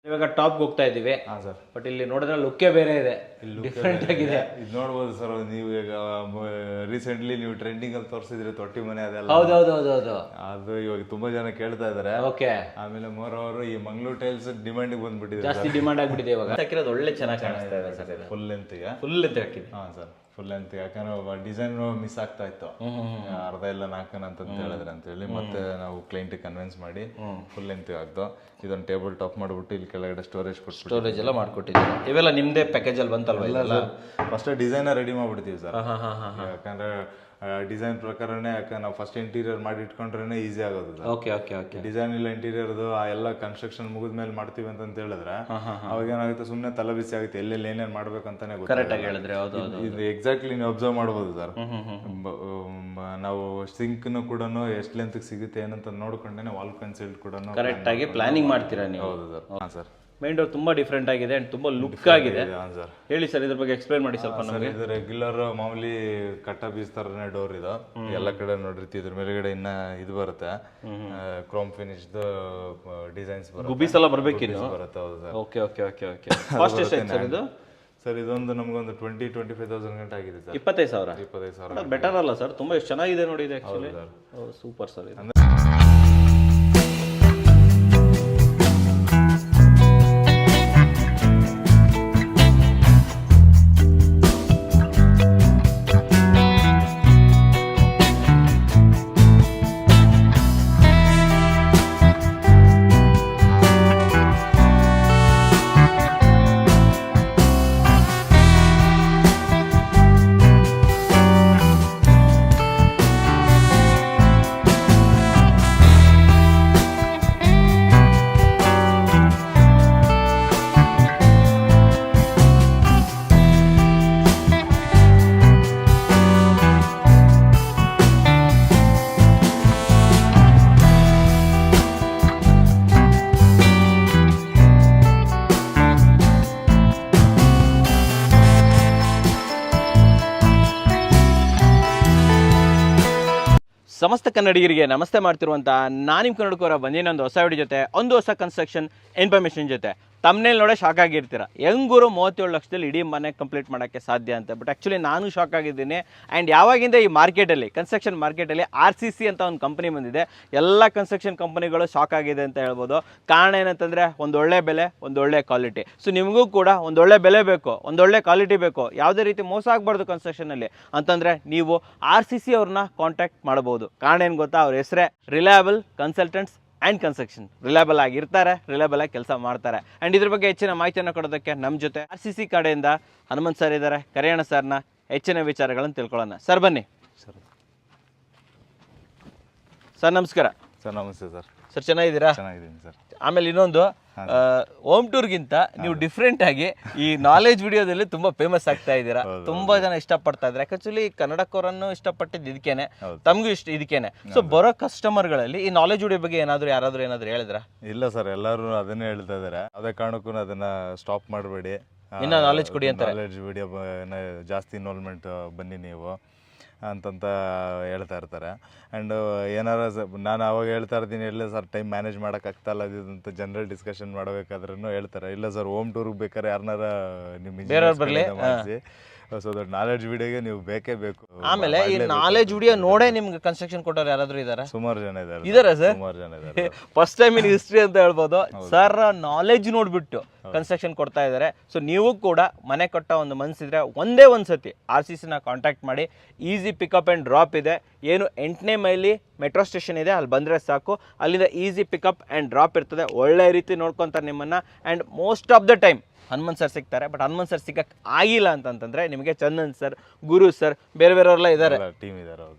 ಇವಾಗ ಟಾಪ್ ಹೋಗ್ತಾ ಇದೀವಿ. ಹಾಂ ಸರ್. ಬಟ್ ಇಲ್ಲಿ ನೋಡಿದ್ರೆ ಲುಕ್ಕೇ ಬೇರೆ ಇದೆ, ಡಿಫ್ರೆಂಟ್ ಆಗಿದೆ. ಇದು ನೋಡ್ಬೋದು ಸರ್, ನೀವು ಈಗ ರೀಸೆಂಟ್ಲಿ ನೀವು ಟ್ರೆಂಡಿಂಗ್ ಅಲ್ಲಿ ತೋರಿಸಿದ್ರಿ ತೊಟ್ಟಿ ಮನೆ ಅದೆಲ್ಲ. ಹೌದೌದೌದೌದು. ಅದು ಇವಾಗ ತುಂಬಾ ಜನ ಕೇಳ್ತಾ ಇದಾರೆ. ಓಕೆ. ಆಮೇಲೆ ಮೋರ್ ಅವರು ಈ ಮಂಗ್ಳೂರ್ ಟೈಲ್ಸ್ ಡಿಮಾಂಡಿಗೆ ಬಂದ್ಬಿಟ್ಟಿದೆ, ಜಾಸ್ತಿ ಡಿಮಾಂಡ್ ಆಗ್ಬಿಟ್ಟಿದೆ ಇವಾಗ. ಹಾಕಿರೋದು ಒಳ್ಳೆ ಚೆನ್ನಾಗಿ ಕಾಣಿಸ್ತಾ ಇದೆ ಸರ್. ಇದು ಫುಲ್ ಲೆಂತ್ಗೆ. ಫುಲ್ ಅಂತ ಹಾಕಿದೆ. ಹಾಂ ಸರ್, ಫುಲ್ ಲೆಂತ್. ಯಾಕಂದ್ರೆ ಡಿಸೈನ್ ಮಿಸ್ ಆಗ್ತಾ ಇತ್ತು, ಅರ್ಧ ಎಲ್ಲ ನಾಲ್ಕನ ಅಂತ ಹೇಳಿದ್ರೆ ಅಂತ ಹೇಳಿ ಮತ್ತೆ ನಾವು ಕ್ಲೈಂಟ್ ಕನ್ವಿನ್ಸ್ ಮಾಡಿ ಫುಲ್ ಲೆಂತ್ ಆಗ್ದು. ಇದೊಂದು ಟೇಬಲ್ ಟಾಪ್ ಮಾಡ್ಬಿಟ್ಟು ಇಲ್ಲಿ ಕೆಳಗಡೆ ಸ್ಟೋರೇಜ್ ಕೊಟ್ಟು ಸ್ಟೋರೇಜ್ ಎಲ್ಲ ಮಾಡ್ಕೊಟ್ಟಿದ್ದೀವಿ. ಇವೆಲ್ಲ ನಿಮ್ದೇ ಪ್ಯಾಕೇಜ್ ಅಲ್ಲಿ ಬಂತಲ್ವಾ? ಇಲ್ಲ, ಫಸ್ಟ್ ಡಿಸೈನ್ ರೆಡಿ ಮಾಡ್ಬಿಡ್ತೀವಿ ಸರ್. ಯಾಕಂದ್ರೆ ಡಿಸೈನ್ ಪ್ರಕಾರನೇ, ಯಾಕಂದ್ರೆ ನಾವು ಫಸ್ಟ್ ಇಂಟೀರಿಯರ್ ಮಾಡಿ ಇಟ್ಕೊಂಡ್ರೆ ಈಸಿ ಆಗೋದು. Okay okay okay. ಡಿಸೈನ್ ಇಲ್ಲ ಇಂಟೀರಿಯರ್ದು ಆ ಎಲ್ಲ ಕನ್ಸ್ಟ್ರಕ್ಷನ್ ಮುಗಿದ್ಮೇಲೆ ಮಾಡ್ತೀವಿ ಅಂತ ಹೇಳಿದ್ರೆ ಅವಾಗ ಏನಾಗುತ್ತೆ, ಸುಮ್ಮನೆ ತಲೆ ಬಿಸಿ ಆಗುತ್ತೆ, ಎಲ್ಲೆಲ್ಲಿ ಏನೇನು ಮಾಡ್ಬೇಕಂತಾನೆ ಕರೆಕ್ಟ್ ಆಗಿ ಹೇಳಿದ್ರೆ. ಹೌದು. ಇದು ಎಕ್ಸಾಕ್ಟ್ಲಿ ನೀವು ಅಬ್ಸರ್ವ್ ಮಾಡ್ಬೋದು ಸರ್. ನಾವು ಸಿಂಕ್ನು ಕೂಡ ಎಷ್ಟು ಲೆಂತ್ ಸಿಗುತ್ತೆ ಏನಂತ ನೋಡ್ಕೊಂಡೇನೆ ವಾಲ್ ಕನ್ಸಿಲ್ಟ್ ಕೂಡ ಕರೆಕ್ಟ್ ಆಗಿ ಪ್ಲಾನಿಂಗ್ ಮಾಡ್ತೀರಾ ನೀವು? ಹೌದು ಸರ್. ಹಾಂ ಸರ್. ಮೈನ್ ಡೋರ್ ತುಂಬಾ ಡಿಫ್ರೆಂಟ್ ಆಗಿದೆ ಅಂಡ್ ತುಂಬಾ ಲುಕ್ ಆಗಿದೆ. ಸರ್ ಹೇಳಿ ಸರ್, ಇದ್ರ ಬಗ್ಗೆ ಎಕ್ಸ್ಪ್ಲೈನ್ ಮಾಡಿ ಸ್ವಲ್ಪ ನಮಗೆ. ಇದು ರೆಗ್ಯುಲರ್ ಮಾಮೂಲಿ ಕಟ್ಟ ಬೀಸ್ ತರನೇ ಡೋರ್ ಇದು. ಎಲ್ಲ ಕಡೆ ನೋಡಿರ್ತೀವಿ. ಇದ್ರ ಮೇಲ್ಗಡೆ ಇನ್ನ ಇದು ಬರುತ್ತೆ, ಕ್ರೋಮ್ ಫಿನಿಶ್ಡ್ ಡಿಸೈನ್ಸ್ ಬರುತ್ತೆ, ಗುಬೀಸ್ ಎಲ್ಲ ಬರ್ಬೇಕಿನ್ನು ಬರುತ್ತೆ. ಹೌದು sir. Okay okay okay okay. Cost ಎಷ್ಟು ಸರ್ ಇದು? ಸರ್ ಇದೊಂದು ನಮಗೊಂದು 20-25,000 ಗಂಟೆ ಆಗಿದೆ ಸರ್. 25,000. 25,000 ಬೆಟರ್ ಅಲ್ಲ ಸರ್? ತುಂಬಾ ಎಷ್ಟು ಚೆನ್ನಾಗಿದೆ ನೋಡಿ ಇದು. ಆಕ್ಚುಲಿ ಸೂಪರ್ ಸರ್ ಇದು. ಸಮಸ್ತ ಕನ್ನಡಿಗರಿಗೆ ನಮಸ್ತೆ ಮಾಡ್ತಿರುವಂಥ ನಾನು ನಿಮ್ಮ ಕನ್ನಡಕವರ ಬಂದಿನೊಂದು ಹೊಸ ವಿಡಿಯೋ ಜೊತೆ, ಒಂದು ಹೊಸ ಕನ್ಸ್ಟ್ರಕ್ಷನ್ ಇನ್ಫಾರ್ಮೇಷನ್ ಜೊತೆ. ತಮ್ಮನೇಲಿ ನೋಡೇ ಶಾಕ್ ಆಗಿರ್ತೀರ, ಹೆಂಗೂರು 37 ಲಕ್ಷದಲ್ಲಿ ಇಡೀ ಮನೆ ಕಂಪ್ಲೀಟ್ ಮಾಡೋಕ್ಕೆ ಸಾಧ್ಯ ಅಂತ. ಬಟ್ ಆ್ಯಕ್ಚುಲಿ ನಾನು ಶಾಕ್ ಆಗಿದ್ದೀನಿ. ಆ್ಯಂಡ್ ಯಾವಾಗಿಂದ ಈ ಮಾರ್ಕೆಟಲ್ಲಿ, ಕನ್ಸ್ಟ್ರಕ್ಷನ್ ಮಾರ್ಕೆಟಲ್ಲಿ RCC ಅಂತ ಒಂದು ಕಂಪನಿ ಬಂದಿದೆ, ಎಲ್ಲ ಕನ್ಸ್ಟ್ರಕ್ಷನ್ ಕಂಪನಿಗಳು ಶಾಕ್ ಆಗಿದೆ ಅಂತ ಹೇಳ್ಬೋದು. ಕಾರಣ ಏನಂತಂದರೆ ಒಂದೊಳ್ಳೆ ಬೆಲೆ, ಒಂದೊಳ್ಳೆ ಕ್ವಾಲಿಟಿ. ಸೊ ನಿಮಗೂ ಕೂಡ ಒಂದೊಳ್ಳೆ ಬೆಲೆ ಬೇಕು, ಒಂದೊಳ್ಳೆ ಕ್ವಾಲಿಟಿ ಬೇಕು, ಯಾವುದೇ ರೀತಿ ಮೋಸ ಆಗಬಾರ್ದು ಕನ್ಸ್ಟ್ರಕ್ಷನಲ್ಲಿ ಅಂತಂದರೆ ನೀವು RCC ಅವ್ರನ್ನ ಕಾಂಟ್ಯಾಕ್ಟ್ ಮಾಡ್ಬೋದು. ಕಾರಣ ಏನು ಗೊತ್ತಾ? ಅವ್ರ ಹೆಸರೇ reliable consultants and construction. Reliable ಆಗಿರ್ತಾರೆ, ರಿಲಯಬಲ್ ಆಗಿ ಕೆಲಸ ಮಾಡ್ತಾರೆ. ಆ್ಯಂಡ್ ಇದ್ರ ಬಗ್ಗೆ ಹೆಚ್ಚಿನ ಮಾಹಿತಿಯನ್ನು ಕೊಡೋದಕ್ಕೆ ನಮ್ಮ ಜೊತೆ RCC ಕಡೆಯಿಂದ ಹನುಮಂತ್ ಸರ್ ಇದ್ದಾರೆ. ಕರೆಯೋಣ ಸರ್ನ, ಹೆಚ್ಚಿನ ವಿಚಾರಗಳನ್ನು ತಿಳ್ಕೊಳ್ಳೋಣ. ಸರ್ ಬನ್ನಿ. ಸರ್ ನಮಸ್ಕಾರ. ಸರ್ ನಮಸ್ತೆ ಸರ್. ಸರ್ ಚೆನ್ನಾಗಿದ್ದೀರಾ? ಚೆನ್ನಾಗಿದ್ದೀನಿ ಸರ್. ಆಮೇಲೆ ಇನ್ನೊಂದು, ಹೋಮ್ ಟೂರ್ಗಿಂತ ನೀವು ಡಿಫ್ರೆಂಟ್ ಆಗಿ ಈ ನಾಲೆಜ್ ವಿಡಿಯೋದಲ್ಲಿ ತುಂಬಾ ಫೇಮಸ್ ಆಗ್ತಾ ಇದ್ದೀರಾ. ತುಂಬಾ ಜನ ಇಷ್ಟಪಡ್ತಾ ಇದ್ದಾರೆ. ಆಕ್ಚುಲಿ ಕನ್ನಡಕ್ಕವರನ್ನು ಇಷ್ಟಪಟ್ಟಿದ್ದು ಇದಕ್ಕೇನೆ, ತಮಗೂ ಇದಕ್ಕೇನೆ. ಸೊ ಬರೋ ಕಸ್ಟಮರ್ಗಳಲ್ಲಿ ಈ ನಾಲೆಜ್ ವಿಡಿಯೋ ಬಗ್ಗೆ ಯಾರಾದ್ರೂ ಏನಾದ್ರು ಹೇಳಿದ್ರ? ಇಲ್ಲ ಸರ್, ಎಲ್ಲರೂ ಅದನ್ನೇ ಹೇಳ್ತಾ ಇದಾರೆ. ಅದೇ ಕಾರಣಕ್ಕೂ ಅದನ್ನ ಸ್ಟಾಪ್ ಮಾಡಬೇಡಿ, ಇನ್ನ ನಾಲೆಜ್ ಕೊಡಿ ಅಂತ. ನಾಲೆಜ್ ವಿಡಿಯೋ ಜಾಸ್ತಿ ಇನ್ವಾಲ್ವ್ಮೆಂಟ್ ಬನ್ನಿ ನೀವು ಅಂತಂತ ಹೇಳ್ತಾ ಇರ್ತಾರೆ. ಆ್ಯಂಡ್ ಏನಾರ ನಾನು ಅವಾಗ ಹೇಳ್ತಾ ಇರ್ತೀನಿ, ಇಲ್ಲ ಸರ್ ಟೈಮ್ ಮ್ಯಾನೇಜ್ ಮಾಡೋಕ್ಕಾಗ್ತಾ ಇಲ್ಲ ಅಂತ ಜನರಲ್ ಡಿಸ್ಕಷನ್ ಮಾಡಬೇಕಾದ್ರೂ ಹೇಳ್ತಾರೆ, ಇಲ್ಲ ಸರ್ ಹೋಮ್ ಟೂರ್ಗೆ ಬೇಕಾದ್ರೆ ಯಾರನ್ನಾರ ನಿಮ್ಮ ಮಾಡಿಸಿ. ಸೊ ದಟ್ ನಾಲೆಡ್ಜ್ ವಿಡಿಯೋಗೆ ನೀವು ಬೇಕೇ ಬೇಕು. ಆಮೇಲೆ ಈ ನಾಲೆಜ್ ವಿಡಿಯೋ ನೋಡೇ ನಿಮ್ಗೆ ಕನ್ಸ್ಟ್ರಕ್ಷನ್ ಕೊಟ್ಟವ್ರು ಯಾರಾದ್ರೂ ಇದಾರೆ? ಸುಮಾರು ಜನ ಇದ್ದಾರೆ ಸರ್, ಸುಮಾರು ಜನ ಇದ್ದಾರೆ. ಫಸ್ಟ್ ಟೈಮ್ ಇನ್ ಹಿಸ್ಟ್ರಿ ಅಂತ ಹೇಳ್ಬೋದು. ಸರ್ ನಾಲೆಜ್ ನೋಡ್ಬಿಟ್ಟು ಕನ್ಸ್ಟ್ರಕ್ಷನ್ ಕೊಡ್ತಾ ಇದ್ದಾರೆ. ಸೊ ನೀವು ಕೂಡ ಮನೆ ಕೊಟ್ಟ ಒಂದು ಮನಸ್ಸಿದ್ರೆ ಒಂದೇ ಒಂದು ಸತಿ RCCನ ಕಾಂಟ್ಯಾಕ್ಟ್ ಮಾಡಿ. ಈಸಿ ಪಿಕಪ್ ಆ್ಯಂಡ್ ಡ್ರಾಪ್ ಇದೆ. ಏನು 8ನೇ ಮೈಲಿ ಮೆಟ್ರೋ ಸ್ಟೇಷನ್ ಇದೆ, ಅಲ್ಲಿ ಬಂದರೆ ಸಾಕು. ಅಲ್ಲಿಂದ ಈಸಿ ಪಿಕಪ್ ಆ್ಯಂಡ್ ಡ್ರಾಪ್ ಇರ್ತದೆ. ಒಳ್ಳೆ ರೀತಿ ನೋಡ್ಕೊತಾರೆ ನಿಮ್ಮನ್ನು. And most of the time Hanumanth sir ಸಿಗ್ತಾರೆ. ಬಟ್ ಹನುಮಂತ್ ಸರ್ ಸಿಗಕ್ಕೆ ಆಗಿಲ್ಲ ಅಂತಂದ್ರೆ ನಿಮಗೆ ಚಂದನ್ ಸರ್, ಗುರು ಸರ್, ಬೇರೆ ಬೇರೆಯವರೆಲ್ಲ ಇದ್ದಾರೆ,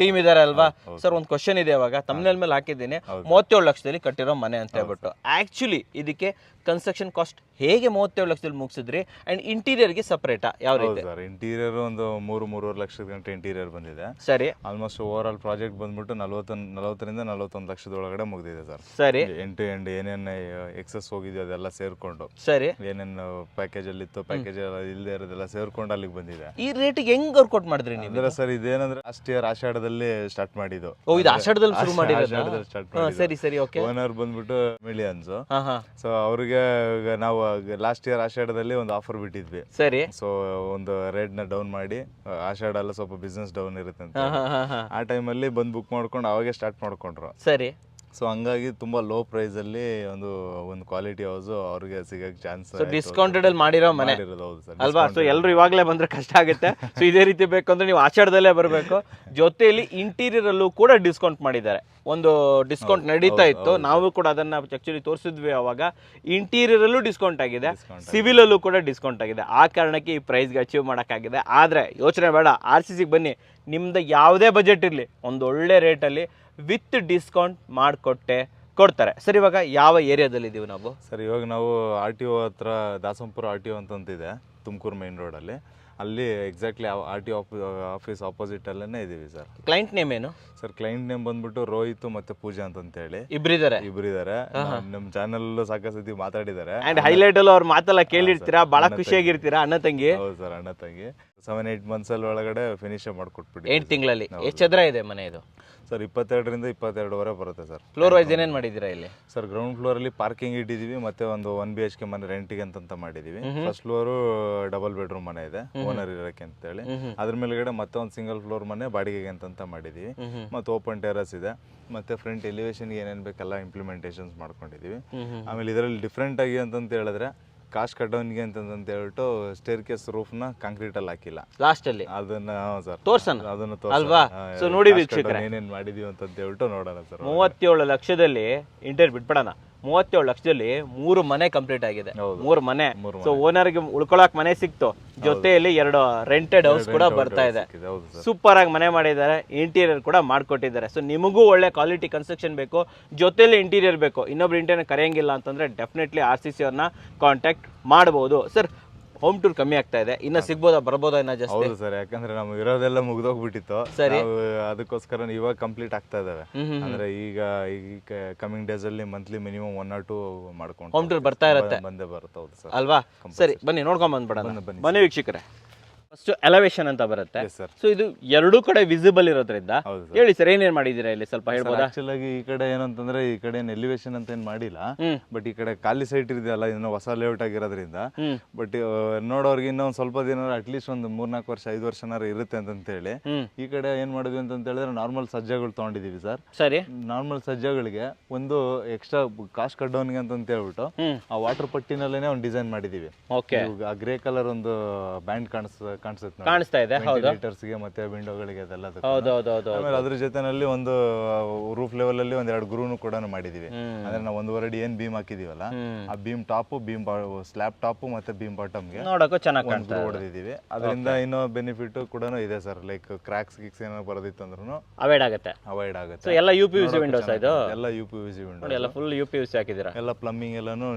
ಟೀಮ್ ಇದ್ದಾರೆ ಅಲ್ವಾ ಸರ್? ಒಂದು ಕ್ವಶನ್ ಇದೆ, ಇವಾಗ ತಮ್ಮನೇಲ್ ಮೇಲೆ ಹಾಕಿದ್ದೀನಿ, 37 ಲಕ್ಷದಲ್ಲಿ ಕಟ್ಟಿರೋ ಮನೆ ಅಂತ ಹೇಳ್ಬಿಟ್ಟು. ಆಕ್ಚುಲಿ ಇದಕ್ಕೆ ಕನ್ಸ್ಟ್ರಕ್ಷನ್ ಕಾಸ್ಟ್ ಹೇಗೆ 37 ಲಕ್ಷದಲ್ಲಿ ಮುಗಿಸಿದ್ರಿ? ಅಂಡ್ ಇಂಟೀರಿಯರ್ಗೆ ಸಪರೇಟಾ ಯಾವ ರೀತಿ? ಸರ್ ಇಂಟೀರಿಯರ್ ಒಂದು 3-3.5 ಲಕ್ಷದ ಗಂಟೆ ಇಂಟೀರಿಯರ್ ಬಂದಿದೆ. ಸರಿ. ಆಲ್ಮೋಸ್ಟ್ ಓವರ್ ಆಲ್ ಪ್ರಾಜೆಕ್ಟ್ ಬಂದ್ಬಿಟ್ಟು 40ರಿಂದ 41 ಲಕ್ಷದ ಒಳಗಡೆ ಮುಗಿದಿದೆ ಸರ್. ಸರಿ. ಎಂಟು ಎಂಡ್ ಏನೇನು ಎಕ್ಸಸ್ ಹೋಗಿದೆಯೋ ಅದೆಲ್ಲ ಸೇರ್ಕೊಂಡು, ಸರಿ, ಏನೇನು ಪ್ಯಾಕೇಜ್ ಅಲ್ಲಿ ಇತ್ತು, ಪ್ಯಾಕೇಜ್ ಇಲ್ಲದೆ ಇರೋದೆಲ್ಲ ಸೇರ್ಕೊಂಡು ಅಲ್ಲಿಗೆ ಬಂದಿದೆ. ಈ ರೇಟಿಗೆ ಹೆಂಗ್ ವರ್ಕೌಟ್ ಮಾಡಿದ್ರಿ ನೀವು? ಅಂದ್ರೆ ಸರ್ ಇದೇನಂದ್ರೆ ಲಾಸ್ಟ್ ಇಯರ್ ಆಷಾಢದಲ್ಲಿ ಸ್ಟಾರ್ಟ್ ಮಾಡಿದ್ದು. ಓ, ಇದು ಆಷಾಢದಲ್ಲಿ ಶುರು ಮಾಡಿರೋದು? ಸ್ಟಾರ್ಟ್ ಮಾಡಿ. ಸರಿ ಸರಿ, ಓಕೆ. ಓನರ್ ಬಂದ್ಬಿಟ್ಟು ಮಿಲಿಯನ್ಸ್. ಸೊ ಅವ್ರಿಗೆ ಈಗ ನಾವು ಲಾಸ್ಟ್ ಇಯರ್ ಆಷಾಢದಲ್ಲಿ ಒಂದು ಆಫರ್ ಬಿಟ್ಟಿದ್ವಿ. ಸರಿ. ಸೊ ಒಂದು ರೇಟ್ನ ಡೌನ್ ಮಾಡಿ, ಆಷಾಢ ಎಲ್ಲ ಸ್ವಲ್ಪ ಬಿಸ್ನೆಸ್ ಡೌನ್ ಇರುತ್ತೆ ಅಂತ ಆ ಟೈಮಲ್ಲಿ ಬಂದು ಬುಕ್ ಮಾಡ್ಕೊಂಡು ಅವಾಗೆ ಸ್ಟಾರ್ಟ್ ಮಾಡ್ಕೊಂಡ್ರು. ಸರಿ. ಸೊ ಹಂಗಾಗಿ ತುಂಬಾ ಲೋ ಪ್ರೈಸ್ ಅಲ್ಲಿ ಒಂದು ಕ್ವಾಲಿಟಿ ಹೌಸ್ ಅವ್ರಿಗೆ ಸಿಗಕ್ಕೆ ಚಾನ್ಸ್. ಡಿಸ್ಕೌಂಟೆಡ್ ಅಲ್ಲಿ ಮಾಡಿರೋ ಮನೆ ಹೌದು ಸರ್ ಅಲ್ವಾ? ಸೊ ಎಲ್ಲರೂ ಇವಾಗಲೇ ಬಂದ್ರೆ ಕಷ್ಟ ಆಗುತ್ತೆ. ಸೊ ಇದೇ ರೀತಿ ಬೇಕು ಅಂದ್ರೆ ನೀವು ಆಷಾಢದಲ್ಲೇ ಬರಬೇಕು. ಜೊತೆಯಲ್ಲಿ ಇಂಟೀರಿಯರ್ ಅಲ್ಲೂ ಕೂಡ ಡಿಸ್ಕೌಂಟ್ ಮಾಡಿದ್ದಾರೆ. ಒಂದು ಡಿಸ್ಕೌಂಟ್ ನಡೀತಾ ಇತ್ತು, ನಾವು ಕೂಡ ಅದನ್ನ ಆಕ್ಚುಲಿ ತೋರಿಸಿದ್ವಿ ಅವಾಗ. ಇಂಟೀರಿಯರ್ ಅಲ್ಲೂ ಡಿಸ್ಕೌಂಟ್ ಆಗಿದೆ, ಸಿವಿಲ್ ಅಲ್ಲೂ ಕೂಡ ಡಿಸ್ಕೌಂಟ್ ಆಗಿದೆ. ಆ ಕಾರಣಕ್ಕೆ ಈ ಪ್ರೈಸ್ಗೆ ಅಚೀವ್ ಮಾಡೋಕ್ಕಾಗಿದೆ. ಆದರೆ ಯೋಚನೆ ಬೇಡ, RCCಗೆ ಬನ್ನಿ, ನಿಮ್ದು ಯಾವುದೇ ಬಜೆಟ್ ಇರಲಿ ಒಂದು ಒಳ್ಳೆ ರೇಟಲ್ಲಿ ವಿತ್ ಡಿಸ್ಕೌಂಟ್ ಕೊಡ್ತಾರೆ. ಸರ್ ಇವಾಗ ಯಾವ ಏರಿಯಾದಲ್ಲಿ ಇದೀವಿ ನಾವು? ಸರ್ ಇವಾಗ ನಾವು RTO ಹತ್ರ ದಾಸಂಪುರ RTO ಅಂತಿದೆ, ತುಮಕೂರು ಮೇನ್ ರೋಡಲ್ಲಿ. ಅಲ್ಲಿ ಎಕ್ಸಾಕ್ಟ್ಲಿ RTO ಆಫೀಸ್ ಆಪೋಸಿಟ್ ಅಲ್ಲೇ ಇದೀವಿ ಸರ್. ಕ್ಲೈಂಟ್ ನೇಮ್ ಏನು ಸರ್? ಕ್ಲೈಂಟ್ ನೇಮ್ ಬಂದ್ಬಿಟ್ಟು ರೋಹಿತ್ ಮತ್ತೆ ಪೂಜಾ ಅಂತಂತೇಳಿ ಇಬ್ಬರಿದ್ದಾರೆ. ನಮ್ಮ ಚಾನಲ್ ಸಾಕಷ್ಟು ಸತಿ ಮಾತಾಡಿದ್ದಾರೆ. ಅಂಡ್ ಹೈಲೈಟ್ ಅಲ್ಲೂ ಅವ್ರ ಮಾತೆಲ್ಲ ಕೇಳಿರ್ತೀರಾ, ಬಹಳ ಖುಷಿಯಾಗಿರ್ತೀರಾ. ಅಣ್ಣ ತಂಗಿ. ಹೌದು ಸರ್, ಅಣ್ಣ ತಂಗಿ. 7-8 months ಒಳಗಡೆ ಫಿನಿಶ್ ಮಾಡ್ಕೊಟ್ಬಿಟ್ಟು 8 ತಿಂಗಳಲ್ಲಿ. ಎಷ್ಟು ಚದರ ಇದೆ ಮನೆ ಇದು? ಸರ್ 22ರಿಂದ 22.5 ಬರುತ್ತೆ ಸರ್. ಫ್ಲೋರ್ ವೈಸ್ ಏನೇನು ಮಾಡಿದ್ದೀರಾ ಇಲ್ಲಿ? ಸರ್ ಗ್ರೌಂಡ್ ಫ್ಲೋರ್ ಅಲ್ಲಿ ಪಾರ್ಕಿಂಗ್ ಇಟ್ಟಿದೀವಿ, ಮತ್ತೆ ಒಂದು 1 BHK ಮನೆ ರೆಂಟಿಗೆ ಅಂತ ಮಾಡಿದೀವಿ. ಫಸ್ಟ್ ಫ್ಲೋರು ಡಬಲ್ ಬೆಡ್ರೂಮ್ ಮನೆ ಇದೆ, ಓನರ್ ಇರೋಕೆ ಅಂತ ಹೇಳಿ. ಅದ್ರ ಮೇಲ್ಗಡೆ ಮತ್ತೆ ಒಂದು ಸಿಂಗಲ್ ಫ್ಲೋರ್ ಮನೆ ಬಾಡಿಗೆಗೆ ಅಂತ ಮಾಡಿದೀವಿ. ಮತ್ತೆ ಓಪನ್ ಟೆರಸ್ ಇದೆ, ಮತ್ತೆ ಫ್ರಂಟ್ ಎಲಿವೇಶನ್ಗೆ ಏನೇನು ಬೇಕೆಲ್ಲ ಇಂಪ್ಲಿಮೆಂಟೇಷನ್ಸ್ ಮಾಡ್ಕೊಂಡಿದೀವಿ. ಆಮೇಲೆ ಇದರಲ್ಲಿ ಡಿಫ್ರೆಂಟ್ ಆಗಿ ಅಂತಂತ ಹೇಳಿದ್ರೆ ಕಾಸ್ಟ್ ಕಟ್ಟೋನ್ಗೆ ಅಂತ ಹೇಳ್ಬಿಟ್ಟು ಸ್ಟೇರ್ ಕೇಸ್ ರೂಫ್ನ ಕಾಂಕ್ರೀಟ್ ಅಲ್ಲಿ ಹಾಕಿಲ್ಲ ಲಾಸ್ಟ್ ಅಲ್ಲಿ. ಅದನ್ನ ಸರ್ ತೋರ್ಸೋಣ ಅದನ್ನ ಅಲ್ವಾ? ಸೊ ನೋಡಿ ವೀಕ್ಷಕರೇ, ಏನೇನ್ ಮಾಡಿದೀವಿ ಅಂತ ಹೇಳ್ಬಿಟ್ಟು ನೋಡೋಣ ಸರ್. 37 ಲಕ್ಷದಲ್ಲಿ ಇಂಟೀರಿಯರ್ ಬಿಟ್ಬಿಡೋಣ. 37 ಲಕ್ಷದಲ್ಲಿ 3 ಮನೆ ಕಂಪ್ಲೀಟ್ ಆಗಿದೆ. 3 ಮನೆ. ಸೊ ಓನರ್ಗೆ ಉಳ್ಕೊಳಕ್ ಮನೆ ಸಿಕ್ತು, ಜೊತೆಯಲ್ಲಿ 2 ರೆಂಟೆಡ್ ಹೌಸ್ ಕೂಡ ಬರ್ತಾ ಇದೆ. ಸೂಪರ್ ಆಗಿ ಮನೆ ಮಾಡಿದ್ದಾರೆ, ಇಂಟೀರಿಯರ್ ಕೂಡ ಮಾಡ್ಕೊಟ್ಟಿದ್ದಾರೆ. ಸೊ ನಿಮಗೂ ಒಳ್ಳೆ ಕ್ವಾಲಿಟಿ ಕನ್ಸ್ಟ್ರಕ್ಷನ್ ಬೇಕು, ಜೊತೆಲಿ ಇಂಟೀರಿಯರ್ ಬೇಕು, ಇನ್ನೊಬ್ರು ಇಂಟೀರಿಯರ್ ಕರೆಯಂಗಿಲ್ಲ ಅಂತಂದ್ರೆ ಡೆಫಿನೆಟ್ಲಿ RCC ಅವ್ರನ್ನ ಕಾಂಟ್ಯಾಕ್ಟ್ ಮಾಡಬಹುದು. ಸರ್ ಹೋಮ್ ಟೂರ್ ಕಮ್ಮಿ ಆಗ್ತಾ ಇದೆ, ಇನ್ನ ಸಿಗ್ಬೋದಾ, ಬರ್ಬೋದಾ ಇನ್ನ ಜಾಸ್ತಿ? ಹೌದು ಸರ್, ಯಾಕಂದ್ರೆ ನಮ್ಗೆ ಇರೋದೆಲ್ಲ ಮುಗ್ದೋಗ್ಬಿಟ್ಟಿತ್ತು. ಸರಿ. ಅದಕ್ಕೋಸ್ಕರ ಇವಾಗ ಕಂಪ್ಲೀಟ್ ಆಗ್ತಾ ಇದಾವೆ. ಅಂದ್ರೆ ಈಗ ಕಮಿಂಗ್ ಡೇಸ್ ಅಲ್ಲಿ ಮಂತ್ಲಿ ಮಿನಿಮಮ್ 1 or 2 ಮಾಡ್ಕೊಂಡು ಹೋಮ್ ಟೂರ್ ಬರ್ತಾ ಇರುತ್ತೆ. ಬಂದೇ ಬರುತ್ತೆ. ಹೌದು ಸರ್ ಅಲ್ವಾ? ಸರಿ ಬನ್ನಿ ನೋಡ್ಕೊಂಡ್ ಬಂದ್ಬಿಡೋಣ. ಬನ್ನಿ ವೀಕ್ಷಕರೇ. ಫಸ್ಟ್ ಎಲಿವೇಶನ್ ಅಂತ ಬರುತ್ತೆ. ಸೊ ಇದು ಎರಡೂ ಕಡೆ ವಿಸಿಬಲ್ ಇರೋದ್ರಿಂದ ಹೇಳಿ ಸರ್ ಏನೇನ್ ಮಾಡಿದೀರಾ ಇಲ್ಲಿ, ಸ್ವಲ್ಪ ಹೇಳ್ಬೋದಾ? ಆಕ್ಚುಲ್ ಆಗಿ ಈ ಕಡೆ ಏನಂತಂದ್ರೆ ಈ ಕಡೆ ಎಲಿವೇಶನ್ ಅಂತ ಏನ್ ಮಾಡಿಲ್ಲ, ಬಟ್ ಈ ಕಡೆ ಖಾಲಿ ಸೈಟ್ ಇದೆಯಲ್ಲ, ಇನ್ನು ಹೊಸ ಲೇಔಟ್ ಆಗಿರೋದ್ರಿಂದ. ಬಟ್ ನೋಡೋರ್ಗೆ ಇನ್ನೊಂದ್ ಸ್ವಲ್ಪ ದಿನ ಅಟ್ಲೀಸ್ಟ್ ಒಂದು 3-4 ವರ್ಷ 5 ವರ್ಷನಾರು ಇರುತ್ತೆ ಅಂತ ಹೇಳಿ ಈ ಕಡೆ ಏನ್ ಮಾಡಿದ್ವಿ ಅಂತ ಹೇಳಿದ್ರೆ ನಾರ್ಮಲ್ ಸಜ್ಜಗಳು ತಗೊಂಡಿದೀವಿ ಸರ್. ಸರಿ. ನಾರ್ಮಲ್ ಸಜ್ಜಗಳಿಗೆ ಒಂದು ಎಕ್ಸ್ಟ್ರಾ ಕಾಸ್ಟ್ ಕಟ್ ಡೌನ್ಗೆ ಅಂತ ಹೇಳ್ಬಿಟ್ಟು ಆ ವಾಟರ್ ಪಟ್ಟಿನಲ್ಲೇನೆ ಒಂದು ಡಿಸೈನ್ ಮಾಡಿದೀವಿ. ಆ ಗ್ರೇ ಕಲರ್ ಒಂದು ಬ್ಯಾಂಡ್ ಕಾಣಿಸ್ತಾ ಇದೆ. ಹೌದು. ಗೆ ಮತ್ತೆ ವಿಂಡೋಗಳಿಗೆ ಅದೆಲ್ಲ. ಹೌದೌದು. ಆಮೇಲೆ ಅದ್ರ ಜೊತೆನಲ್ಲಿ ಒಂದು ರೂಫ್ ಲೆವೆಲ್ ಅಲ್ಲಿ ಒಂದ್ 2 ಗ್ರೂನು ಕೂಡ ಮಾಡಿದೀವಿ. ಅಂದ್ರೆ ನಾವು 1.5 ಅಡಿ ಏನ್ ಬೀಮ್ ಹಾಕಿದೀವಲ್ಲ, ಆ beam top, beam slab top ಮತ್ತೆ ಬೀಮ್ ಬಾಟಮ್ ಗೆ ನೋಡಕ್ಕೂ ಚೆನ್ನಾಗಿ ಕಾಣ್ತಾ ಹೊಡೆದಿದ್ದೀವಿ. ಅದರಿಂದ ಇನ್ನೂ ಬೆನಿಫಿಟ್ ಕೂಡ ಇದೆ ಸರ್. ಲೈಕ್ ಕ್ರಾಕ್ಸ್ ಗಿಕ್ಸ್ ಏನೋ ಬರೋದಿತ್ತು ಅಂದ್ರೂ ಅವಾಯ್ಡ್ ಆಗುತ್ತೆ. ಎಲ್ಲ UPVC ವಿಂಡೋಸ್ ಇದು, ಎಲ್ಲ UPVC ವಿಂಡೋ, ಎಲ್ಲ ಫುಲ್ UPVC ಹಾಕಿದ್ದೀರಾ. ಎಲ್ಲ ಪ್ಲಂಬಿಂಗ್ ಎಲ್ಲಾನು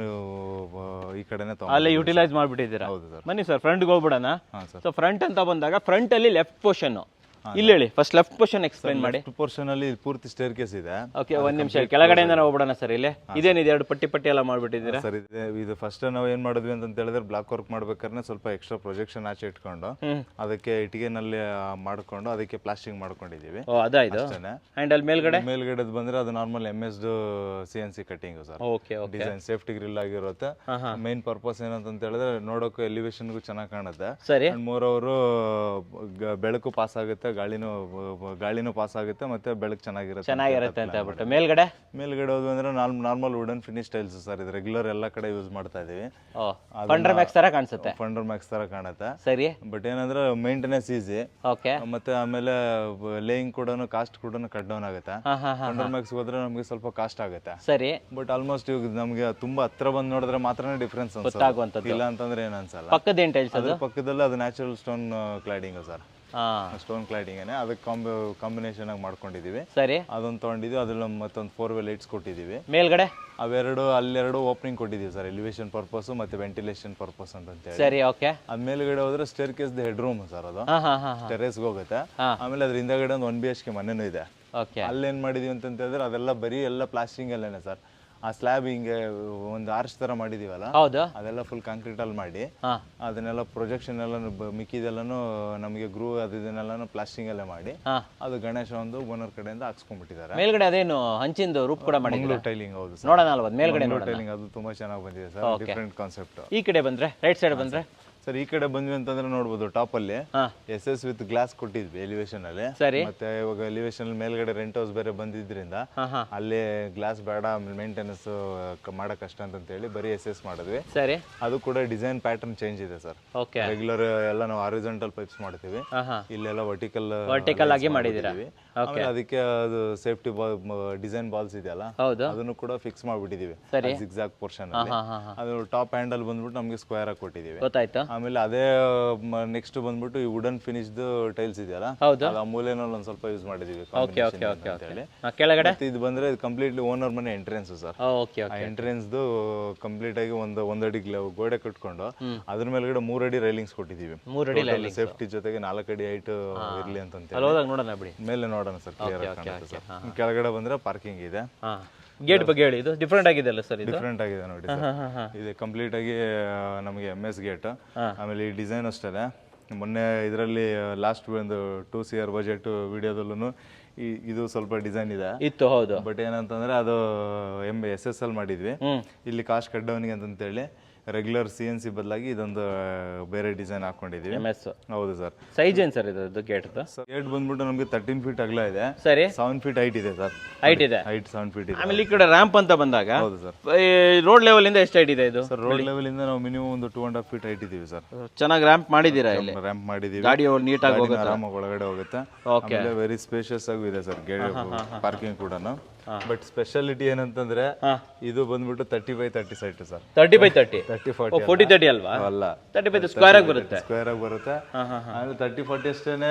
ಈ ಕಡೆನೇ ಅಲ್ಲೇ ಯುಟಿಲೈಸ್ ಮಾಡ್ಬಿಟ್ಟಿದ್ದೀರಾ. ಬನ್ನಿ ಸರ್ ಫ್ರಂಟ್ ಗೆ ಹೋಗ್ಬಿಡೋಣ. ಸೊ ಫ್ರಂಟ್ ಅಂತ ಬಂದಾಗ ಫ್ರಂಟ್ ಅಲ್ಲಿ ಲೆಫ್ಟ್ ಪೋರ್ಷನ್ ಇಲ್ಲಿ ಹೇಳಿ, ಫಸ್ಟ್ ಲೆಫ್ಟ್ ಪೋರ್ಷನ್ ಎಕ್ಸ್ಪ್ಲೈನ್ ಮಾಡಿ. ಲೆಫ್ಟ್ ಪೋರ್ಷನ್ ಅಲ್ಲಿ ಪೂರ್ತಿ ಸ್ಟೇರ್ ಕೇಸ್ ಇದೆ. ಓಕೆ, ಒಂದ್ ನಿಮಿಷ ಕೆಳಗಡೆಯಿಂದ ಹೋಗ್ಬಿಡೋಣ ಸರ್. ಇಲ್ಲಿ ಇದೇನಿದೆ, 2 ಪಟ್ಟಿ ಎಲ್ಲ ಮಾಡ್ಬಿಟ್ಟಿದ್ದೀರಾ ಸರ್. ಇದು ಫಸ್ಟ್ ನಾವು ಏನ್ ಮಾಡಿದ್ವಿ ಅಂತ ಹೇಳಿದ್ರೆ ಬ್ಲಾಕ್ ವರ್ಕ್ ಮಾಡ್ಬೇಕಾದ್ರೆ ಸ್ವಲ್ಪ ಎಕ್ಸ್ಟ್ರಾ ಪ್ರೊಜೆಕ್ಷನ್ ಆಚೆ ಇಟ್ಕೊಂಡು ಅದಕ್ಕೆ ಇಟ್ಟಿಗೆನಲ್ಲಿ ಮಾಡ್ಕೊಂಡು ಅದಕ್ಕೆ ಪ್ಲಾಸ್ಟಿಂಗ್ ಮಾಡ್ಕೊಂಡಿದೀವಿ. ಅದಾಯ್ತು. ಅಂಡ್ ಅಲ್ಲಿ ಮೇಲ್ಗಡೆ ಬಂದ್ರೆ ಅದು normal MS CNC cutting sir. Design safety grill ಆಗಿರುತ್ತೆ. ಮೈನ್ ಪರ್ಪಸ್ ಏನಂತ ಹೇಳಿದ್ರೆ ನೋಡೋಕೆ ಎಲಿವೇಶನ್ಗೂ ಚೆನ್ನಾಗಿ ಕಾಣುತ್ತೆ. ಸರಿ. ಮೋರ್ ಅವರು ಬೆಳಕು ಪಾಸ್ ಆಗುತ್ತೆ, ಗಾಳಿನೂ ಪಾಸ್ ಆಗುತ್ತೆ, ಮತ್ತೆ ಬೆಳಕು ಚೆನ್ನಾಗಿರುತ್ತೆ ಅಂತ ಹೇಳ್ಬಿಟ್ಟು. ಮೇಲ್ಗಡೆ ಹೋದ್ವಿ ಅಂದ್ರೆ normal wooden finish tiles sir. ಇದು ರೆಗ್ಯುಲರ್ ಎಲ್ಲ ಕಡೆ ಯೂಸ್ ಮಾಡ್ತಾ ಇದೀವಿ. ಫಂಡರ್ ಮ್ಯಾಕ್ಸ್ ತರ ಕಾಣಿಸುತ್ತೆ. ಫಂಡರ್ ಮ್ಯಾಕ್ಸ್ ತರ ಕಾಣುತ್ತೆ. ಸರಿ. ಬಟ್ ಏನಂದ್ರೆ ಮೇಂಟೆನೆನ್ಸ್ ಈಸಿ. ಓಕೆ. ಮತ್ತೆ ಆಮೇಲೆ ಲೇಯಿಂಗ್ ಕೂಡ ಕಾಸ್ಟ್ ಕೂಡ ಕಟ್ ಡೌನ್ ಆಗುತ್ತೆ. ಫಂಡರ್ ಮ್ಯಾಕ್ಸ್ ಹೋದ್ರೆ ನಮಗೆ ಸ್ವಲ್ಪ ಕಾಸ್ಟ್ ಆಗುತ್ತೆ. ಸರಿ. ಬಟ್ ಆಲ್ಮೋಸ್ಟ್ ಇವಾಗ ನಮಗೆ ತುಂಬಾ ಹತ್ರ ಬಂದು ನೋಡಿದ್ರೆ ಮಾತ್ರನೇ ಡಿಫ್ರೆನ್ಸ್ ಅನ್ಸುತ್ತೆ, ಇಲ್ಲ ಅಂತಂದ್ರೆ ಏನ್ ಅನ್ಸಲ್ಲ. ಪಕ್ಕದ ಪಕ್ಕದಲ್ಲಿ ಅದು natural stone cladding sir. Stone cladding ಅದಕ್ಕೆ ಕಾಂಬಿನೇಷನ್ ಆಗಿ ಮಾಡ್ಕೊಂಡಿದೀವಿ. ಸರಿ. ಅದೊಂದು ತಗೊಂಡಿದ್ವಿ. ಅದ್ರಲ್ಲಿ ಮತ್ತೊಂದು 4-way ಲೈಟ್ಸ್ ಕೊಟ್ಟಿದೀವಿ. ಮೇಲ್ಗಡೆ ಅಲ್ಲೆರಡು ಓಪನಿಂಗ್ ಕೊಟ್ಟಿದೀವಿ ಸರ್, ಎಲಿವೇಶನ್ ಪರ್ಪಸ್ ಮತ್ತೆ ವೆಂಟಿಲೇಷನ್ ಪರ್ಪಸ್ ಅಂತ ಹೇಳಿ. ಸರಿ. ಓಕೆ. ಅದ್ ಮೇಲ್ಗಡೆ ಹೋದ್ರೆ staircase head room sir. ಅದು ಟೆರೇಸ್ಗೆ ಹೋಗುತ್ತೆ. ಆಮೇಲೆ ಅದ್ರ ಹಿಂದಗಡೆ ಒಂದು 1 BHK ಮನೆನೂ ಇದೆ. ಅಲ್ಲೇನ್ ಮಾಡಿದೀವಿ ಅಂತ ಹೇಳಿದ್ರೆ ಅದೆಲ್ಲ ಬರೀ ಎಲ್ಲ ಪ್ಲಾಸ್ಟಿಂಗ್ ಅಲ್ಲೇನೆ ಸರ್. ಆ ಸ್ಲ್ಯಾಬ್ ಹಿಂಗೆ ಒಂದು ಆರ್ಚ್ ಥರ ಮಾಡಿದೀವಲ್ಲ, ಹೌದು. ಅದೆಲ್ಲ ಫುಲ್ ಕಾಂಕ್ರೀಟಲ್ಲಿ ಮಾಡಿ ಹಾ ಅದನ್ನೆಲ್ಲ ಪ್ರೊಜೆಕ್ಷನ್ ಎಲ್ಲ ಮಿಕ್ಕಿದೆಲ್ಲನೂ ನಮಗೆ ಗ್ರೂ ಅದನ್ನೆಲ್ಲನೂ ಪ್ಲಾಸ್ಟಿಂಗಲ್ಲೇ ಮಾಡಿ ಹಾ ಅದು ಗಣೇಶ ಒಂದು ಓನರ್ ಕಡೆಯಿಂದ ಹಾಕ್ಸ್ಕೊಂಡ್ಬಿಟ್ಟಿದ್ದಾರೆ. ಮೇಲ್ಗಡೆ ಅದೇನು ಹಂಚಿಂದು ರೂಪ್ ಕೂಡ ಮಾಡಿದ್ರೆ ಮಂಗಳೂರು ಟೈಲಿಂಗ್. ಹೌದು ಸರ್, ನೋಡೋಣ ಅಲ್ವಾ ಮೇಲ್ಗಡೆ ನೋಡೋಣ. ಟೈಲಿಂಗ್ ಅದು ತುಂಬಾ ಚೆನ್ನಾಗಿ ಬಂದಿದೆ ಸರ್, ಡಿಫ್ರೆಂಟ್ ಕಾನ್ಸೆಪ್ಟ್. ಈ ಕಡೆ ಬಂದ್ರೆ ರೈಟ್ ಸೈಡ್ ಬಂದ್ರೆ ಸರ್ ಈ ಕಡೆ ಬಂದ್ವಿ ಅಂತಂದ್ರೆ ನೋಡ್ಬೋದು ಟಾಪ್ ಅಲ್ಲಿ ಹಾ SS ವಿತ್ ಗ್ಲಾಸ್ ಕೊಟ್ಟಿದ್ವಿ ಎಲಿವೇಶನ್ ಅಲ್ಲಿ. ಸರಿ. ಮತ್ತೆ ಇವಾಗ ಎಲಿವೇಶನ್ ಮೇಲ್ಗಡೆ ರೆಂಟ್ ಹೌಸ್ ಬೇರೆ ಬಂದಿದ್ರಿಂದ ಹಾ ಹಾ ಅಲ್ಲೇ ಗ್ಲಾಸ್ ಬೇಡ, ಮೇಂಟೆನೆನ್ಸ್ ಮಾಡಕ್ ಕಷ್ಟ ಅಂತ ಹೇಳಿ ಬರೀ SS ಮಾಡಿದ್ವಿ. ಸರಿ. ಅದು ಕೂಡ ಡಿಸೈನ್ ಪ್ಯಾಟರ್ನ್ ಚೇಂಜ್ ಇದೆ ಸರ್. ಓಕೆ. ರೆಗ್ಯುಲರ್ ಎಲ್ಲ ನಾವು ಹಾರಿಜಾಂಟಲ್ ಪೈಪ್ಸ್ ಮಾಡ್ತೀವಿ, ಹಾ ಹಾ ಇಲ್ಲೆಲ್ಲ ವರ್ಟಿಕಲ್ ಆಗಿ ಮಾಡಿದೀರಾ. ಆಮೇಲೆ ಅದಕ್ಕೆ ಅದು ಸೇಫ್ಟಿ ಡಿಸೈನ್ ಬಾಲ್ಸ್ ಇದೆಯಲ್ಲ, ಹೌದು. ಅದನ್ನು ಕೂಡ ಫಿಕ್ಸ್ ಮಾಡ್ಬಿಟ್ಟಿದೀವಿ ಸರಿ. ಜಿಗ್ಜಾಗ್ ಪೋರ್ಷನ್ ಹಾ ಅಲ್ಲಿ. ಹಾ ಹಾ ಅದು ಟಾಪ್ ಹ್ಯಾಂಡಲ್ ಬಂದ್ಬಿಟ್ಟು ನಮಗೆ ಸ್ಕ್ವೇರ್ ಆಗಿ ಕೊಟ್ಟಿದೀವಿ. ಗೊತ್ತಾಯ್ತು. ಆಮೇಲೆ ಅದೇ ನೆಕ್ಸ್ಟ್ ಬಂದ್ಬಿಟ್ಟು ಈ ವುಡನ್ ಫಿನಿಶ್ಡ್ ಟೈಲ್ಸ್ ಇದೆಯಲ್ಲ, ಹೌದು. ಅದು ಆ ಮೂಲೆನಲ್ಲಿ ಒಂದ್ ಸ್ವಲ್ಪ ಯೂಸ್ ಮಾಡಿದೀವಿ. Okay okay okay okay. ಕೆಳಗಡೆ ಇದು ಬಂದ್ರೆ ಕಂಪ್ಲೀಟ್ಲಿ ಓನರ್ ಮನೆ ಎಂಟ್ರೆನ್ಸ್ ಸರ್. ಓಕೆ ಆ ಎಂಟ್ರೆನ್ಸ್ ಕಂಪ್ಲೀಟ್ ಆಗಿ ಒಂದಡಿ ಗೋಡೆ ಕಟ್ಕೊಂಡು ಅದ್ರ ಮೇಲ್ಗಡೆ 3 ಅಡಿ ರೈಲಿಂಗ್ಸ್ ಕೊಟ್ಟಿದೀವಿ. 3 ಅಡಿ ಸೇಫ್ಟಿ ಜೊತೆಗೆ 4 ಅಡಿ ಹೈಟ್ ಇರ್ಲಿ ಅಂತ ಅಲ್ಲಿ ಹೋದಾಗ ನೋಡೋಣ ಬಿಡಿ. ಮೇಲೆ ನೋಡೋಣ ಸರ್, ಕ್ಲಿಯರ್ ಆಗಿ ಕಾಣುತ್ತೆ ಸರ್. ಕೆಳಗಡೆ ಬಂದ್ರೆ ಪಾರ್ಕಿಂಗ್ ಇದೆ. ಹಾ ಗೇಟ್ ಬಗ್ಗೆ ಹೇಳಿ, ಇದು ಡಿಫ್ರೆಂಟ್ ಆಗಿದೆ ಅಲ್ಲ ಸರ್? ಇದು ಡಿಫ್ರೆಂಟ್ ಆಗಿದೆ ನೋಡಿ ಸರ್. ಇದು ಕಂಪ್ಲೀಟ್ ಆಗಿ ನಮಗೆ MS ಗೇಟ್. ಆಮೇಲೆ ಈ ಡಿಸೈನ್ ಅಷ್ಟೇ. ಮೊನ್ನೆ ಇದರಲ್ಲಿ ಲಾಸ್ಟ್ ಒಂದು 2 CR ಬಜೆಟ್ ವಿಡಿಯೋದಲ್ಲೂ ಇದು ಸ್ವಲ್ಪ ಡಿಸೈನ್ ಇದೆ ಇತ್ತು. ಹೌದು. ಬಟ್ ಏನಂತಂದ್ರೆ ಅದು SSL ಮಾಡಿದ್ವಿ. ಇಲ್ಲಿ ಕಾಸ್ಟ್ ಕಟ್ ಡೌನ್ಗೆ ಅಂತಂತೇಳಿ ರೆಗ್ಯುಲರ್ CNC ಬದಲಾಗಿ ಇದೊಂದು ಬೇರೆ ಡಿಸೈನ್ ಹಾಕೊಂಡಿದೀವಿ. MS. ಹೌದು ಸರ್. ಸೈಜ್ ಏನ್ ಸರ್ ಇದು ಗೇಟ್? ಗೇಟ್ ಬಂದ್ಬಿಟ್ಟು ನಮಗೆ 13 ಫೀಟ್ ಅಗಲ ಇದೆ. ಸರಿ. 7 ಫೀಟ್ ಹೈಟ್ ಇದೆ ಸರ್. ಹೈಟ್ ಇದೆ. ಹೈಟ್ 7 ಫೀಟ್ ಇದೆ. ಆಮೇಲೆ ಈ ಕಡೆ ರ್ಯಾಂಪ್ ಅಂತ ಬಂದಾಗ ಹೌದು ಸರ್, ರೋಡ್ ಲೆವೆಲ್ ಇಂದ ಎಷ್ಟು ಹೈಟ್ ಇದೆ ಇದು? ಸರ್ ರೋಡ್ ಲೆವೆಲ್ ಇಂದ ನಾವು ಮಿನಿಮಮ್ ಒಂದು 2.5 ಫೀಟ್ ಹೈಟ್ ಇದೀವಿ ಸರ್. ಚೆನ್ನಾಗಿ ರ್ಯಾಂಪ್ ಮಾಡಿದೀರಾ ಇಲ್ಲಿ? ರ್ಯಾಂಪ್ ಮಾಡಿದೀವಿ. ಗಾಡಿ ನೀಟಾಗಿ ಹೋಗುತ್ತೆ, ಆರಾಮಾಗಿ ಒಳಗಡೆ ಹೋಗುತ್ತೆ. ಆಮೇಲೆ ವೆರಿ ಸ್ಪೇಷಿಯಸ್ ಆಗಿ ಇದೆ ಸರ್ ಪಾರ್ಕಿಂಗ್ ಕೂಡ. ಬಟ್ ಸ್ಪೆಷಾಲಿಟಿ ಏನಂತಂದ್ರೆ ಇದು ಬಂದ್ಬಿಟ್ಟು 30x30 ಸೈಟ್ ಸರ್. 30x30 30-40 40-30 ಅಲ್ವಾ? ಅಲ್ಲ, 30x ಸ್ಕ್ವೇರ್ ಆಗಿ ಬರುತ್ತೆ. ಸ್ಕ್ವೇರ್ ಆಗಿ ಬರುತ್ತೆ. ಆಮೇಲೆ 30-40 ಅಷ್ಟೇನೆ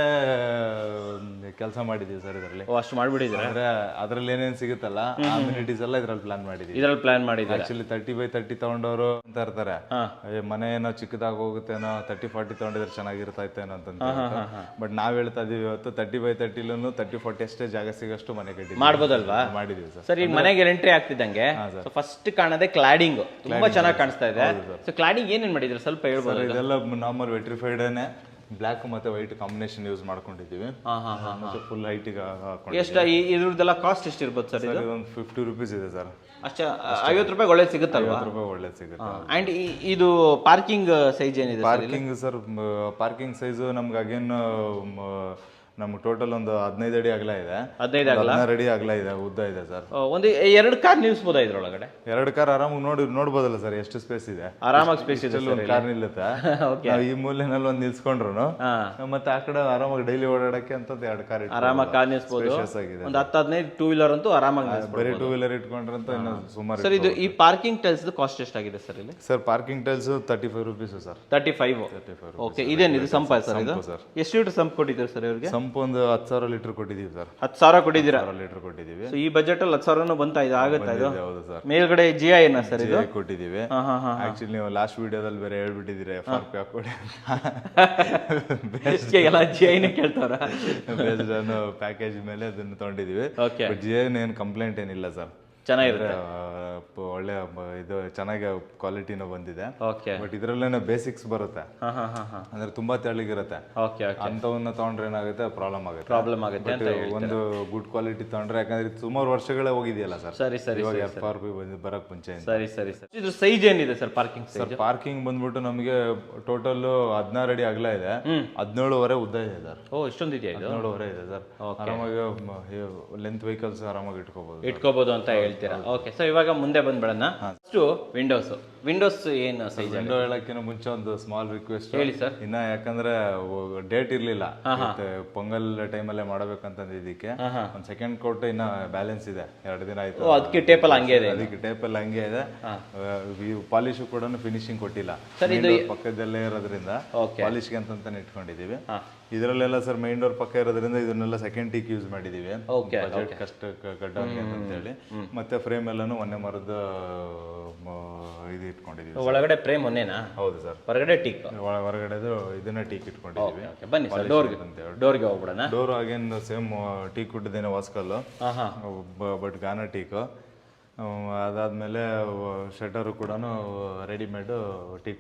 ಕೆಲಸ ಮಾಡಿದೀವಿ ಸರ್ ಇದರಲ್ಲಿ. ಅಷ್ಟು ಮಾಡ್ಬಿಟ್ಟಿದ್ರೆ ಅಂದ್ರೆ ಅದ್ರಲ್ಲಿ ಏನೇನ್ ಸಿಗುತ್ತಲ್ಲ ಅಮ್ಯುನಿಟೀಸ್ ಎಲ್ಲ ಇದ್ರಲ್ಲಿ ಪ್ಲಾನ್ ಮಾಡಿದೀವಿ. ಇದ್ರಲ್ಲಿ ಪ್ಲಾನ್ ಮಾಡಿದ್ರೆ ಆಕ್ಚುಲಿ 30x30 ತಗೊಂಡವರು ಅಂತ ಇರ್ತಾರೆ, ಮನೆ ಏನೋ ಚಿಕ್ಕದಾಗಿ ಹೋಗುತ್ತೇನೋ, 30-40 ತಗೊಂಡಿದ್ರೆ ಚೆನ್ನಾಗಿರ್ತೈತೇನೋ ಅಂತ. ಬಟ್ ನಾವ್ ಹೇಳ್ತಾ ಇದೀವಿ ಇವತ್ತು 30x30 30-40 ಅಷ್ಟೇ ಜಾಗ ಸಿಗಷ್ಟು ಮನೆ ಕಟ್ಟಿದ್ವಿ. ಮಾಡ್ಬೋದಲ್ವಾ? ಮಾಡಿದೀವಿ ಸರ್. ಸರ್, ಈಗ ಮನೆಗೆ ಎಂಟ್ರಿ ಆಗ್ತಿದ್ದಂಗೆ ಫಸ್ಟ್ ಕಾಣದೆ ಕ್ಲಾಡಿಂಗ್ ತುಂಬಾ ಚೆನ್ನಾಗಿ ಕಾಣಿಸ್ತಾ ಇದೆ. ಸೊ ಕ್ಲಾಡಿಂಗ್ ಏನೇನ್ ಮಾಡಿದ್ರೆ ಸ್ವಲ್ಪ ಹೇಳ್ಬೋದು? ಇದೆಲ್ಲ ನಾರ್ಮಲ್ ವೆಟ್ರಿಫೈಡ್ ಬ್ಲಾಕ್ ಮತ್ತೆ ವೈಟ್ ಕಾಂಬಿನೇಷನ್ ಯೂಸ್ ಮಾಡ್ಕೊಂಡಿದೀವಿ. ಮತ್ತೆ ಫುಲ್ ಹೈಟಿಗೆ ಹಾಕೊಂಡು. ಎಷ್ಟು ಇದ್ರದ್ದೆಲ್ಲ ಕಾಸ್ಟ್ ಎಷ್ಟು ಇರ್ಬೋದು ಸರ್? ಇದು ಒಂದು 50 ರೂಪೀಸ್ ಇದೆ ಸರ್. ಅಷ್ಟೇ? 50 ರೂಪಾಯಿ ಒಳ್ಳೇದು ಸಿಗುತ್ತಲ್ವಾ? 50 ರೂಪಾಯಿ ಒಳ್ಳೇದು ಸಿಗುತ್ತೆ. ಅಂಡ್ ಇದು ಪಾರ್ಕಿಂಗ್ ಸೈಜ್ ಏನಿದೆ? ಪಾರ್ಕಿಂಗ್ ಸರ್, ಪಾರ್ಕಿಂಗ್ ಸೈಜು ನಮ್ಗೆ ಅಗೇನ್ ನಮ್ಗೆ ಟೋಟಲ್ ಒಂದು 15 ಅಡಿ ಅಗಲ ಇದೆ. 16 ಅಡಿ ಅಗಲ ಇದೆ, ಉದ್ದ ಇದೆ ಸರ್. ಒಂದು 2 ಕಾರ್ ನಿಲ್ಸ್ಬೋದಾ ಇದ್ರೊಳಗಡೆ? 2 ಕಾರ್ ಆರಾಮಾಗಿ ನೋಡ್ಬೋದಲ್ಲ ಸರ್, ಎಷ್ಟು ಸ್ಪೇಸ್ ಇದೆ. ಆರಾಮಾಗಿ ಸ್ಪೇಸ್ ಇದೆ. ಒಂದು ಕಾರ್ ನಿಲ್ಲುತ್ತೆ. ನಾವು ಈ ಮೂಲೆನಲ್ಲಿ ಒಂದು ನಿಲ್ಸ್ಕೊಂಡ್ರು ಮತ್ತೆ ಆ ಕಡೆ ಆರಾಮಾಗಿ ಡೈಲಿ ಓಡಾಡಕ್ಕೆ ಅಂತ 2 ಕಾರ್ ಆರಾಮಾಗಿ ಕಾರ್ ನಿಲ್ಸ್ಬೋದು. ಒಂದು 10-15 ಟೂ ವೀಲರ್ ಅಂತೂ ಆರಾಮಾಗಿ ನಿಲ್ಸ್ಬೋದು. ಬರೀ 2 ವೀಲರ್ ಇಟ್ಕೊಂಡ್ರಂತ ಇನ್ನು ಸುಮಾರು. ಸರ್, ಇದು ಈ ಪಾರ್ಕಿಂಗ್ ಟೈಲ್ಸ್ ಕಾಸ್ಟ್ ಎಷ್ಟಾಗಿದೆ ಸರ್ ಇಲ್ಲಿ? Sir parking tiles 35 rupees sir. 35. Okay. ಇದೇನಿದು ಸಂಪ ಸರ್? ಇದು ಎಷ್ಟು ಲೀಟರ್ ಸಂಪ್ ಕೊಟ್ಟಿದ್ದೀರಿ ಸರ್ ಇವ್ರಿಗೆ? ಸಂಪ್ ಒಂದು 10,000 ಲೀಟರ್ ಕೊಟ್ಟಿದ್ದೀವಿ ಸರ್. 10,000 ಕೊಟ್ಟಿದ್ದೀರಾ? 10,000 ಲೀಟರ್ ಕೊಟ್ಟಿದ್ದೀವಿ. ಈ ಬಜೆಟ್ ಅಲ್ಲಿ 10,000 ಬಂತಾ? ಇದು ಆಗುತ್ತಾ ಇದು? ಹೌದು ಸರ್. ಮೇಲ್ಗಡೆ GI ಏನ ಸರ್ ಇದು? ಕೊಟ್ಟಿದ್ದೀವಿ. ಆಕ್ಚುಲಿ ನೀವು ಲಾಸ್ಟ್ ವಿಡಿಯೋದಲ್ಲಿ ಬೇರೆ ಹೇಳ್ಬಿಟ್ಟಿದ್ದೀರಿ FRP ಹಾಕೊಡಿ ಎಲ್ಲ GI ನೇ ಕೇಳ್ತಾರ. ಬೇಸ್ಡ್ ಆನ್ ಪ್ಯಾಕೇಜ್ ಮೇಲೆ ಅದನ್ನು ತಗೊಂಡಿದ್ದೀವಿ. ಬಟ್ GI ಏನು ಕಂಪ್ಲೇಂಟ್ ಏನಿಲ್ಲ ಸರ್. ಚೆನ್ನಾಗಿರುತ್ತೆ, ಒಳ್ಳೆ ಇದು ಚೆನ್ನಾಗಿ ಕ್ವಾಲಿಟಿನೂ ಬಂದಿದೆ. ಓಕೆ. ಬಟ್ ಇದ್ರಲ್ಲೇನೋ ಬೇಸಿಕ್ಸ್ ಬರುತ್ತೆ, ಅಂದ್ರೆ ತುಂಬಾ ತೆಳ್ಳಗಿರುತ್ತೆ. Okay okay. ಅಂತವನ್ನ ತಗೊಂಡ್ರೆ ಏನಾಗುತ್ತೆ, ಪ್ರಾಬ್ಲಮ್ ಆಗುತ್ತೆ ಅಂತ ಒಂದು ಗುಡ್ ಕ್ವಾಲಿಟಿ ತಗೊಂಡ್ರೆ, ಯಾಕಂದ್ರೆ ಸುಮಾರು ವರ್ಷಗಳೇ ಹೋಗಿದೆಯಲ್ಲ ಸರ್. ಸರಿ ಸರಿ. ಇವಾಗ FRP ಬರಕ್ ಮುಂಚೆ. ಸರಿ ಸರಿ ಸರ್. ಇದು ಸೈಜ್ ಏನಿದೆ ಸರ್ ಪಾರ್ಕಿಂಗ್ ಸೈಜ್? ಪಾರ್ಕಿಂಗ್ ಬಂದ್ಬಿಟ್ಟು ನಮಗೆ ಟೋಟಲ್ 16 ಅಡಿ ಅಗಲ ಇದೆ, 17.5 ಉದ್ದ ಇದೆ ಸರ್. ಓ, ಇಷ್ಟೊಂದು ಇದೆಯಾ? 17.5 ಇದೆ ಸರ್. ಆರಾಮಾಗಿ ಲೆಂತ್ ವೆಹಿಕಲ್ಸ್ ಆರಾಮಾಗಿ ಇಟ್ಕೋಬಹುದು ಅಂತ ಹೇಳ್ತೀರಾ? ಓಕೆ. ಸೊ ಇವಾಗ ಮುಂದೆ ಬಂದ್ಬಿಡೋಣ. ಫಸ್ಟ್ ವಿಂಡೋಸ್ ಏನು ಸೈಜ್? ವಿಂಡೋ ಹೇಳಕ್ಕಿಂತ ಮುಂಚೆ ಒಂದು ಸ್ಮಾಲ್ ರಿಕ್ವೆಸ್ಟ್ ಹೇಳಿ ಸರ್. ಇನ್ನ ಯಾಕಂದ್ರೆ ಡೇಟ್ ಇರ್ಲಿಲ್ಲ, ಪೊಂಗಲ್ ಟೈಮಲ್ಲೇ ಮಾಡಬೇಕಂತಂದಿದ್ದಕ್ಕೆ ಒಂದು ಸೆಕೆಂಡ್ ಕೋಟ್ ಇನ್ನ ಬ್ಯಾಲೆನ್ಸ್ ಇದೆ. 2 ದಿನ ಆಯ್ತು. ಅದಕ್ಕೆ ಟೇಪಲ್ ಹಂಗೆ ಇದೆ. ಅದಕ್ಕೆ ಟೇಪಲ್ ಹಂಗೆ ಇದೆ. ಪಾಲಿಶ್ ಕೂಡ ಫಿನಿಶಿಂಗ್ ಕೊಟ್ಟಿಲ್ಲ ಪಕ್ಕದಲ್ಲೇ ಇರೋದ್ರಿಂದ ಪಾಲಿಶ್ಗೆ ಅಂತಾನೆ ಇಟ್ಕೊಂಡಿದೀವಿ. ಇದರಲ್ಲೆಲ್ಲ ಸರ್ ಮೈನ್ ಡೋರ್ ಪಕ್ಕ ಇರೋದ್ರಿಂದ ಇದನ್ನೆಲ್ಲ ಸೆಕೆಂಡ್ ಟೀಕ್ ಯೂಸ್ ಮಾಡಿದೀವಿ, ಬಜೆಟ್ ಕಷ್ಟ ಕಡ್ಡಾಗಿ ಅಂತ ಹೇಳಿ. ಮತ್ತೆ ಫ್ರೇಮ್ ಎಲ್ಲಾನು ಒಂದೇ ಮರದ ಇದು ಇಟ್ಕೊಂಡಿದೀವಿ. ಒಳಗಡೆ ಫ್ರೇಮ್ ಒಂದೇನಾ? ಹೌದು ಸರ್. ಹೊರಗಡೆ ಟೀಕ್, ಹೊರಗಡೆ ಇದನ್ನ ಟೀಕ್ ಇಟ್ಕೊಂಡಿದೀವಿ. ಬನ್ನಿ ಸರ್, ಡೋರ್ಗೆ ಹೋಗ್ಬಿಡೋಣ. ಡೋರ್ ಅಗೇನ್ ಸೇಮ್ ಟೀಕ್ ಉಡ್ದೇನೆ ವಾಸ್ಕಲ್, ಬಟ್ ಗಾನ ಟೀಕ್. ಅದಾದಮೇಲೆ ಶಟರು ಕೂಡ ರೆಡಿಮೇಡು ಟೀ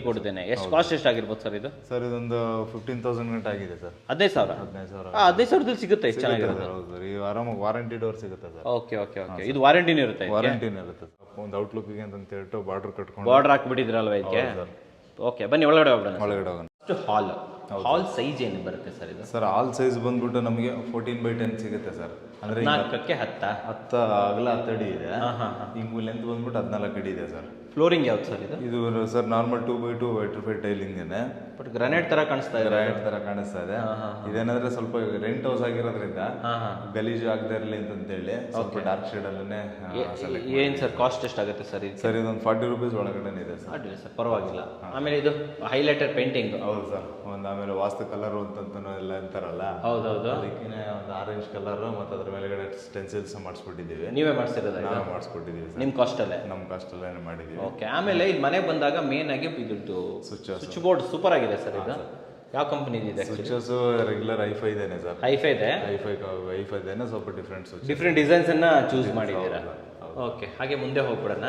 ಕೊಡ್ತೇನೆ. ಎಷ್ಟು ಕಾಸ್ಟ್ ಎಷ್ಟಾಗಿರ್ಬೋದು ಸರ್ ಇದು? ಸರ್ ಇದೊಂದು 15,000 ಗಂಟೆ ಆಗಿದೆ ಸರ್. 15,000? 15,000. 15,000ದಲ್ಲಿ ಸಿಗುತ್ತೆ. ಎಷ್ಟು ಚೆನ್ನಾಗಿರುತ್ತೆ. ಹೌದು ಸರ್, ಈ ಆರಾಮಾಗಿ ವಾರಂಟಿ ಡೋರ್ ಸಿಗುತ್ತೆ ಸರ್. Okay okay okay. ಇದು ವಾರಂಟಿನೂ ಇರುತ್ತೆ? ವಾರಂಟಿನೂ ಇರುತ್ತೆ ಸರ್. ಒಂದು ಔಟ್ಲುಕ್ಗೆ ಅಂತ ಹೇಳ್ಬಿಟ್ಟು ಬಾರ್ಡರ್ ಕಟ್ಕೊಂಡು ಬಾರ್ಡರ್ ಹಾಕಿಬಿಟ್ಟಿದ್ರಲ್ವ ಇದಕ್ಕೆ? ಓಕೆ, ಬನ್ನಿ ಒಳಗಡೆ ಹೋಗೋಣ. ಒಳಗಡೆ ಹೋಗೋಣ. ಹಾಲ್ ಸೈಜ್ ಏನು ಬರುತ್ತೆ ಸರ್ ಇದು? ಸರ್ ಹಾಲ್ ಸೈಜ್ ಬಂದ್ಬಿಟ್ಟು ನಮಗೆ 14x10 ಸಿಗುತ್ತೆ ಸರ್. ಅಂದ್ರೆ 4ಕ್ಕೆ 10 ಅಗಲ 10 ಅಡಿ ಇದೆ. ಹಿಂಗ್ ಲೆಂತ್ ಬಂದ್ಬಿಟ್ಟು 14 ಅಡಿ ಇದೆ ಸರ್. ಫ್ಲೋರಿಂಗ್ ಯಾವ್ದು ಸರ್ ಇದು? ಇದು ಸರ್ ನಾರ್ಮಲ್ 2x2 ವೈಟ್ರಿಫೈಡ್ ಟೈಲಿಂಗ್ ಇದೆ. ಬಟ್ ಗ್ರಾನೈಟ್ ತರ ಕಾಣಿಸ್ತಾ ಇದೆ. ಗ್ರಾನೈಟ್ ತರ ಕಾಣಿಸ್ತಾ ಇದೆ. ಇದೇನಂದ್ರೆ ಸ್ವಲ್ಪ ರೆಂಟ್ ಹೌಸ್ ಆಗಿರೋದ್ರಿಂದ ಗಲೀಜು ಆಗದೆ ಇರಲಿ ಅಂತೇಳಿ ಸ್ವಲ್ಪ ಡಾರ್ಕ್ ಶೇಡ್ ಅಲ್ಲೇ. ಏನ್ ಸರ್ ಕಾಸ್ಟ್ ಎಷ್ಟಾಗುತ್ತೆ ಸರ್ ಇದು? ಸರ್ ಇದೊಂದು 40 ರೂಪೀಸ್ ಒಳಗಡೆ ಇದೆ ಸರ್. ಅಡ್ಡಿಲ್ಲ ಸರ್, ಪರವಾಗಿಲ್ಲ. ಆಮೇಲೆ ಇದು ಹೈಲೈಟರ್ ಪೇಂಟಿಂಗ್. ಹೌದು ಸರ್. ಆಮೇಲೆ ವಾಸ್ತು ಕಲರ್ ಅಂತ ಎಲ್ಲ ಅಂತಾರಲ್ಲ, ಹೌದೌದು. ಅದಕ್ಕೆ ಒಂದು ಆರೆಂಜ್ ಕಲರ್ ಮತ್ತೆ ಅದ್ರ ಮೇಲೆಗಡೆ ಸ್ಟೆನ್ಸಿಲ್ಸ್ ಮಾಡಿಸ್ಬಿಟ್ಟಿದ್ದೀವಿ. ನೀವೇ ಮಾಡಿಸಿರೋದು? ನಾವೇ ಮಾಡಿಸ್ಕೊಟ್ಟಿದ್ದೀವಿ ಸರ್. ನಿಮ್ಮ ಕಾಸ್ಟಲ್ಲೇ? ನಮ್ಮ ಕಾಸ್ಟಲ್ಲೇ ಮಾಡಿದ್ದೀವಿ. ಓಕೆ. ಆಮೇಲೆ ಇಲ್ಲಿ ಮನೆಗೆ ಬಂದಾಗ ಮೇನ್ ಆಗಿ ಇದು ಸ್ವಿಚ್ ಬೋರ್ಡ್ ಸೂಪರ್ ಆಗಿದೆ ಸರ್. ಇದು ಯಾವ ಕಂಪನಿ ಇದೆ? ಸ್ವಿಚಸ್ ರೆಗ್ಯುಲರ್ ಐಫೈ ಇದೇನೆ ಸರ್. ಐಫೈ ಇದೆ? ಐಫೈ ಇದೇನೆ, ಸ್ವಲ್ಪ ಡಿಫ್ರೆಂಟ್ ಸ್ವಿಚ್, ಡಿಫ್ರೆಂಟ್ ಡಿಸೈನ್ಸ್ ಅನ್ನ ಚೂಸ್ ಮಾಡಿದ್ದೀರಾ. ಓಕೆ, ಹಾಗೆ ಮುಂದೆ ಹೋಗ್ಬಿಡೋಣ.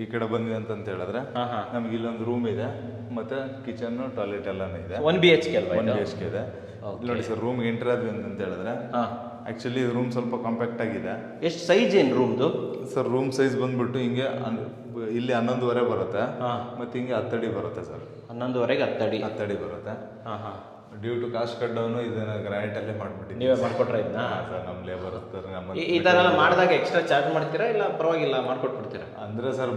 ಈ ಕಡೆ ಬಂದ್ವಿ ಅಂತ ಹೇಳಿದ್ರೆ ನಮ್ಗೆ ಇಲ್ಲೊಂದು ರೂಮ್ ಇದೆ, ಮತ್ತೆ ಕಿಚನ್ ಟಾಯ್ಲೆಟ್ ಎಲ್ಲಾನು ಇದೆ. 1 BHK ಅಲ್ವಾ? 1 BHK ಇದೆ. ನೋಡಿ ಸರ್, ರೂಮ್ ಎಂಟರ್ ಆದ್ವಿ ಅಂತ ಹೇಳಿದ್ರೆ ಆಕ್ಚುಲಿ ರೂಮ್ ಸ್ವಲ್ಪ ಕಾಂಪ್ಯಾಕ್ಟ್ ಆಗಿದೆ. ಎಷ್ಟು ಸೈಜ್ ಏನು ರೂಮ್ದು ಸರ್? ರೂಮ್ ಸೈಜ್ ಬಂದ್ಬಿಟ್ಟು ಹಿಂಗೆ ಇಲ್ಲಿ 11.5 ಬರುತ್ತೆ, ಮತ್ತೆ ಹಿಂಗೆ 10 ಅಡಿ ಬರುತ್ತೆ ಸರ್. 11.5ಗೆ 10 ಅಡಿ? 10 ಅಡಿ ಬರುತ್ತೆ. Due to cost cut down ಇದನ್ನ ಗ್ರಾನೈಟ್ ಅಲ್ಲೇ ಮಾಡ್ಬಿಟ್ಟಿದ್ದೀವಿ. ನೀವೇ ಮಾಡ್ಕೊಟ್ರೆ ಇದನ್ನ? ಸರ್, ನಮ್ಮ ಲೇಬರ್ ನಮ್ಮ ಈ ಥರ ಎಲ್ಲ ಮಾಡಿದಾಗ ಎಕ್ಸ್ಟ್ರಾ ಚಾರ್ಜ್ ಮಾಡ್ತೀರಾ ಇಲ್ಲ ಪರವಾಗಿಲ್ಲ ಮಾಡ್ಕೊಟ್ಬಿಡ್ತೀರಾ? ಅಂದ್ರೆ ಸರ್,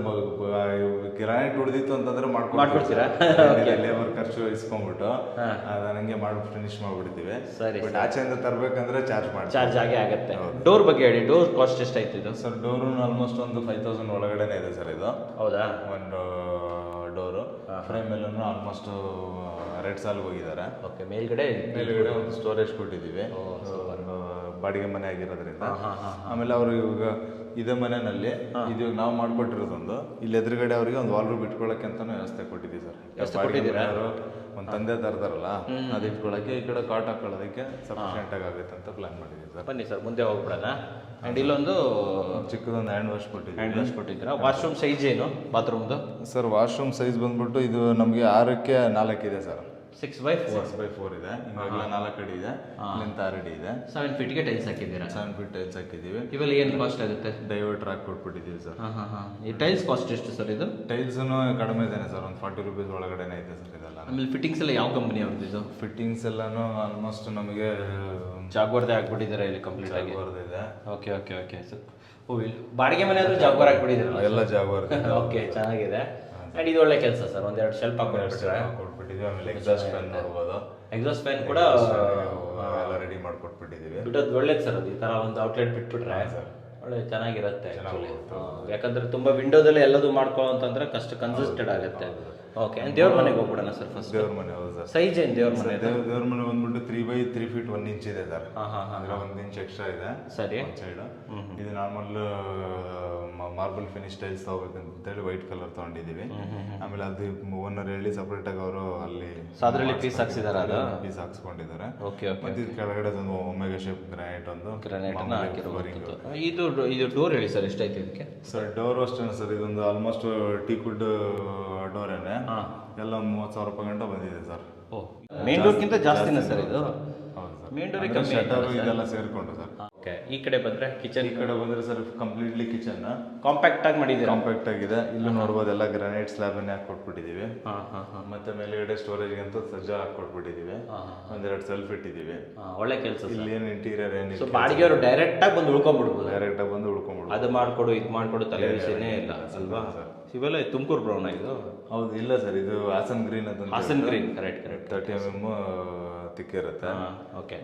ಗ್ರಾನೈಟ್ ಉಳಿದಿತ್ತು ಅಂತಂದ್ರೆ ಮಾಡ್ಕೊಡ್ತೀರಾ? ಲೇಬರ್ ಖರ್ಚು ಇಸ್ಕೊಂಡ್ಬಿಟ್ಟು ನನಗೆ ಮಾಡ್ಬಿಟ್ಟು ಫಿನಿಶ್ ಮಾಡ್ಬಿಡ್ತೀವಿ. ಸರಿ. ಬಟ್ ಆಚೆಯಿಂದ ತರಬೇಕಂದ್ರೆ ಚಾರ್ಜ್ ಆಗೇ ಆಗುತ್ತೆ. ಡೋರ್ ಬಗ್ಗೆ ಹೇಳಿ, ಡೋರ್ ಕಾಸ್ಟ್ ಎಷ್ಟಾಯ್ತು ಇದು? ಸರ್, ಡೋರು ಆಲ್ಮೋಸ್ಟ್ ಒಂದು 5,000 ಒಳಗಡೆನೆ ಇದೆ ಸರ್ ಇದು. ಹೌದಾ? ಒಂದು ಡೋರು ಫ್ರೇಮ್ ಎಲ್ಲೂ ಆಲ್ಮೋಸ್ಟ್ 2 ಸಾಲಿಗೆ ಹೋಗಿದ್ದಾರೆ. ಓಕೆ. ಮೇಲ್ಗಡೆ ಒಂದು ಸ್ಟೋರೇಜ್ ಕೊಟ್ಟಿದ್ದೀವಿ, ಬಾಡಿಗೆ ಮನೆ ಆಗಿರೋದ್ರಿಂದ. ಆಮೇಲೆ ಅವರು ಇವಾಗ ಇದೇ ಮನೆಯಲ್ಲಿ ಇದು ನಾವು ಮಾಡ್ಕೊಟ್ಟಿರೋದೊಂದು, ಇಲ್ಲಿ ಎದುರುಗಡೆ ಅವರಿಗೆ ಒಂದು ವಾಲ್ ರೂಮ್ ಇಟ್ಕೊಳ್ಳೋಕೆ ಅಂತಾನೆ ವ್ಯವಸ್ಥೆ ಕೊಟ್ಟಿದ್ದೀವಿ ಸರ್. ಬಾಡಿಗೆ ಮನೆಯವರು ಒಂದು ತಂದೆ ತರ್ತಾರಲ್ಲ, ಅದು ಇಟ್ಕೊಳ್ಳೋಕೆ, ಈ ಕಡೆ ಕಾಟ್ ಹಾಕೊಳ್ಳೋದಕ್ಕೆ ಸಫಿಷಿಯೆಂಟ್ ಆಗುತ್ತೆ ಅಂತ ಪ್ಲಾನ್ ಮಾಡಿದ್ದೀವಿ ಸರ್. ಬನ್ನಿ ಸರ್, ಮುಂದೆ ಹೋಗ್ಬಿಡೋಣ. ಆ್ಯಂಡ್ ಇಲ್ಲೊಂದು ಚಿಕ್ಕದೊಂದು ಹ್ಯಾಂಡ್ ವಾಶ್ ಕೊಟ್ಟಿದ್ದೀರಾ. ವಾಶ್ರೂಮ್ ಸೈಜ್ ಏನು ಬಾತ್ರೂಮ್ದು? ಸರ್, ವಾಶ್ರೂಮ್ ಸೈಜ್ ಬಂದ್ಬಿಟ್ಟು ಇದು ನಮಗೆ 6ಕ್ಕೆ 4 ಇದೆ ಸರ್. 6x4 ಇದೆ. ಹಿಂಗಾಗಲ 4 ಅಡಿ ಇದೆ, ಲೆಂತ್ 6 ಅಡಿ ಇದೆ. 7 ಫೀಟ್ಗೆ ಟೈಲ್ಸ್ ಹಾಕಿದ್ದೀರಾ? 7 ಫೀಟ್ ಟೈಲ್ಸ್ ಹಾಕಿದ್ದೀವಿ. ಇವೆಲ್ಲ ಏನು ಕಾಸ್ಟ್ ಆಗುತ್ತೆ? ಡೈವರ್ಟರ್ ಹಾಕಿ ಕೊಟ್ಬಿಟ್ಟಿದ್ದೀವಿ ಸರ್. ಈ ಟೈಲ್ಸ್ ಕಾಸ್ಟ್ ಎಷ್ಟು ಸರ್ ಇದು? ಟೈಲ್ಸ್ನು ಕಡಿಮೆ ಇದೇನೆ ಸರ್, ಒಂದು 40 ರೂಪೀಸ್ ಒಳಗಡೆನೆ ಇದೆ ಸರ್ ಇದೆಲ್ಲ. ಆಮೇಲೆ ಫಿಟ್ಟಿಂಗ್ಸ್ ಎಲ್ಲ ಯಾವ ಕಂಪನಿ ಅವ್ರದ್ದು ಇದು? ಫಿಟ್ಟಿಂಗ್ಸ್ ಎಲ್ಲಾನು ಆಲ್ಮೋಸ್ಟ್ ನಮಗೆ ಜಾಗ್ವಾರ್ದೇ ಹಾಕ್ಬಿಟ್ಟಿದ್ದಾರೆ ಇಲ್ಲಿ ಕಂಪ್ಲೀಟ್ ಆಗಿ. ಇದೆ. Okay okay okay sir. ಬಾಡಿಗೆ ಮನೆ ಆದ್ರೂ ಜಾಗ್ವಾರ್ ಹಾಕ್ಬಿಟ್ಟಿದ್ದೀರಲ್ಲ? ಎಲ್ಲ ಜಾಗ್ವಾರ್. ಓಕೆ, ಚೆನ್ನಾಗಿದೆ. ಆ್ಯಂಡ್ ಇದು ಒಳ್ಳೆ ಕೆಲಸ ಸರ್. ಒಂದೆರಡು ಶೆಲ್ಫ್ ಕೊಟ್ಬಿಟ್ಟಿದ್ದೀವಿ. ಆಮೇಲೆ ಎಕ್ಸಾಸ್ಟ್ ಫ್ಯಾನ್ ನೋಡ್ಬೋದು. ಎಕ್ಸಾಸ್ಟ್ ಫ್ಯಾನ್ ಕೂಡ ಎಲ್ಲ ರೆಡಿ ಮಾಡ್ಕೊಟ್ಬಿಟ್ಟಿದ್ದೀವಿ. ಬಿಡೋದು ಒಳ್ಳೇದು ಸರ್. ಅದು ಈ ಥರ ಒಂದು ಔಟ್ಲೆಟ್ ಬಿಟ್ಬಿಟ್ರೆ ಒಳ್ಳೆ ಚೆನ್ನಾಗಿರುತ್ತೆ. ಯಾಕಂದ್ರೆ ತುಂಬ ವಿಂಡೋದಲ್ಲಿ ಎಲ್ಲದೂ ಮಾಡ್ಕೋ ಅಂತಂದ್ರೆ ಕಷ್ಟ ಕನ್ಸಿಸ್ಟೆಡ್ ಆಗುತ್ತೆ. ಓಕೆ. ದೇವ್ರ ಮನೆಗೆ ಹೋಗ್ಬಿಡೋಣ ಸರ್ ಫಸ್ಟ್. ದೇವ್ರ ಮನೆ. ಹೌದು ಸರ್. ಸೈಜ್ ಏನು ದೇವ್ರ ಮನೆ? ದೇವ್ರ ಮನೆ ಬಂದ್ಬಿಟ್ಟು 3x3 ಫೀಟ್ 1 ಇಂಚ್ ಇದೆ ಸರ್. ಅಂದ್ರೆ 1 ಇಂಚ್ ಎಕ್ಸ್ಟ್ರಾ ಇದೆ. ಸರಿ. ಸೈಡ್ ಇದು ನಾರ್ಮಲ್ ಮಾರ್ಬಲ್ ಫಿನಿಶ್ ಟೈಲ್ಸ್ ತಗೋಬೇಕಂತೇಳಿ ವೈಟ್ ಕಲರ್ ತಗೊಂಡಿದ್ದೀವಿ. ಆಮೇಲೆ ಅದು ಓನರ್ ಹೇಳಿ ಸಪ್ರೇಟ್ ಆಗಿ ಅವರು ಅಲ್ಲಿ ಸಾದ್ರಲ್ಲಿ ಪೀಸ್ ಹಾಕ್ಸಿದಾರೆ, ಅದು ಪೀಸ್ ಹಾಕ್ಸ್ಕೊಂಡಿದ್ದಾರೆ. Okay okay. ಮತ್ತೆ ಇದು ಕೆಳಗಡೆ ಒಂದು ಒಮೆಗಾ ಶೇಪ್ ಗ್ರಾನೈಟ್ ಒಂದು ಇದು ಡೋರ್ ಹೇಳಿ ಸರ್, ಎಷ್ಟಾಯ್ತು ಇದಕ್ಕೆ? ಸರ್, ಡೋರ್ ಅಷ್ಟೇ ಸರ್. ಇದೊಂದು ಆಲ್ಮೋಸ್ಟ್ ಟೀಕ್ವುಡ್ ಡೋರೇನೆ ಎಲ್ಲ 30,000 ರೂಪಾಯಿ ಗಂಟ ಬಂದಿದೆ ಸರ್. ಮೇನ್ ಡೋರ್ಗಿಂತ ಜಾಸ್ತಿನ ಸರ್ ಇದು? ಹೌದು ಸರ್. ಮೇನ್ ಡೋರ್ ಶಟರ್ ಇದೆಲ್ಲ ಸೇರ್ಕೊಂಡು ಸರ್. ಓಕೆ. ಈ ಕಡೆ ಬಂದ್ರೆ ಕಿಚನ್. ಈ ಕಡೆ ಬಂದ್ರೆ ಸರ್ ಕಂಪ್ಲೀಟ್ಲಿ ಕಿಚನ್ ಕಾಂಪ್ಯಾಕ್ಟ್ ಆಗಿ ಮಾಡಿದ್ದೀರಾ? ಕಾಂಪ್ಯಾಕ್ಟ್ ಆಗಿದೆ. ಇಲ್ಲೂ ನೋಡ್ಬೋದು ಎಲ್ಲ ಗ್ರಾನೈಟ್ ಸ್ಲ್ಯಾಬ್ ಅನ್ನ ಹಾಕಿ ಕೊಟ್ಬಿಟ್ಟಿದ್ದೀವಿ. ಮತ್ತೆ ಮೇಲ್ಗಡೆ ಸ್ಟೋರೇಜ್ ಅಂತ ಸಜ್ಜಾ ಹಾಕಿ ಕೊಟ್ಬಿಟ್ಟಿದ್ದೀವಿ. ಒಂದೆರಡು ಸೆಲ್ಫ್ ಇಟ್ಟಿದ್ದೀವಿ. ಒಳ್ಳೆ ಕೆಲಸ. ಇಲ್ಲಿ ಏನು ಇಂಟೀರಿಯರ್ ಏನಿಲ್ಲ, ಬಾಡಿಗೆಯವರು ಡೈರೆಕ್ಟ್ ಆಗಿ ಬಂದು ಉಳ್ಕೊಂಡ್ಬಿಡ್ಬೋದು. ಡೈರೆಕ್ಟ್ ಆಗಿ ಬಂದು ಉಳ್ಕೊಂಡ್ಬಿಡ್ಬೋದು. ಅದು ಮಾಡ್ಕೊಡು ಇದು ಮಾಡ್ಕೊಡು ತಲೆ ವಿಷಯನೇ ಇಲ್ಲ ಅಲ್ವಾ? ಇವೆಲ್ಲ ತುಮಕೂರು ಬ್ರೌನ್ ಇದು? ಹೌದು. ಇಲ್ಲ ಸರ್, ಇದು ಹಾಸನ್ ಗ್ರೀನ್ ಅಂತ. ಹಾಸನ್ ಗ್ರೀನ್, ಕರೆಕ್ಟ್ 30 mm ತಿಕ್ಕ ಇರುತ್ತೆ. ಓಕೆ.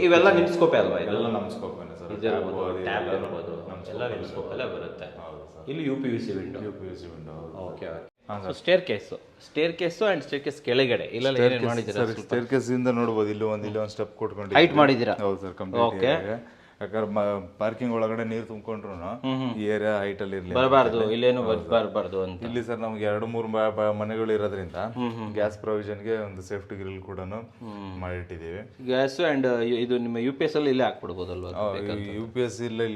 ಇವೆಲ್ಲ ನಿಮ್ಮ ಸ್ಕೋಪೇ ಅಲ್ವಾ? ಇದೆಲ್ಲ ನಮ್ಮ ಸ್ಕೋಪೇನೆ ಸರ್. ಟ್ಯಾಬ್ ಇರ್ಬೋದು, ಎಲ್ಲ ನಿಮ್ಮ ಸ್ಕೋಪಲ್ಲೇ ಬರುತ್ತೆ. ಇಲ್ಲಿ UPVC window. Okay okay. Stair case and stair case ಕೆಳಗಡೆ ಇಲ್ಲೆಲ್ಲ ಏನೇನು ಮಾಡಿದ್ದೀರಾ? ಸ್ಟೇರ್ ಕೇಸ್ ಇಂದ ನೋಡ್ಬೋದು. ಇಲ್ಲಿ ಒಂದು ಸ್ಟೆಪ್ ಕೊಟ್ಕೊಂಡು ಹೈಟ್ ಮಾಡಿದ್ದೀರಾ? ಹೌದು ಸರ್, ಕಂಪ್ಲೀಟ್. ಓಕೆ. ಯಾಕಂದ್ರೆ ಪಾರ್ಕಿಂಗ್ ಒಳಗಡೆ ನೀರು ತುಂಬಿಕೊಂಡ್ರು ಈ ಏರಿಯಾ ಹೈಟ್ ಅಲ್ಲಿ ಇರ್ಲಿ ಬರಬಾರ್ದು, ಇಲ್ಲೇನು ಬರಬಾರ್ದು ಅಂತ. ಇಲ್ಲಿ ಸರ್ ನಮ್ಗೆ 2-3 ಮನೆಗಳು ಇರೋದ್ರಿಂದ ಗ್ಯಾಸ್ ಪ್ರೊವಿಷನ್ಗೆ ಒಂದು ಸೇಫ್ಟಿ ಗ್ರಿಲ್ ಕೂಡ ಮಾಡಿಟ್ಟಿದ್ದೀವಿ. ಗ್ಯಾಸ್ ಅಂಡ್ ಇದು ನಿಮ್ಮ UPS ಅಲ್ಲಿ ಇಲ್ಲೇ ಹಾಕ್ಬಿಡ್ಬೋದಲ್ವಾ? UPS ಇಲ್ಲಿ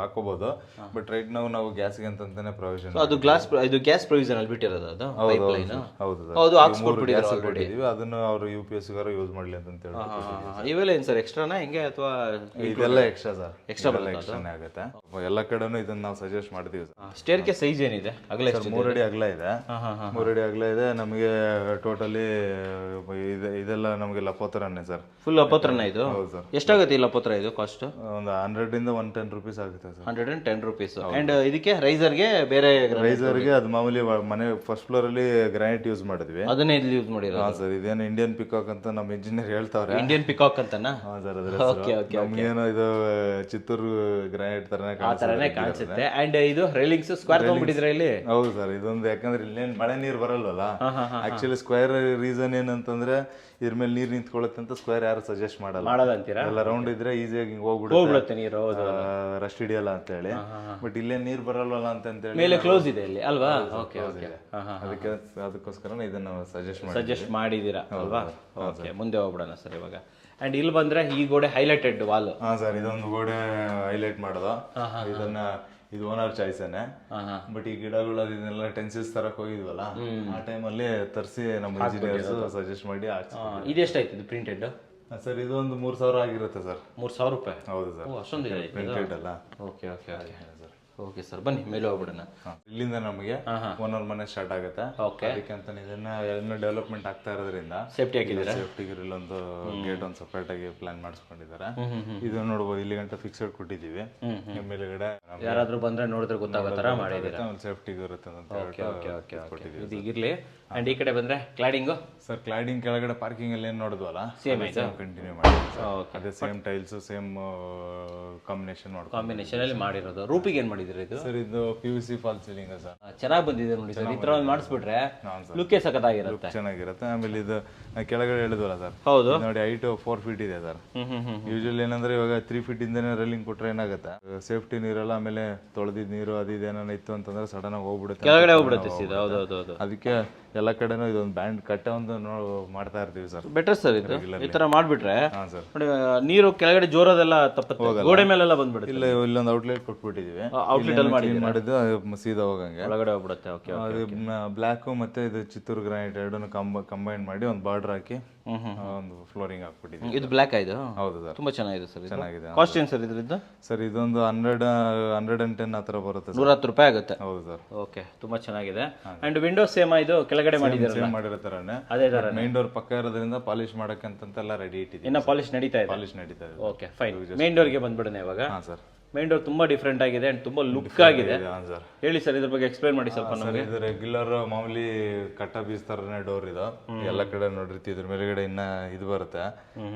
ಹಾಕೋಬಹುದು, ಬಟ್ ರೈಟ್ ನಾವು ಗ್ಯಾಸ್ಗೆ ಅಂತಾನೆ ಪ್ರೊವಿಷನ್. ಅದು ಇದು ಗ್ಯಾಸ್ ಪ್ರೊವಿಷನ್ ಅಲ್ಲಿ ಬಿಟ್ಟಿರೋದು ಅದು ಪೈಪ್ಲೈನ್. ಹೌದು, ಗ್ಯಾಸ್ ಕೊಟ್ಟಿದ್ದೀವಿ, ಅದನ್ನು ಅವರು UPS ಗಾರು ಯೂಸ್ ಮಾಡ್ಲಿ ಅಂತ ಹೇಳಿ. ಇವೆಲ್ಲ ಏನ್ ಸರ್ ಎಕ್ಸ್ಟ್ರಾನಾ ಹೆಂಗೆ ಅಥವಾ ಇದೆಲ್ಲ ಎಕ್ಸ್ಟ್ರಾ ಸರ್? ಎಕ್ಸ್ಟ್ರಾ ಎಕ್ಸ್ಟ್ರಾನೇ ಆಗುತ್ತೆ. ಎಲ್ಲ ಕಡೆನೂ ಇದನ್ನ ನಾವು ಸಜೆಸ್ಟ್ ಮಾಡ್ತೀವಿ. ಸ್ಟೇರ್ ಕೇಸ್ ಸೈಜ್ ಏನಿದೆ? ಅಗಲ 3 ಅಡಿ ಅಗಲ ಇದೆ. 3 ಅಡಿ ಅಗಲ ಇದೆ. ನಮಗೆ ಟೋಟಲಿ ಇದೆಲ್ಲ ನಮಗೆ ಲಪೋತ್ರನೇ ಸರ್. ಫುಲ್ ಲಪೋತ್ರನ ಇದು? ಹೌದು ಸರ್. ಎಷ್ಟಾಗುತ್ತೆ ಈ ಲಪೋತ್ರ ಇದು ಕಾಸ್ಟ್? ಒಂದು 100 ಇಂದ 110 ರೂಪೀಸ್ ಆಗುತ್ತೆ ಸರ್. 110 ರೂಪೀಸ್. ಅಂಡ್ ಇದಕ್ಕೆ ರೈಸರ್ಗೆ ಬೇರೆ ರೈಸರ್ಗೆ ಅದು ಮಾಮೂಲಿ ಮನೆ ಫಸ್ಟ್ ಫ್ಲೋರ್ ಅಲ್ಲಿ ಗ್ರಾನೈಟ್ ಯೂಸ್ ಮಾಡಿದ್ವಿ, ಅದನ್ನೇ ಇಲ್ಲಿ ಯೂಸ್ ಮಾಡಿರೋದು. ಹಾ ಸರ್. ಇದೇನು ಇಂಡಿಯನ್ ಪಿಕಾಕ್ ಅಂತ ನಮ್ಮ ಇಂಜಿನಿಯರ್ ಹೇಳ್ತಾವ್ರೆ. ಇಂಡಿಯನ್ ಪಿಕಾಕ್ ಅಂತನಾ? ಹಾ ಸರ್. ನಮ್ಗೇನೋ ಇದು ಚಿತ್ತೂರು ಗ್ರಾನೈಟ್ ತರನೇ ಕಾಣಿಸುತ್ತೆ. ಅಂಡ್ ಇದು ರೈಲಿಂಗ್ಸ್ ಸ್ಕ್ವೇರ್ ತಗೊಂಡ್ಬಿಟ್ಟಿದ್ರೆ ಇಲ್ಲಿ? ಹೌದು ಸರ್. ಇದೊಂದು ಯಾಕಂದ್ರೆ ಇಲ್ಲೇನು ಮಳೆ ನೀರು ಬರಲ್ವಲ್ಲ. ಆಕ್ಚುಲಿ ಸ್ಕ್ವೇರ್ ರೀಸನ್ ಏನಂತಂದ್ರೆ ಇದ್ರ ಮೇಲೆ ನೀರು ನಿಂತ್ಕೊಳ್ಳುತ್ತೆ ಅಂತ ಸ್ಕ್ವೇರ್ ಯಾರು ಸಜೆಸ್ಟ್ ಮಾಡಲ್ಲ ಅಂತೀರಾ? ಎಲ್ಲ ರೌಂಡ್ ಇದ್ರೆ ಈಸಿಯಾಗಿ ಹೋಗ್ಬಿಡುತ್ತೆ ನೀರು, ರಸ್ಟ್ ಹಿಡಿಯಲ್ಲ ಅಂತ ಹೇಳಿ. ಬಟ್ ಇಲ್ಲೇ ನೀರು ಬರಲ್ವಲ್ಲ ಅಂತ ಹೇಳಿ ಮೇಲೆ ಕ್ಲೋಸ್ ಇದೆ ಇಲ್ಲಿ ಅಲ್ವಾ? ಅದಕ್ಕೋಸ್ಕರ ಇದನ್ನ ಸಜೆಸ್ಟ್ ಮಾಡಿದೀರಾ ಅಲ್ವಾ? ಓಕೆ, ಮುಂದೆ ಹೋಗ್ಬಿಡೋಣ ಸರ್ ಇವಾಗ. ಅಂಡ್ ಇಲ್ಲಿ ಬಂದ್ರೆ ಈ ಗೋಡೆ ಹೈಲೈಟೆಡ್ ವಾಲ್. ಹಾ ಸರ್, ಇದೊಂದು ಗೋಡೆ ಹೈಲೈಟ್ ಮಾಡೋದು. ಇದನ್ನ ಇದು ಓನರ್ ಚಾಯ್ಸೇನೆ. ಬಟ್ ಈ ಗಿಡಗಳು ಇದನ್ನೆಲ್ಲ ಟೆನ್ಸಿಲ್ಸ್ ತರಕ್ ಹೋಗಿದ್ವಲ್ಲ, ಆ ಟೈಮಲ್ಲಿ ತರಿಸಿ ನಮ್ಮ ಇಂಜಿನಿಯರ್ಸ್ ಸಜೆಸ್ಟ್ ಮಾಡಿ ಇದೆಷ್ಟಾಯ್ತು ಇದು ಪ್ರಿಂಟೆಡ್ ಸರ್? ಇದು ಒಂದು 3,000 ಆಗಿರುತ್ತೆ ಸರ್. 3,000 ರೂಪಾಯಿ? ಹೌದು ಸರ್. ಅಷ್ಟೊಂದು ಪ್ರಿಂಟೆಡ್ ಅಲ್ಲ. ಓಕೆ ಓಕೆ ಓಕೆ ಸರ್, ಬನ್ನಿ ಮೇಲೆ ಹೋಗ್ಬಿಡೋಣ. ಇಲ್ಲಿಂದ ನಮಗೆ ಓನರ್ ಮನೆ ಸ್ಟಾರ್ಟ್ ಆಗುತ್ತೆ. ಅದಕ್ಕೆ ಅಂತ ಇದನ್ನ ಡೆವಲಪ್ಮೆಂಟ್ ಆಗ್ತಾ ಇರೋದ್ರಿಂದ ಸೇಫ್ಟಿ ಹಾಕಿದ್ದಾರೆ. ಸೇಫ್ಟಿ ಗ್ರಿಲ್ ಒಂದು ಗೇಟ್ ಒಂದು ಸಪರೇಟ್ ಆಗಿ ಪ್ಲಾನ್ ಮಾಡಿಸ್ಕೊಂಡಿದ್ದಾರೆ. ಇದು ನೋಡ್ಬೋದು, ಇಲ್ಲಿ ಗಂಟ ಫಿಕ್ಸೆಡ್ ಕೊಟ್ಟಿದ್ದೀವಿ. ಮೇಲ್ಗಡೆ ಯಾರಾದ್ರೂ ಬಂದ್ರೆ ನೋಡಿದ್ರೆ ಗೊತ್ತಾಗೋ ತರ ಮಾಡಿದ್ದೀರಾ. ಸೇಫ್ಟಿ ಇರುತ್ತೆ ಅಂತ ಕೊಟ್ಟಿದ್ದೀವಿ. ಇದು ಇರ್ಲಿ. ಅಂಡ್ ಈ ಕಡೆ ಬಂದ್ರೆ ಕ್ಲಾಡಿಂಗು ಸರ್. ಕ್ಲಾಡಿಂಗ್ ಕೆಳಗಡೆ ಪಾರ್ಕಿಂಗ್ ಅಲ್ಲಿ ಏನ್ ನೋಡಿದ್ವಲ್ಲ ಸೇಮ್ ಕಂಟಿನ್ಯೂ ಮಾಡಿ ಅದೇ ಸೇಮ್ ಟೈಲ್ಸ್ ಸೇಮ್ ಕಾಂಬಿನೇಷನ್ ಅಲ್ಲಿ ಮಾಡಿರೋದು. ರೂಪಿಗೆ ಏನ್ ಮಾಡಿದ್ರಿ ಇದು ಸರ್? ಇದು PVC ಫಾಲ್ ಸೀಲಿಂಗ್ ಸರ್. ಚೆನ್ನಾಗಿ ಬಂದಿದೆ ನೋಡಿ ಸರ್. ಈ ತರ ಒಂದು ಮಾಡಿಸ್ಬಿಟ್ರೆ ಲುಕ್ಕೇ ಸಖತ್ತಾಗಿರುತ್ತೆ, ಚೆನ್ನಾಗಿರುತ್ತೆ. ಆಮೇಲೆ ಇದು ಕೆಳಗಡೆ ಹೇಳಿದ್ವಲ್ಲ ಸರ್, ಹೌದು ನೋಡಿ, ಹೈಟ್ 4 ಫೀಟ್ ಇದೆ ಸರ್. ಯೂಶಲಿ ಏನಂದ್ರೆ ಇವಾಗ 3 ಫೀಟ್ ಇಂದನೇ ರೈಲಿಂಗ್ ಕೊಟ್ರೆ ಏನಾಗುತ್ತೆ, ಸೇಫ್ಟಿ ನೀರಲ್ಲ, ಆಮೇಲೆ ತೊಳೆದಿದ್ ನೀರು ಅದು ಇದೇನೋ ಇತ್ತು ಅಂತಂದ್ರೆ ಸಡನ್ ಆಗಿ ಹೋಗ್ಬಿಡುತ್ತೆ, ಕೆಳಗಡೆ ಹೋಗ್ಬಿಡುತ್ತೆ. ಅದಕ್ಕೆ ಎಲ್ಲ ಕಡೆನೂ ಇದೊಂದು ಬ್ಯಾಂಡ್ ಕಟ್ಟೆ ಒಂದು ಮಾಡ್ತಾ ಇರ್ತೀವಿ ಸರ್. ಬೆಟರ್ ಸರ್ ಇದು. ಈ ತರ ಮಾಡ್ಬಿಟ್ರೆ ನೀರು ಕೆಳಗಡೆ ಜೋರದೆಲ್ಲ ತಪ್ಪತ್ತೆ, ಗೋಡೆ ಮೇಲೆಲ್ಲ ಬಂದ್ಬಿಡುತ್ತೆ. ಇಲ್ಲ, ಇಲ್ಲೊಂದು ಔಟ್ಲೆಟ್ ಕೊಟ್ಬಿಟ್ಟಿದೀವಿ. ಔಟ್ಲೆಟ್ ಅಲ್ಲಿ ಮಾಡಿದ್ದು ಸೀದಾ ಹೋಗಂಗೆ ಒಳಗಡೆ ಹೋಗ್ಬಿಡುತ್ತೆ. ಅದು ಬ್ಲಾಕ್ ಮತ್ತೆ ಇದು ಚಿತ್ತೂರು ಗ್ರಾನೈಟ್ ಎರಡನ್ನು ಕಂಬೈನ್ ಮಾಡಿ ಒಂದು ಬಾರ್ಡರ್ ಹಾಕಿ ಒಂದು ಫ್ಲೋರಿಂಗ್ ಹಾಕ್ಬಿಟ್ಟಿದ್ದೀವಿ. ಇದು ಬ್ಲಾಕ್ ಆಯ್ತು? ಹೌದು ಸರ್. ತುಂಬಾ ಚೆನ್ನಾಗಿದೆ ಸರ್. ಚೆನ್ನಾಗಿದೆ. ಕಾಸ್ಟ್ ಏನು ಸರ್ ಇದ್ರದ್ದು? ಸರ್ ಇದೊಂದು 110 ಆ ಥರ ಬರುತ್ತೆ. 110 ರೂಪಾಯಿ ಆಗುತ್ತೆ. ಹೌದು ಸರ್. ಓಕೆ, ತುಂಬಾ ಚೆನ್ನಾಗಿದೆ. ಅಂಡ್ ವಿಂಡೋಸ್ ಸೇಮ್ ಇದು ಕೆಳಗಡೆ ಮಾಡಿರೋ ತರನೇ ಅದೇ ತರ. ಮೈನ್ ಡೋರ್ ಪಕ್ಕ ಇರೋದ್ರಿಂದ ಪಾಲಿಶ್ ಮಾಡಕ್ಕೆ ಅಂತೆಲ್ಲ ರೆಡಿ ಇಟ್ಟಿದ್ದೀವಿ. ಇನ್ನ ಪಾಲಿಶ್ ನಡೀತಾ ಇದೆ. Okay fine. ಮೈನ್ ಡೋರ್ಗೆ ಬಂದ್ಬಿಡೋಣ ಇವಾಗ. ಹಾಂ ಸರ್. ಮೈನ್ ಡೋರ್ ತುಂಬಾ ಡಿಫ್ರೆಂಟ್ ಆಗಿದೆ ಅಂಡ್ ತುಂಬಾ ಲುಕ್ ಆಗಿದೆ. ಹೇಳಿ ಸರ್ ಇದ್ರ ಬಗ್ಗೆ ಎಕ್ಸ್ಪ್ಲೈನ್ ಮಾಡಿ ಸ್ವಲ್ಪ ನಮಗೆ. ಇದು ರೆಗ್ಯುಲರ್ ಮಾಮೂಲಿ ಕಟ್ಟ ಬೀಸ್ ತರನೇ ಡೋರ್ ಇದು. ಎಲ್ಲ ಕಡೆ ನೋಡಿರ್ತೀವಿ. ಇದ್ರ ಮೇಲ್ಗಡೆ ಇನ್ನ ಇದು ಬರುತ್ತೆ,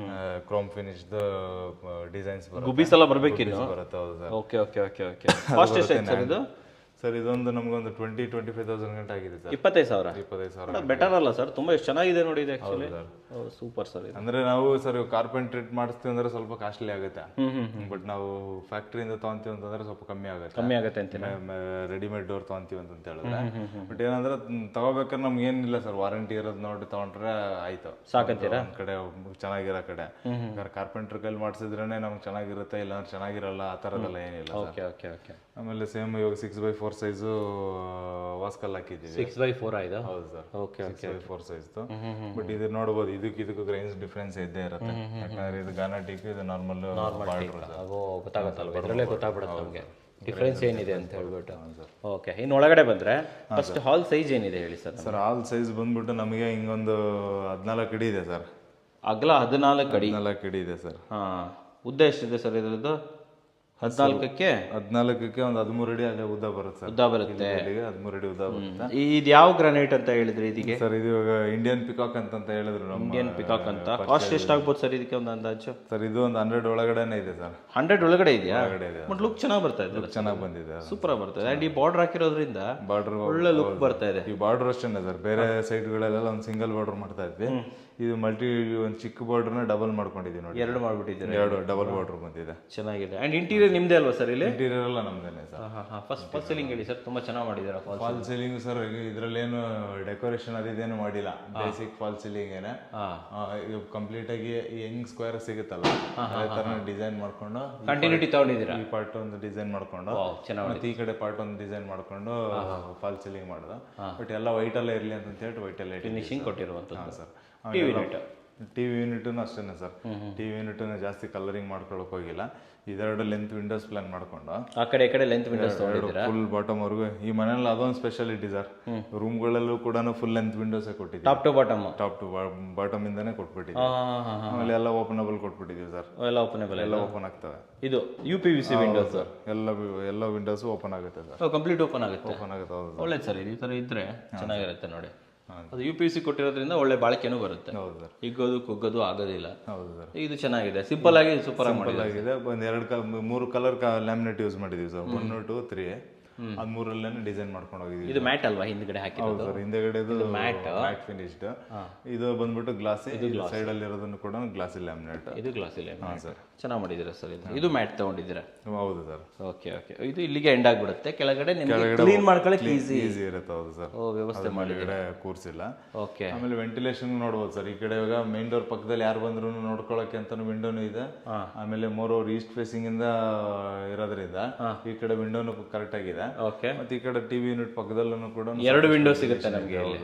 ಕ್ರೋಮ್ ಫಿನಿಶ್ ಡಿಸೈನ್ಸ್ ಬರುತ್ತೆ. ಗುಬ್ಬೀಸ್ ಎಲ್ಲ ಬರಬೇಕಿನ್ನು ಬರುತ್ತೆ. ಹೌದು sir. Okay okay okay okay. Cost ಎಷ್ಟು ಸರ್ ಇದು? ಸರ್ ಇದೊಂದು ನಮಗೊಂದು 20-25,000 ಗಂಟೆ ಆಗಿದೆ ಸರ್. 25,000 ಬೆಟರ್ ಅಲ್ಲ ಸರ್? ತುಂಬಾ ಚೆನ್ನಾಗಿದೆ ನೋಡಿ ಇದು. Actually super sir. ಅಂದ್ರೆ ನಾವು ಸರ್ ಕಾರ್ಪೆಂಟ್ರಿ ಮಾಡಿಸ್ತೀವಿ ಅಂದ್ರೆ ಸ್ವಲ್ಪ ಕಾಸ್ಟ್ಲಿ ಆಗುತ್ತೆ. ಬಟ್ ನಾವು ಫ್ಯಾಕ್ಟ್ರಿಯಿಂದ ತಗೊಂತೀವಿ ಅಂತಂದ್ರೆ ಸ್ವಲ್ಪ ಕಮ್ಮಿ ಆಗುತ್ತೆ ಅಂತ. ರೆಡಿಮೇಡ್ ಡೋರ್ ತಗೊಂತೀವಿ ಅಂತ ಹೇಳಿದ್ರೆ. ಬಟ್ ಏನಂದ್ರೆ ತಗೋಬೇಕಾದ್ರೆ ನಮ್ಗೆ ಏನಿಲ್ಲ ಸರ್, ವಾರಂಟಿ ಇರೋದು ನೋಡಿ ತಗೊಂಡ್ರೆ ಆಯ್ತು, ಸಾಕಂತೀರಾ? ಒಂದ್ ಕಡೆ ಚೆನ್ನಾಗಿರೋ ಕಡೆ ಕಾರ್ಪೆಂಟ್ರಿ ಕೈಲಿ ಮಾಡಿಸಿದ್ರೇನೆ ನಮ್ಗೆ ಚೆನ್ನಾಗಿರುತ್ತೆ, ಇಲ್ಲ ಚೆನ್ನಾಗಿರಲ್ಲ, ಆ ತರದೆಲ್ಲ ಏನಿಲ್ಲ. ಆಮೇಲೆ ಸೇಮ್ ಇವಾಗ 6x4 ಸೈಜು ವಾಸ್ಕಲ್ ಹಾಕಿದ್ದೀವಿ. 6x4 ಆಯ್ತಾ? ಹೌದು ಸರ್. Okay, 6x4 ಸೈಜ್ದು. ಬಟ್ ಇದು ನೋಡಬಹುದು, ಇದಕ್ಕೂ ಗ್ರೈನ್ಸ್ ಡಿಫ್ರೆನ್ಸ್ ಇದ್ದೇ ಇರುತ್ತೆ. ಯಾಕಂದ್ರೆ ಇದು ಗಾನಾಟಿಕ್, ಇದು ನಾರ್ಮಲ್ ಗೊತ್ತಾಗತ್ತಲ್ವ, ಇದರಲ್ಲೇ ಗೊತ್ತಾಗ್ಬಿಡುತ್ತೆ ನಮಗೆ ಡಿಫ್ರೆನ್ಸ್ ಏನಿದೆ ಅಂತ ಹೇಳ್ಬಿಟ್ಟು. ಓಕೆ, ಇನ್ನು ಒಳಗಡೆ ಬಂದ್ರೆ ಫಸ್ಟ್ ಹಾಲ್ ಸೈಜ್ ಏನಿದೆ ಹೇಳಿ ಸರ್. ಸರ್ ಹಾಲ್ ಸೈಜ್ ಬಂದ್ಬಿಟ್ಟು ನಮಗೆ ಹಿಂಗೊಂದು 14 ಅಡಿ ಇದೆ ಸರ್. ಅಗಲ 14 ಅಡಿ ಇದೆ ಸರ್. ಉದ್ದ ಎಷ್ಟಿದೆ ಸರ್ ಇದ್ರದ್ದು? 14ಕ್ಕೆ ಒಂದು 13 ಅಡಿ ಅಲ್ಲೇ ಉದ್ದ ಬರುತ್ತೆ ಸರ್. ಉದ್ದ ಬರುತ್ತೆ, 13 ಅಡಿ ಉದ್ದ ಬರುತ್ತೆ. ಇದು ಯಾವ ಗ್ರಾನೈಟ್ ಅಂತ ಹೇಳಿದ್ರಿ ಇದಕ್ಕೆ? ಸರ್ ಇದು ಇವಾಗ ಇಂಡಿಯನ್ ಪಿಕಾಕ್ ಅಂತ ಹೇಳಿದ್ರು. ಇಂಡಿಯನ್ ಪಿಕಾಕ್ ಅಂತ. ಕಾಸ್ಟ್ ಎಷ್ಟಾಗ್ಬೋದು ಸರ್ ಇದಕ್ಕೆ ಒಂದು ಅಂದಾಜು? ಸರ್ ಇದು ಒಂದು 100 ಒಳಗಡೆನೇ ಇದೆ ಸರ್. 100 ಒಳಗಡೆ ಇದೆಯಾ? ಬಟ್ ಲುಕ್ ಚೆನ್ನಾಗಿ ಬರ್ತಾ ಇದೆ. ಚೆನ್ನಾಗಿ ಬಂದಿದೆ, ಸೂಪರ್ ಬರ್ತದೆ. ಅಂಡ್ ಈ ಬಾರ್ಡರ್ ಹಾಕಿರೋದ್ರಿಂದ ಒಳ್ಳೆ ಲುಕ್ ಬರ್ತಾ ಇದೆ. ಈ ಬಾರ್ಡರ್ ಅಷ್ಟೇನೆ ಸರ್, ಬೇರೆ ಸೈಡ್ಗಳೆಲ್ಲ ಒಂದು ಸಿಂಗಲ್ ಬಾರ್ಡರ್ ಮಾಡ್ತಾ ಇದ್ವಿ. ಇದು ಒಂದು ಚಿಕ್ಕ ಬಾರ್ಡ್ರನ್ನ ಡಬಲ್ ಮಾಡ್ಕೊಂಡಿದ್ದೀವಿ ನೋಡಿ. ಎರಡು ಮಾಡ್ಬಿಟ್ಟಿದ್ದೀರಾ? ಎರಡು ಡಬಲ್ ಬಾರ್ಡ್ರ್ ಬಂದಿದೆ. ಚೆನ್ನಾಗಿದೆ. ಅಂಡ್ ಇಂಟೀರಿಯರ್ ನಿಮ್ದೇ ಅಲ್ವಾ ಸರ್ ಇಲ್ಲಿ? ಇಂಟೀರಿಯರ್ ಎಲ್ಲ ನಮ್ದೇನೆ ಸರ್. ಫಸ್ಟ್ ಸೀಲಿಂಗ್ ಹೇಳಿ ಸರ್, ತುಂಬಾ ಚೆನ್ನಾಗಿ ಮಾಡಿದ್ದೀರಾ. ಫಾಲ್ ಸೀಲಿಂಗ್ ಸರ್ ಇದರಲ್ಲೇನು ಡೆಕೋರೇಷನ್ ಅದಿದೇನು ಮಾಡಿಲ್ಲ, ಬೇಸಿಕ್ ಫಾಲ್ ಸೀಲಿಂಗ್ ಏನೇ. ಇದು ಕಂಪ್ಲೀಟ್ ಆಗಿ ಹೆಂಗ್ ಸ್ಕ್ವೇರ್ ಸಿಗುತ್ತಲ್ಲ ಅದೇ ತರ ಡಿಸೈನ್ ಮಾಡ್ಕೊಂಡು ಕಂಟಿನ್ಯೂಟಿ ತಗೊಂಡಿದ್ದೀರಾ? ಈ ಪಾರ್ಟ್ ಒಂದು ಡಿಸೈನ್ ಮಾಡ್ಕೊಂಡು ಮತ್ತೆ ಈ ಕಡೆ ಪಾರ್ಟ್ ಒಂದು ಡಿಸೈನ್ ಮಾಡ್ಕೊಂಡು ಫಾಲ್ ಸೀಲಿಂಗ್ ಮಾಡ್ದ. ಬಟ್ ಎಲ್ಲ ವೈಟ್ ಅಲ್ಲೇ ಇರ್ಲಿ ಅಂತ ಹೇಳಿ ವೈಟ್ ಅಲ್ಲೇ ಫಿನಿಶಿಂಗ್ ಕೊಟ್ಟಿರುವಂತದ್ದು ಸರ್. ಟಿವಿ ಯೂನಿಟ್ನು ಅಷ್ಟೇನೆ ಸರ್. ಟಿವಿ ಯೂನಿಟ್ನ ಜಾಸ್ತಿ ಕಲರಿಂಗ್ ಮಾಡ್ಕೊಳಕ್ ಹೋಗಿಲ್ಲ. ಇದೆರಡು ಲೆಂತ್ ವಿಂಡೋಸ್ ಪ್ಲಾನ್ ಮಾಡ್ಕೊಂಡು ಆ ಕಡೆ ಈ ಕಡೆ ಲೆಂತ್ ವಿಂಡೋಸ್ ತಗೊಂಡಿದ್ದೀರಾ? ಫುಲ್ ಬಾಟಮ್ ವರ್ಗು. ಈ ಮನೆಯಲ್ಲಿ ಅದೊಂದು ಸ್ಪೆಷಾಲಿಟಿ ಸರ್, ರೂಮ್ಗಳಲ್ಲೂ ಕೂಡ ಫುಲ್ ಲೆಂತ್ ವಿಂಡೋಸ್ ಕೊಟ್ಟಿದ್ದೀವಿ. ಟಾಪ್ ಟು ಬಾಟಮ್ ಇಂದಾನೆ ಕೊಟ್ಬಿಟ್ಟಿದ್ದೀವಿ. ಆಮೇಲೆ ಎಲ್ಲ ಓಪನಬಲ್ ಕೊಟ್ಬಿಟ್ಟಿದ್ದೀವಿ ಸರ್. ಎಲ್ಲ ಓಪನಬಲ್, ಎಲ್ಲ ಓಪನ್ ಆಗ್ತವೆ. ಇದು UPVC ವಿಂಡೋಸ್ ಸರ್. ಎಲ್ಲ ವಿಂಡೋಸ್ ಓಪನ್ ಆಗುತ್ತೆ ಸರ್. ಕಂಪ್ಲೀಟ್ ಓಪನ್ ಆಗುತ್ತೆ. ಓಪನ್ ಆಗುತ್ತೆ. ಹೌದು ಒಳ್ಳೇದು ಸರ್. ಈ ತರ ಇದ್ರೆ ಚೆನ್ನಾಗಿರುತ್ತೆ ನೋಡಿ. ಅದು UPVC ಕೊಟ್ಟಿರೋದ್ರಿಂದ ಒಳ್ಳೆ ಬಾಳಿಕೆನೂ ಬರುತ್ತೆ. ಹೌದು ಸರ್. ಹಿಗ್ಗೋದು ಕುಗ್ಗೋದು ಆಗೋದಿಲ್ಲ. ಹೌದು ಸರ್. ಇದು ಚೆನ್ನಾಗಿದೆ, ಸಿಂಪಲ್ ಆಗಿ ಸೂಪರ್ ಆಗಿದೆ. ಒಂದು ಮೂರು ಕಲರ್ ಲ್ಯಾಮಿನೇಟ್ ಯೂಸ್ ಮಾಡಿದೀವಿ ಸರ್. 1, 2, 3 ಅದ್ ಮೂರಲ್ಲೇನೆ ಡಿಸೈನ್ ಮಾಡ್ಕೊಂಡು ಹೋಗಿದ್ದೀವಿ. ಇದು ಮ್ಯಾಟ್ ಅಲ್ವಾ ಹಿಂದ್ಗಡೆ ಹಾಕಿರೋದು? ಸರ್, ಹಿಂದೆಗಡೆ ಮ್ಯಾಟ್ ಫಿನಿಶ್ಡ್. ಇದು ಬಂದ್ಬಿಟ್ಟು ಗ್ಲಾಸ್. ಸೈಡ್ ಅಲ್ಲಿ ಇರೋದನ್ನು ಕೂಡ ಗ್ಲಾಸ್ ಲ್ಯಾಮಿನೇಟ್. ಇದು ಗ್ಲಾಸ್ ಲ್ಯಾಮಿನೇಟ್ ಸರ್. ಚೆನ್ನಾಗಿ ಮಾಡಿದ್ದೀರಾ ಸರ್. ಇದು ಮ್ಯಾಟ್ ತಗೊಂಡಿದ್ದೀರಾ? ಹೌದು ಸರ್. ಓಕೆ. ಇದು ಇಲ್ಲಿಗೆ ಎಂಡ್ ಆಗ್ಬಿಡುತ್ತೆ. ಕೆಳಗಡೆ ಕ್ಲೀನ್ ಮಾಡ್ಕೊಳ್ಳೋಕೆ ಈಸಿ ಇರುತ್ತೆ. ಹೌದು ಸರ್. ವ್ಯವಸ್ಥೆ ಮಾಡಿದ್ರೆ ಕೂರ್ಸಿಲ್ಲ. ಓಕೆ. ಆಮೇಲೆ ವೆಂಟಿಲೇಷನ್ ನೋಡ್ಬೋದು ಸರ್. ಈ ಕಡೆ ಇವಾಗ ಮೇನ್ ಡೋರ್ ಪಕ್ಕದಲ್ಲಿ ಯಾರು ಬಂದ್ರು ನೋಡ್ಕೊಳ್ಳೋಕೆ ಅಂತ ವಿಂಡೋನು ಇದೆ. ಆಮೇಲೆ ಮೋರ್ ಓವರ್ ಈಸ್ಟ್ ಫೇಸಿಂಗ್ ಇಂದ ಇರೋದ್ರಿಂದ ಈ ಕಡೆ ವಿಂಡೋನು ಕರೆಕ್ಟ್ ಆಗಿದೆ. ಓಕೆ. ಮತ್ತೆ ಈ ಕಡೆ ಟಿವಿ ಯೂನಿಟ್ ಪಕ್ಕದಲ್ಲೂ ಕೂಡ ಎರಡು ವಿಂಡೋ ಸಿಗುತ್ತೆ ನಮಗೆ ಇಲ್ಲಿ.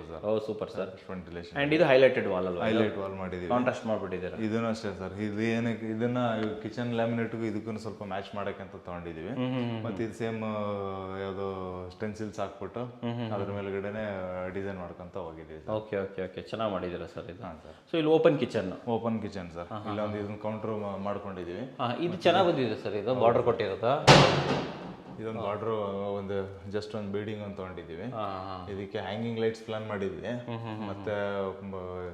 Super sir. ವೆಂಟಿಲೇಷನ್. ಅಂಡ್ ಇದು ಹೈಲೈಟೆಡ್ ವಾಲ್ ಅಲ್ವಾ? ಹೈಲೈಟ್ ವಾಲ್ ಮಾಡಿದೀವಿ. ಕಾಂಟ್ರಾಸ್ಟ್ ಮಾಡ್ಬಿಟ್ಟಿದ್ದೀರಾ? ಇದನ್ನು ಅಷ್ಟೇ ಸರ್. ಇದು ಏನಕ್ಕೆ ಇದನ್ನ ಕಿಚನ್ ಲ್ಯಾಮಿನೇಟ್ಗೂ ಇದಕ್ಕೂ ಸ್ವಲ್ಪ ಮ್ಯಾಚ್ ಮಾಡಕ್ಕೆ ಅಂತ ತಗೊಂಡಿದೀವಿ. ಮತ್ತೆ ಇದು ಸೇಮ್ ಯಾವ್ದೋ ಸ್ಟೆನ್ಸಿಲ್ಸ್ ಹಾಕ್ಬಿಟ್ಟು ಅದ್ರ ಮೇಲ್ಗಡೆನೆ ಡಿಸೈನ್ ಮಾಡ್ಕೊಂತ ಹೋಗಿದ್ದೀವಿ. ಓಕೆ. ಚೆನ್ನಾಗಿ ಮಾಡಿದ್ದೀರಾ ಸರ್ ಇದು. ಸೊ ಇಲ್ಲಿ ಓಪನ್ ಕಿಚನ್ ಸರ್. ಇಲ್ಲೊಂದು ಇದನ್ನ ಕೌಂಟರ್ ಮಾಡ್ಕೊಂಡಿದೀವಿ. ಇದು ಚೆನ್ನಾಗಿ ಬಂದಿದೆ ಸರ್. ಇದು ಬಾರ್ಡರ್ ಕೊಟ್ಟಿರೋದಾ? ಇದೊಂದು ಬಾರ್ಡರ್ ಒಂದು ಜಸ್ಟ್ ಒಂದು ಬಿಲ್ಡಿಂಗ್ ಅಂತ ತಗೊಂಡಿದ್ದೀವಿ. ಇದಕ್ಕೆ ಹ್ಯಾಂಗಿಂಗ್ ಲೈಟ್ಸ್ ಪ್ಲಾನ್ ಮಾಡಿದ್ವಿ. ಮತ್ತೆ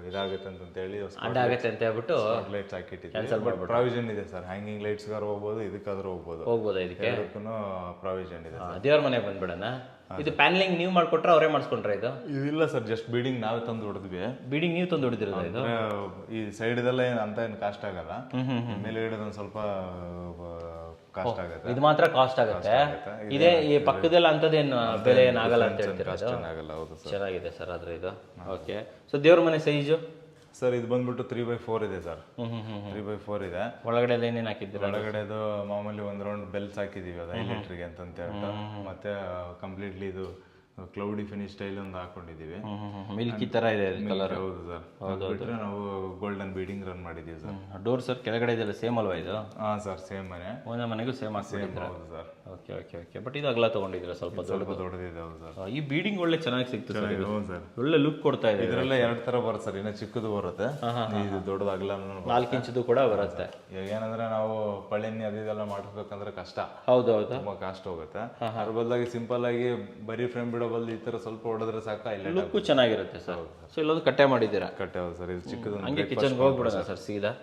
ಇದಾಗುತ್ತೆ ಅಂತ ಹೇಳಿ ಅಡ್ಡ ಆಗುತ್ತೆ ಅಂತ ಹೇಳ್ಬಿಟ್ಟು ಲೈಟ್ಸ್ ಹಾಕಿಟ್ಟಿದ್ವಿ. ಪ್ರಾವಿಷನ್ ಇದೆ ಸರ್. ಹ್ಯಾಂಗಿಂಗ್ ಲೈಟ್ಸ್ ಗಾರು ಹೋಗ್ಬೋದು, ಇದಕ್ಕಾದ್ರೂ ಹೋಗ್ಬೋದು. ಇದಕ್ಕೆ ಪ್ರಾವಿಷನ್ ಇದೆ. ದೇವ್ರ ಮನೆ ಬಂದ್ಬಿಡೋಣ. ಇದು ಪ್ಯಾನಲಿಂಗ್ ನೀವು ಮಾಡ್ಕೊಟ್ರೆ ಅವರೇ ಮಾಡಿಸ್ಕೊಂಡ್ರೆ? ಇದು ಇಲ್ಲ ಸರ್, ಜಸ್ಟ್ ಬೀಡಿಂಗ್ ನಾವೇ ತಂದು ಹೊಡೆದ್ವಿ. ಬೀಡಿಂಗ್ ನೀವು ತಂದು ಹೊಡೆದಿರೋದು? ಇದು ಈ ಸೈಡ್ ಇದೆಲ್ಲ ಅಂತ ಏನು ಕಾಸ್ಟ್ ಆಗಲ್ಲ. ಮೇಲೆ ಇಡೋದೊಂದು ಸ್ವಲ್ಪ ಕಾಸ್ಟ್ ಆಗುತ್ತೆ. ಇದು ಮಾತ್ರ ಕಾಸ್ಟ್ ಆಗುತ್ತೆ. ಇದೇ ಈ ಪಕ್ಕದಲ್ಲಿ ಅಂತದೇನು ಬೆಲೆ ಏನಾಗಲ್ಲ ಅಂತ ಹೇಳ್ತೀರಾ? ಚೆನ್ನಾಗಿದೆ ಸರ್ ಆದ್ರೆ ಇದು. ಓಕೆ. ಸೊ ದೇವ್ರ ಮನೆ ಸೈಜು ಸರ್ ಇದು ಬಂದ್ಬಿಟ್ಟು 3x4 ಇದೆ ಸರ್. 3x4 ಇದೆ. ಒಳಗಡೆ ಏನೇನು ಹಾಕಿದ್ದೀರಾ? ಒಳಗಡೆದು ಮಾಮೂಲಿ ಒಂದು ರೌಂಡ್ ಬೆಲ್ಸ್ ಹಾಕಿದೀವಿ, ಅದು ಎಲೆಕ್ಟ್ರಿಕ್ ಅಂತ ಹೇಳ್ತಾ. ಮತ್ತೆ ಕಂಪ್ಲೀಟ್ಲಿ ಇದು ಕ್ಲೌಡಿ ಫಿನಿಶ್ ಸ್ಟೈಲ್ ಒಂದು ಹಾಕೊಂಡಿದೀವಿ. ಮಿಲ್ಕಿ ತರ ಇದೆ ಕಲರ್. ಹೌದು ಸರ್. ಬಿಟ್ರೆ ನಾವು ಗೋಲ್ಡನ್ ಬೀಡಿಂಗ್ ರನ್ ಮಾಡಿದೀವಿ ಸರ್. ಡೋರ್ ಸರ್ ಕೆಳಗಡೆ ಇದೆಲ್ಲ ಸೇಮ್ ಅಲ್ವಾ ಇದು? ಸರ್ ಸೇಮ್ ಮನೆ. ಒಂದೇ ಮನೆಗೂ ಸೇಮ್ ಹಾಕ್ಸಿದ್ದೀರಾ? ಹೌದು ಸರ್. ಓಕೆ. ಬಟ್ ಇದು ಅಗಲ ತಗೊಂಡಿದ್ದೀರಾ? ಸ್ವಲ್ಪ ದೊಡ್ಡದಿದೆ. ಹೌದು ಸರ್. ಈ ಬೀಡಿಂಗ್ ಒಳ್ಳೆ ಚೆನ್ನಾಗಿ ಸಿಗ್ತದೆ ಸರ್. ಹೌದು ಸರ್. ಒಳ್ಳೆ ಲುಕ್ ಕೊಡ್ತಾ ಇದೆ. ಇದರಲ್ಲೇ 2 ತರ ಬರುತ್ತೆ ಸರ್. ಇನ್ನ ಚಿಕ್ಕದು ಬರುತ್ತೆ, ಇದು ದೊಡ್ಡದು ಅಗಲ 4 ಇಂಚದು ಕೂಡ ಬರುತ್ತೆ. ಈಗ ಏನಂದ್ರೆ ನಾವು ಪಳೆಣ್ಣಿ ಅದೆಲ್ಲ ಮಾಡ್ಬೇಕಂದ್ರೆ ಕಷ್ಟ. ಹೌದು. ತುಂಬಾ ಕಾಸ್ಟ್ ಹೋಗುತ್ತೆ. ಅದ್ರ ಬದಲಾಗಿ ಸಿಂಪಲ್ ಆಗಿ ಬರೀ ಫ್ರೇಮ್ ಬಿಡೋ ಬದಲು ಈ ತರ ಸ್ವಲ್ಪ ಹೊಡೆದ್ರೆ ಸಾಕ. ಇಲ್ಲ ಲುಕ್ ಚೆನ್ನಾಗಿರುತ್ತೆ ಸರ್. ಸೊ ಇಲ್ಲೊಂದು ಕಟ್ಟೆ ಮಾಡಿದ್ದೀರಾ? ಕಟ್ಟೆ. ಹೌದು ಸರ್. ಇದು ಚಿಕ್ಕದು. ಹಂಗೆ ಕಿಚನ್ಗೆ ಹೋಗ್ಬಿಡೋಣ ಸರ್ ಸೀದಾ?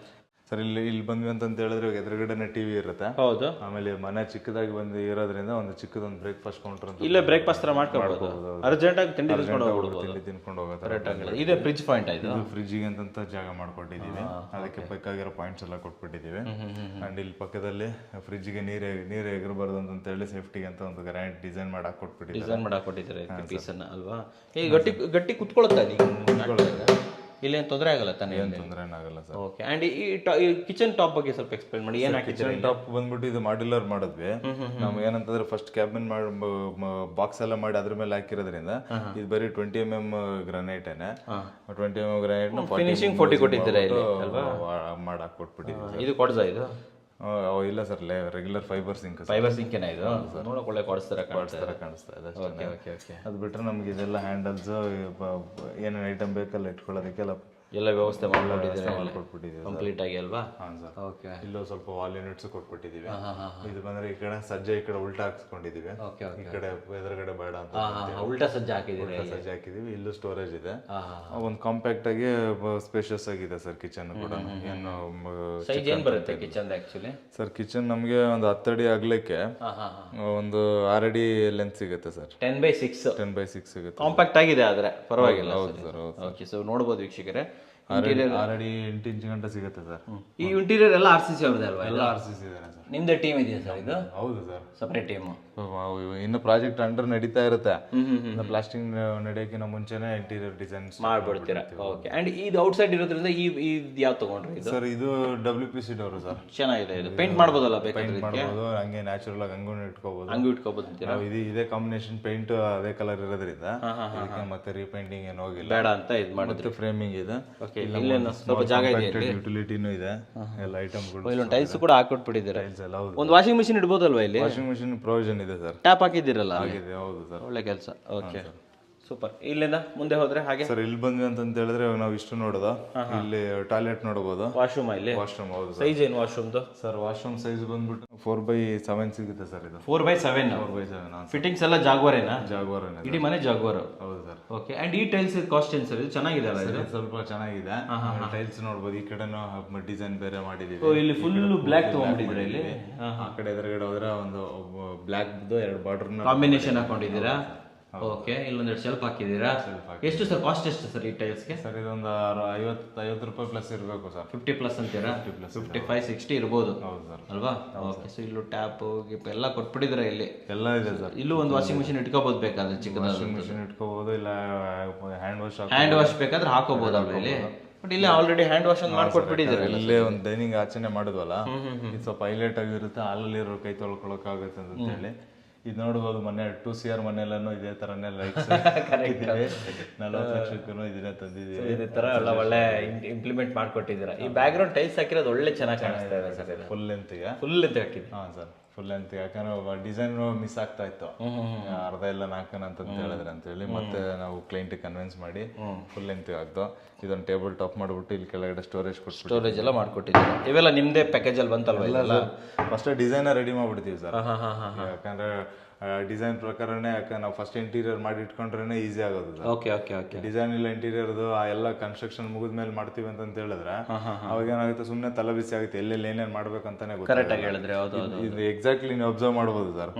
ಸರ್ ಇಲ್ಲಿ ಬಂದ್ವಿ ಅಂತ ಹೇಳಿದ್ರೆ ಎದುರುಗಡೆನೆ ಟಿವಿ ಇರುತ್ತೆ. ಹೌದು. ಆಮೇಲೆ ಮನೆ ಚಿಕ್ಕದಾಗಿ ಬಂದು ಇರೋದ್ರಿಂದ ಒಂದು ಚಿಕ್ಕದೊಂದು ಬ್ರೇಕ್ಫಾಸ್ಟ್ ಕೌಂಟರ್ ಅಂತ ಇಲ್ಲೇ ಬ್ರೇಕ್ಫಾಸ್ಟ್ ತರ ಮಾಡ್ಕೊಬಹುದು. ಅರ್ಜೆಂಟ್ ಆಗಿ ತಿಂಡಿ ತಿನ್ಕೊಂಡು ಹೋಗ್ಬೋದು. ಇದೆ ಫ್ರಿಡ್ಜ್ ಪಾಯಿಂಟ್. ಇದು ಫ್ರಿಡ್ಜಿಗೆ ಅಂತ ಜಾಗ ಮಾಡ್ಕೊಟ್ಟಿದ್ದೀವಿ. ಅದಕ್ಕೆ ಬೇಕಾಗಿರೋ ಪಾಯಿಂಟ್ಸ್ ಎಲ್ಲ ಕೊಟ್ಬಿಟ್ಟಿದ್ದೀವಿ. ಅಂಡ್ ಇಲ್ಲಿ ಪಕ್ಕದಲ್ಲಿ ಫ್ರಿಡ್ಜ್ಗೆ ನೀರು ಎಗರಬಾರ್ದು ಅಂತ ಹೇಳಿ ಸೇಫ್ಟಿಗೆ ಅಂತ ಒಂದು ಗ್ರ್ಯಾಂಡ್ ಡಿಸೈನ್ ಮಾಡಿ ಹಾಕೊಟ್ಟಿದ್ದಾರೆ ಪೀಸನ್ನ ಅಲ್ವಾ? ಈ ಗಟ್ಟಿ ಕುತ್ಕೊಳುತ್ತಾ ಇಲ್ಲೇನು ತೊಂದರೆ ಆಗಲ್ಲ ತಾನೇ? ಏನು ತೊಂದರೆ ಏನಾಗಲ್ಲ ಸರ್. ಓಕೆ. ಅಂಡ್ ಈ ಕಿಚನ್ ಟಾಪ್ ಬಗ್ಗೆ ಸ್ವಲ್ಪ ಎಕ್ಸ್ಪ್ಲೈನ್ ಮಾಡಿ. ಏನು ಹಾಕಿದ್ದೀರಾ? ಕಿಚನ್ ಟಾಪ್ ಬಂದ್ಬಿಟ್ಟು ಇದು ಮಾಡ್ಯುಲರ್ ಮಾಡಿದ್ವಿ ನಾವು. ಏನಂತಂದ್ರೆ ಫಸ್ಟ್ ಕ್ಯಾಬಿನ್ ಬಾಕ್ಸ್ ಎಲ್ಲ ಮಾಡಿ ಅದ್ರ ಮೇಲೆ ಹಾಕಿರೋದ್ರಿಂದ ಇದು ಬರೀ 20 mm granite 20 mm granite finishing 40 ಕೊಟ್ಟಿದ್ದೀರಾ ಇಲ್ಲಿ ಅಲ್ವಾ? ಮಾಡಿ ಹಾಕೊಟ್ಬಿಟ್ಟಿದ್ದೀವಿ. ಇದು ಕೊಡ್ಸಾ ಇದು? ಇಲ್ಲ ಸರ್, ರೆಗ್ಯುಲರ್ ಫೈಬರ್ ಸಿಂಕ್. ಸಿಂಕೇನಾ ಇದು? ನೋಡೋಕೆ ಒಳ್ಳೆ ಕಾಣಿಸ್ತಾ ಇದೆ. ಅದು ಬಿಟ್ರೆ ನಮ್ಗೆ ಇದೆಲ್ಲ ಹ್ಯಾಂಡಲ್ಸ್ ಏನೇನು ಐಟಮ್ ಬೇಕಲ್ಲ ಇಟ್ಕೊಳ್ಳೋದಕ್ಕೆಲ್ಲ ಎಲ್ಲ ವ್ಯವಸ್ಥೆ ಮಾಡ್ಕೊಟ್ಟಿದ್ದೀವಿ ಕಂಪ್ಲೀಟ್ ಆಗಿ ಅಲ್ವಾ? ಓಕೆ. ಇಲ್ಲೂ ಸ್ವಲ್ಪ ವಾಲ್ ಯೂನಿಟ್ಸ್ ಕೊಟ್ಬಿಟ್ಟಿದ್ದೀವಿ. ಇದು ಬಂದ್ರೆ ಈ ಕಡೆ ಸಜ್ಜ ಈ ಕಡೆ ಉಲ್ಟಾ ಹಾಕ್ಸ್ಕೊಂಡಿದ್ದೀವಿ. ಈ ಕಡೆ ಎದುರುಗಡೆ ಬೇಡ ಅಂತ ಉಲ್ಟಾ ಸಜ್ಜ ಹಾಕಿದ್ದೀವಿ. ಇಲ್ಲೂ ಸ್ಟೋರೇಜ್ ಇದೆ. ಒಂದು ಕಾಂಪ್ಯಾಕ್ಟ್ ಆಗಿ ಸ್ಪೇಷಿಯಸ್ ಆಗಿದೆ ಸರ್ ಕಿಚನ್ ಕೂಡ. ಏನು ಸೈಜ್ ಏನು ಬರುತ್ತೆ ಕಿಚನ್ ಆಕ್ಚುಲಿ? ಸರ್ ಕಿಚನ್ ನಮಗೆ ಒಂದು 10 ಅಡಿ ಅಗಲಕ್ಕೆ ಒಂದು 6 ಅಡಿ ಲೆಂತ್ ಸಿಗುತ್ತೆ ಸರ್. 10x6 10x6 ಸಿಗುತ್ತೆ. ಕಾಂಪ್ಯಾಕ್ಟ್ ಆಗಿದೆ ಆದ್ರೆ ಪರವಾಗಿಲ್ಲ. ಹೌದು ಸರ್. ಓಕೆ. ಸೊ ನೋಡ್ಬೋದು ವೀಕ್ಷಕರೇ, 6 ಅಡಿ 8 ಇಂಚ್ ಗಂಟೆ ಸಿಗುತ್ತೆ ಸರ್. ಈ ಇಂಟೀರಿಯರ್ ಎಲ್ಲ RCC ಅವ್ರದ್ದೇ ಅಲ್ವಾ? ಎಲ್ಲ RCC ಇದಾನೆ ಸರ್. ನಿಮ್ದೇ ಟೀಮ್ ಇದೆಯಾ ಸರ್ ಇದು? ಹೌದು ಸರ್, ಸಪ್ರೇಟ್ ಟೀಮು. ಇನ್ನು ಪ್ರಾಜೆಕ್ಟ್ ಅಂಡರ್ ನಡೀತಾ ಇರುತ್ತೆ. ಪ್ಲಾಸ್ಟಿಂಗ್ ನಡೆಯೋಕ್ಕಿಂತ ಮುಂಚೆನೆ ಇಂಟೀರಿಯರ್ ಡಿಸೈನ್ಸ್ ಮಾಡ್ಬಿಡ್ತೀರಾ? ಓಕೆ. ಅಂಡ್ ಇದು ಔಟ್ಸೈಡ್ ಇರೋದ್ರಿಂದ ಇದು ಯಾವ ತಗೊಂಡ್ರಿ ಇದು? ಸರ್ ಇದು WPC ಡೋರು ಸರ್. ಚೆನ್ನಾಗಿದೆ ಇದು. ಪೇಂಟ್ ಮಾಡ್ಬೋದಲ್ಲ ಬೇಕಾದ್ರೆ? ಮಾಡ್ಬೋದು, ಹಂಗೆ ನ್ಯಾಚುರಲ್ ಆಗಿ ಹಂಗೂ ಇಟ್ಕೋಬಹುದು. ಹಂಗೂ ಇಟ್ಕೋಬಹುದು ಅಂತೀರಾ? ನಾವು ಇದೇ ಕಾಂಬಿನೇಷನ್ ಪೇಂಟ್ ಅದೇ ಕಲರ್ ಇರೋದ್ರಿಂದ ಇದಕ್ಕೆ ಮತ್ತೆ ರೀಪೇಂಟಿಂಗ್ ಏನು ಹೋಗಿಲ್ಲ. ಬೇಡ ಅಂತ ಇದು ಮಾಡಿದ್ರೆ ಫ್ರೇಮಿಂಗ್ ಇದೆ. ಇಲ್ಲೇನು ಸ್ವಲ್ಪ ಜಾಗ ಇದೆ, ಯುಟಿಲಿಟಿನೂ ಇದೆ, ಎಲ್ಲ ಐಟಮ್ಗಳು. ಇಲ್ಲೊಂದು ಟೈಲ್ಸ್ ಕೂಡ ಹಾಕೊಟ್ಬಿಟ್ಟಿದ್ದೀರಾ. ಎಲ್ಲ ಹೌದು. ಒಂದು ವಾಷಿಂಗ್ ಮಿಷಿನ್ ಇಡ್ಬೋದಲ್ವಾ ಇಲ್ಲಿ? ವಾಷಿಂಗ್ ಮಿಷಿನ್ ಪ್ರೊವಿಷನ್ ಇದೆ ಸರ್. ಟ್ಯಾಪ್ ಹಾಕಿದ್ದೀರಲ್ಲ? ಆಗಿದೆ, ಹೌದು ಸರ್. ಒಳ್ಳೆ ಕೆಲಸ. Okay, super. ಇಲ್ಲಿಂದ ಮುಂದೆ ಹೋದ್ರೆ ಹಾಗೆ ಸರ್ ಇಲ್ಲಿ ಬಂದ್ವಿ ಅಂತ ಹೇಳಿದ್ರೆ ನಾವು ಇಷ್ಟು ನೋಡೋದು. ಇಲ್ಲಿ ಟಾಯ್ಲೆಟ್ ನೋಡಬಹುದು. ವಾಶ್ರೂಮ್ ಇಲ್ಲಿ? ವಾಶ್ರೂಮ್, ಹೌದು. ಸೈಜ್ ಏನು ವಾಶ್ರೂಮ್ದು? ಸರ್ ವಾಶ್ರೂಮ್ ಸೈಜ್ ಬಂದ್ಬಿಟ್ಟು 4x7 ಸಿಗುತ್ತೆ ಸರ್. ಇದು 4x7. 4x7 ಫಿಟ್ಟಿಂಗ್ಸ್ ಎಲ್ಲ ಜಾಗ್ವಾರೇನಾ? ಜಾಗ್ವಾರ್, ಇಡೀ ಮನೆ ಜಾಗ್ವಾರ್. ಹೌದು ಸರ್. ಓಕೆ. ಅಂಡ್ ಈ ಟೈಲ್ಸ್ ಕಾಸ್ಟ್ ಏನು ಸರ್? ಇದು ಚೆನ್ನಾಗಿದೆ ಅಲ್ಲ? ಇದು ಸ್ವಲ್ಪ ಚೆನ್ನಾಗಿದೆ. ಟೈಲ್ಸ್ ನೋಡಬಹುದು. ಈ ಕಡೆನೂ ಡಿಸೈನ್ ಬೇರೆ ಮಾಡಿದೀವಿ. ಇಲ್ಲಿ ಫುಲ್ ಬ್ಲಾಕ್ ತಗೊಂಡ್ಬಿಟ್ಟಿದ್ರೆ ಇಲ್ಲಿ. ಆ ಕಡೆ ಎದುರುಗಡೆ ಹೋದ್ರೆ ಒಂದು ಬ್ಲಾಕ್ 2 ಬಾರ್ಡರ್ ಕಾಂಬಿನೇಷನ್ ಹಾಕೊಂಡಿದ್ದೀರಾ? ಓಕೆ. ಇಲ್ಲೊಂದೆರಡು ಶೆಲ್ಫ್ ಹಾಕಿದ್ದೀರಾ? ಎಷ್ಟು ಸರ್ ಕಾಸ್ಟ್? ಎಷ್ಟು ಸರ್ ಈ ಟೈಲ್ಸ್ಗೆ? ಸರ್ ಇದೊಂದು 50 ರೂಪಾಯಿ ಪ್ಲಸ್ ಇರಬೇಕು ಸರ್. 50 ಪ್ಲಸ್ ಅಂತೀರಾ? 55, 60 ಇರ್ಬೋದು. ಹೌದು ಸರ್. ಅಲ್ವಾ? ಓಕೆ. ಸೊ ಇಲ್ಲೂ ಟ್ಯಾಪ್ ಗಿಪ್ ಎಲ್ಲ ಕೊಟ್ಬಿಟ್ಟಿದ್ರೆ ಇಲ್ಲಿ ಎಲ್ಲ ಇದೆ ಸರ್. ಇಲ್ಲೂ ಒಂದು ವಾಷಿಂಗ್ ಮಿಷಿನ್ ಇಟ್ಕೋಬಹುದು ಬೇಕಾದ್ರೆ, ಚಿಕ್ಕದಾದ ವಾಷಿಂಗ್ ಮಿಷಿನ್ ಇಟ್ಕೋಬಹುದು, ಇಲ್ಲ ಹ್ಯಾಂಡ್ ವಾಶ್ ಬೇಕಾದ್ರೆ ಹಾಕೋಬಹುದಲ್ವಾ ಇಲ್ಲಿ? ಬಟ್ ಇಲ್ಲಿ ಆಲ್ರೆಡಿ ಹ್ಯಾಂಡ್ ವಾಶ್ ಅಂತ ಮಾಡ್ಕೊಟ್ಬಿಟ್ಟಿದ್ದಾರೆ. ಇಲ್ಲೇ ಒಂದು ಡೈನಿಂಗ್ ಆಚೆನೆ ಮಾಡಿದ್ವಲ್ಲ, ಇದು ಸ್ವಲ್ಪ ಹೈಲೈಟ್ ಆಗಿರುತ್ತೆ. ಹಾಲಲ್ಲಿರೋ ಕೈ ತೊಳ್ಕೊಳಕ್ ಆಗುತ್ತೆ ಅಂತ ಹೇಳಿ ಇದು ನೋಡ್ಬೋದು. ಮೊನ್ನೆ 2CR ಮನೆಯಲ್ಲೂ ಇದೇ ತರನೇ ಲೈಟ್ಸ್ 40 ಲಕ್ಷಕ್ಕೂ ಇದನ್ನೇ ತಂದಿದ್ದೀವಿ. ಇದೇ ತರ ಎಲ್ಲ ಒಳ್ಳೆ ಇಂಪ್ಲಿಮೆಂಟ್ ಮಾಡ್ಕೊಟ್ಟಿದ್ದೀರಾ. ಈ ಬ್ಯಾಕ್ ಗ್ರೌಂಡ್ ಟೈಲ್ಸ್ ಹಾಕಿರೋದು ಒಳ್ಳೆ ಚೆನ್ನಾಗಿ ಕಾಣಿಸ್ತಾ ಇದೆ ಸರ್. ಇದು ಫುಲ್ ಲೆಂತ್ಗೆ ಹಾಕಿದ್ದು. ಹಾಂ ಸರ್, ಫುಲ್ ಲೆಂತ್. ಯಾಕಂದ್ರೆ ಡಿಸೈನ್ ಮಿಸ್ ಆಗ್ತಾ ಇತ್ತು, ಅರ್ಧ ಎಲ್ಲ ನಾಲ್ಕನ ಅಂತ ಹೇಳಿದ್ರೆ ಅಂತ ಹೇಳಿ ಮತ್ತೆ ನಾವು ಕ್ಲೈಂಟ್ ಕನ್ವಿನ್ಸ್ ಮಾಡಿ ಫುಲ್ ಲೆಂತ್ ಆಗ್ತು. ಇದೊಂದು ಟೇಬಲ್ ಟಾಪ್ ಮಾಡ್ಬಿಟ್ಟು ಇಲ್ಲಿ ಕೆಳಗಡೆ ಸ್ಟೋರೇಜ್ ಎಲ್ಲ ಮಾಡ್ಕೊಟ್ಟಿದ್ದೀವಿ. ಇವೆಲ್ಲ ನಿಮ್ದೇ ಪ್ಯಾಕೇಜ್ ಅಲ್ಲಿ ಬಂತಲ್ವಾ? ಇಲ್ಲ, ಫಸ್ಟ್ ಡಿಸೈನ್ ರೆಡಿ ಮಾಡ್ಬಿಡ್ತೀವಿ ಸರ್. ಯಾಕಂದ್ರೆ ಡಿಸೈನ್ ಪ್ರಕಾರನೇ, ಯಾಕಂದ್ರೆ ನಾವು ಫಸ್ಟ್ ಇಂಟೀರಿಯರ್ ಮಾಡಿ ಇಟ್ಕೊಂಡ್ರೆ ಈಸಿ ಆಗೋದು sir. Okay okay okay. Design ಇಲ್ಲ ಇಂಟೀರಿಯರ್ದು ಎಲ್ಲ ಕನ್ಸ್ಟ್ರಕ್ಷನ್ ಮುಗಿದ್ಮೇಲೆ ಮಾಡ್ತೀವಿ ಅಂತ ಹೇಳಿದ್ರೆ ಅವಾಗ ಏನಾಗುತ್ತೆ, ಸುಮ್ಮನೆ ತಲೆ ಬಿಸಿ ಆಗುತ್ತೆ. ಎಲ್ಲೆಲ್ಲಿ ಏನೇನು ಮಾಡ್ಬೇಕಂತಾನೆ ಕರೆಕ್ಟ್ ಹೇಳಿದ್ರೆ. ಇದು ಎಕ್ಸಾಕ್ಟ್ಲಿ ನೀವು ಅಬ್ಸರ್ವ್ ಮಾಡ್ಬೋದು ಸರ್.